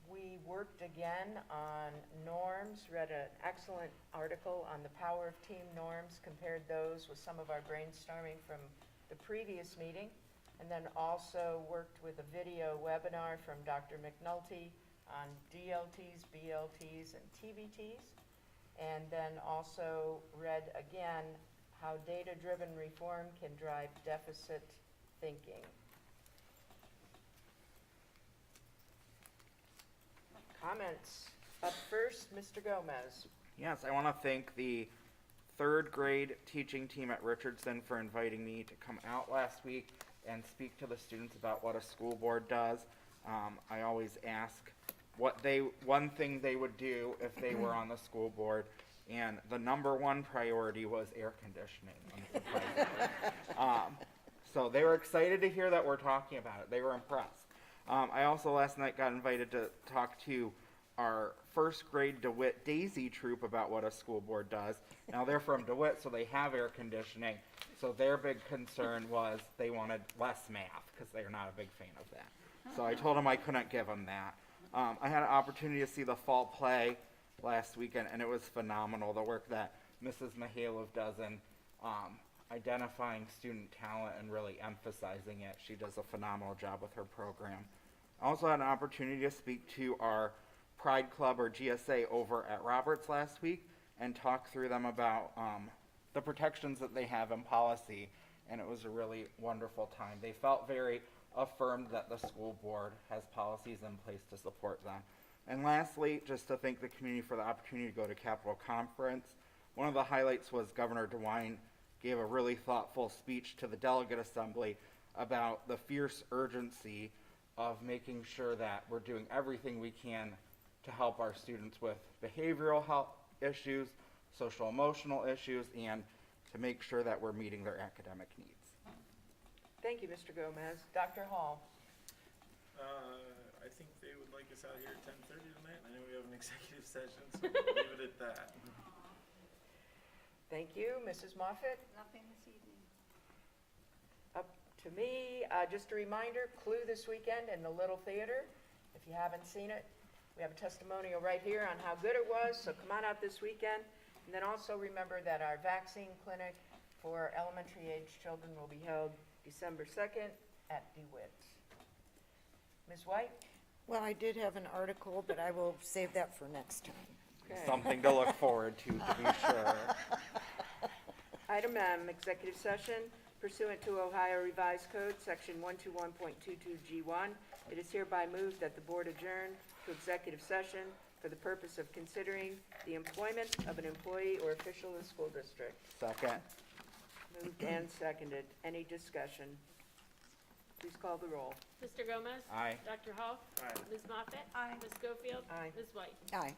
We worked again on norms, read an excellent article on the power of team norms, compared those with some of our brainstorming from the previous meeting, and then also worked with a video webinar from Dr. McNulty on DLTs, BLTs, and TBTs, and then also read again how data-driven reform can drive deficit thinking. Comments? Up first, Mr. Gomez. Yes, I want to thank the third grade teaching team at Richardson for inviting me to come out last week and speak to the students about what a school board does. I always ask one thing they would do if they were on the school board, and the number one priority was air conditioning, unsurprisingly. So they were excited to hear that we're talking about it. They were impressed. I also last night got invited to talk to our first grade DeWitt Daisy troop about what a school board does. Now they're from DeWitt, so they have air conditioning. So their big concern was they wanted less math because they're not a big fan of that. So I told him I couldn't give him that. I had an opportunity to see the fall play last weekend, and it was phenomenal. The work that Mrs. Mihailov does in identifying student talent and really emphasizing it. She does a phenomenal job with her program. I also had an opportunity to speak to our Pride Club or GSA over at Roberts last week and talk through them about the protections that they have in policy, and it was a really wonderful time. They felt very affirmed that the school board has policies in place to support them. And lastly, just to thank the community for the opportunity to go to Capitol Conference. One of the highlights was Governor DeWine gave a really thoughtful speech to the delegate assembly about the fierce urgency of making sure that we're doing everything we can to help our students with behavioral health issues, social emotional issues, and to make sure that we're meeting their academic needs. Thank you, Mr. Gomez. Dr. Hall? I think they would like us out here at 10:30 tonight. I know we have an executive session, so we'll leave it at that. Thank you. Mrs. Moffett? Nothing this evening. Up to me. Just a reminder, Clue this weekend in the Little Theater. If you haven't seen it, we have a testimonial right here on how good it was, so come on out this weekend. And then also remember that our vaccine clinic for elementary age children will be held December 2nd at DeWitt. Ms. White? Well, I did have an article, but I will save that for next time. Okay. Something to look forward to be sure. Item M, executive session pursuant to Ohio Revised Code, Section 121.22G1. It is hereby moved that the board adjourn to executive session for the purpose of considering the employment of an employee or official of the school district. Second. Moved and seconded. Any discussion? Please call the roll. Mr. Gomez? Aye. Dr. Hall? Aye. Ms. Moffett? Aye. Ms. Schofield? Aye. Ms. White? Aye.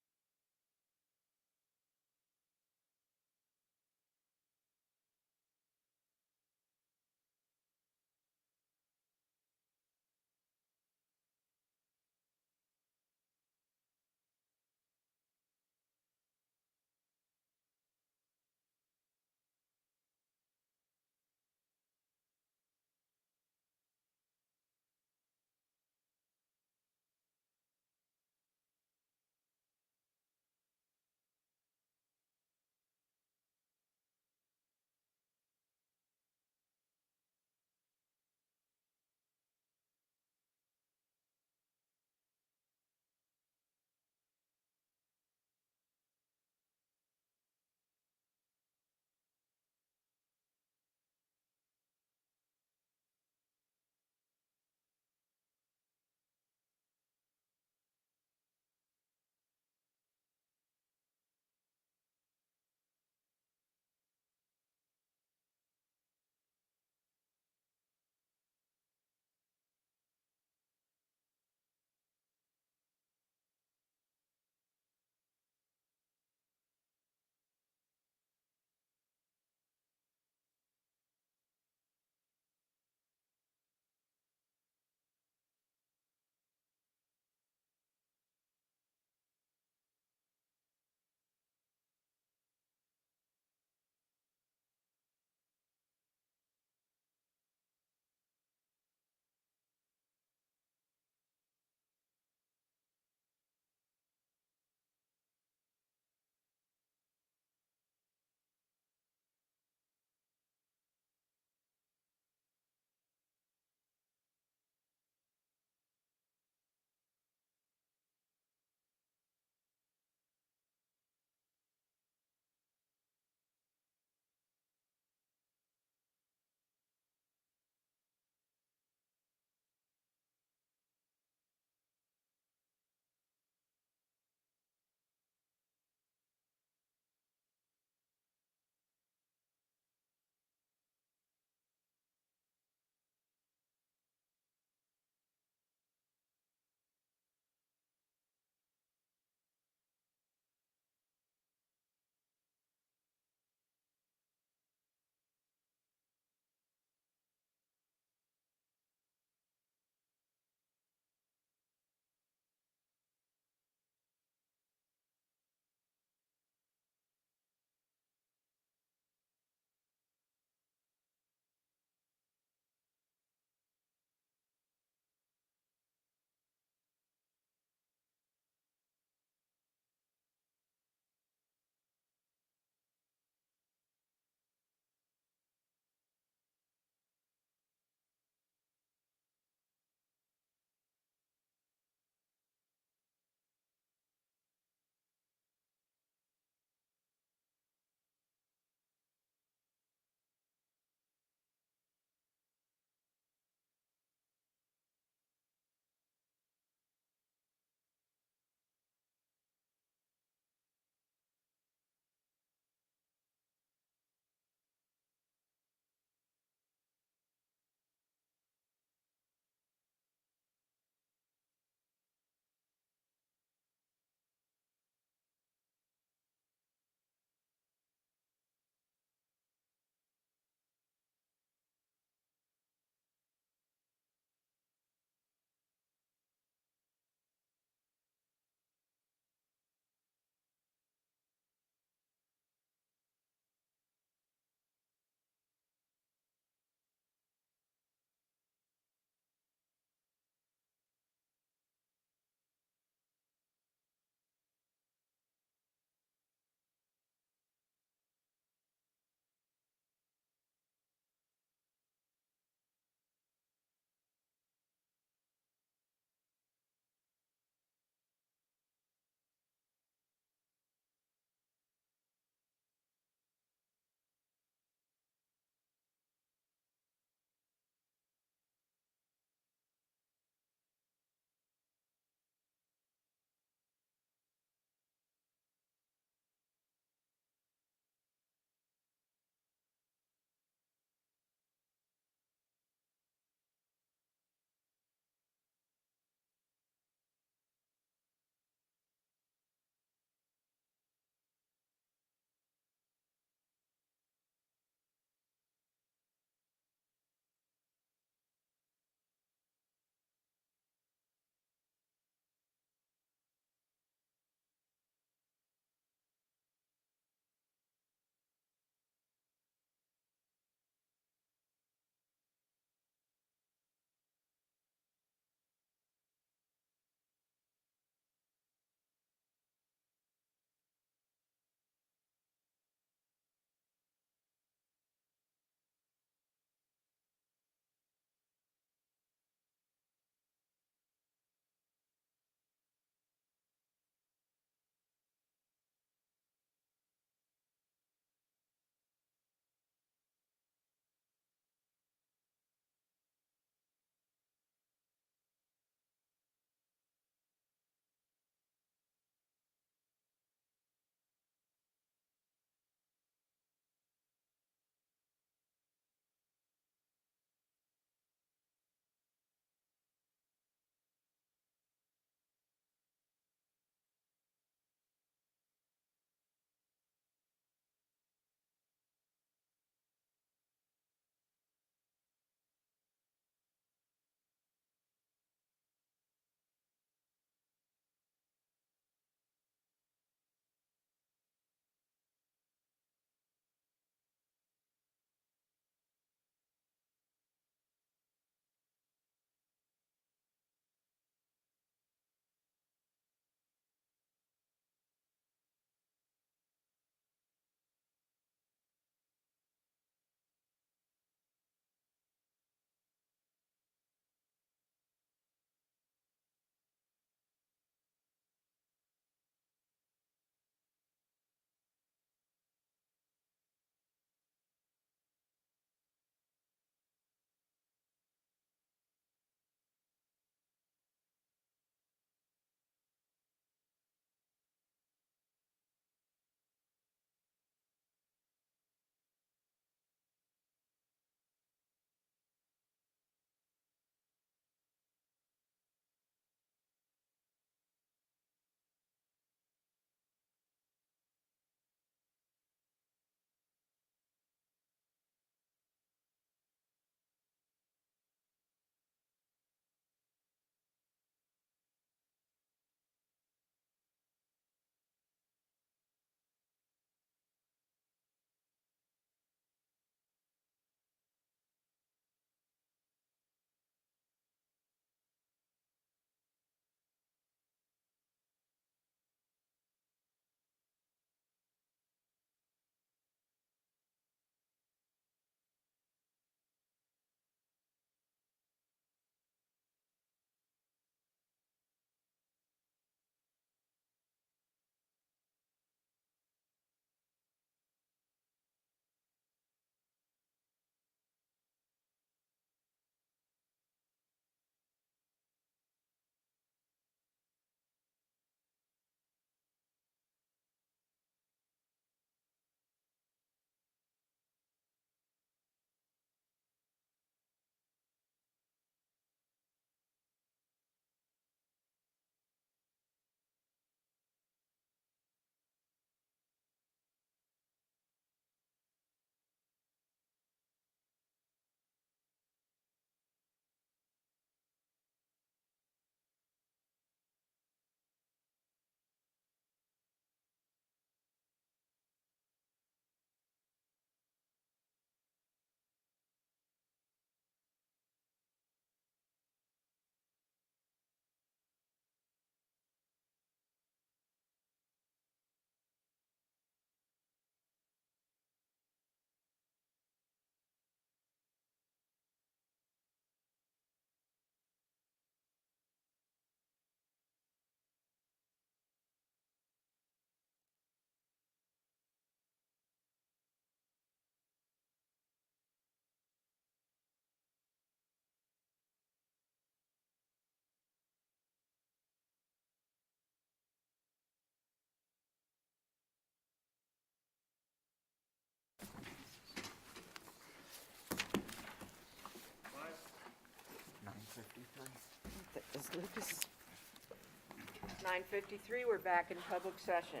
9:53, we're back in public session.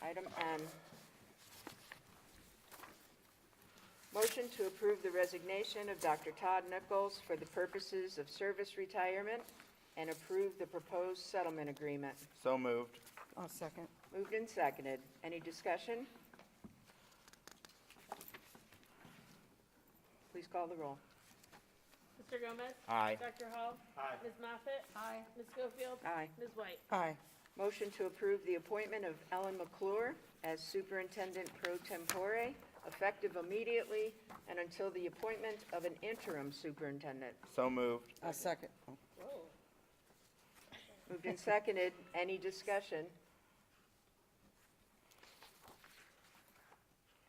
Item M. Motion to approve the resignation of Dr. Todd Nichols for the purposes of service retirement and approve the proposed settlement agreement. So moved. I'll second. Moved and seconded. Any discussion? Please call the roll. Mr. Gomez? Aye. Dr. Hall? Aye. Ms. Moffett? Aye. Ms. Schofield? Aye. Ms. White? Aye. Motion to approve the appointment of Ellen McClure as Superintendent pro tempore, effective immediately and until the appointment of an interim superintendent. So moved. I'll second. Moved and seconded. Any discussion?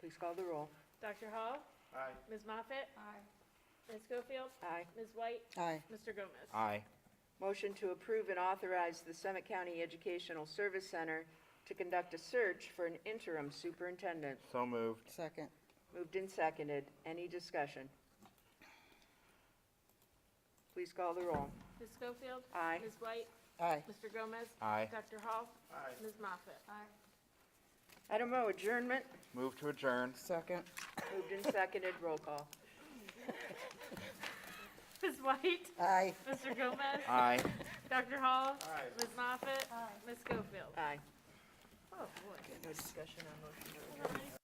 Please call the roll. Dr. Hall? Aye. Ms. Moffett? Aye. Ms. Schofield? Aye. Ms. White? Aye. Mr. Gomez? Aye. Motion to approve and authorize the Summit County Educational Service Center to conduct a search for an interim superintendent. So moved. Second. Moved and seconded. Any discussion? Please call the roll. Ms. Schofield? Aye. Ms. White? Aye. Mr. Gomez? Aye. Dr. Hall? Aye. Ms. Moffett? Item O, adjournment. Move to adjourn. Second. Moved and seconded. Roll call. Ms. White? Aye. Mr. Gomez? Aye. Dr. Hall? Aye. Ms. Moffett? Ms. Schofield? Aye. Oh, boy. No discussion on motion to adjourn.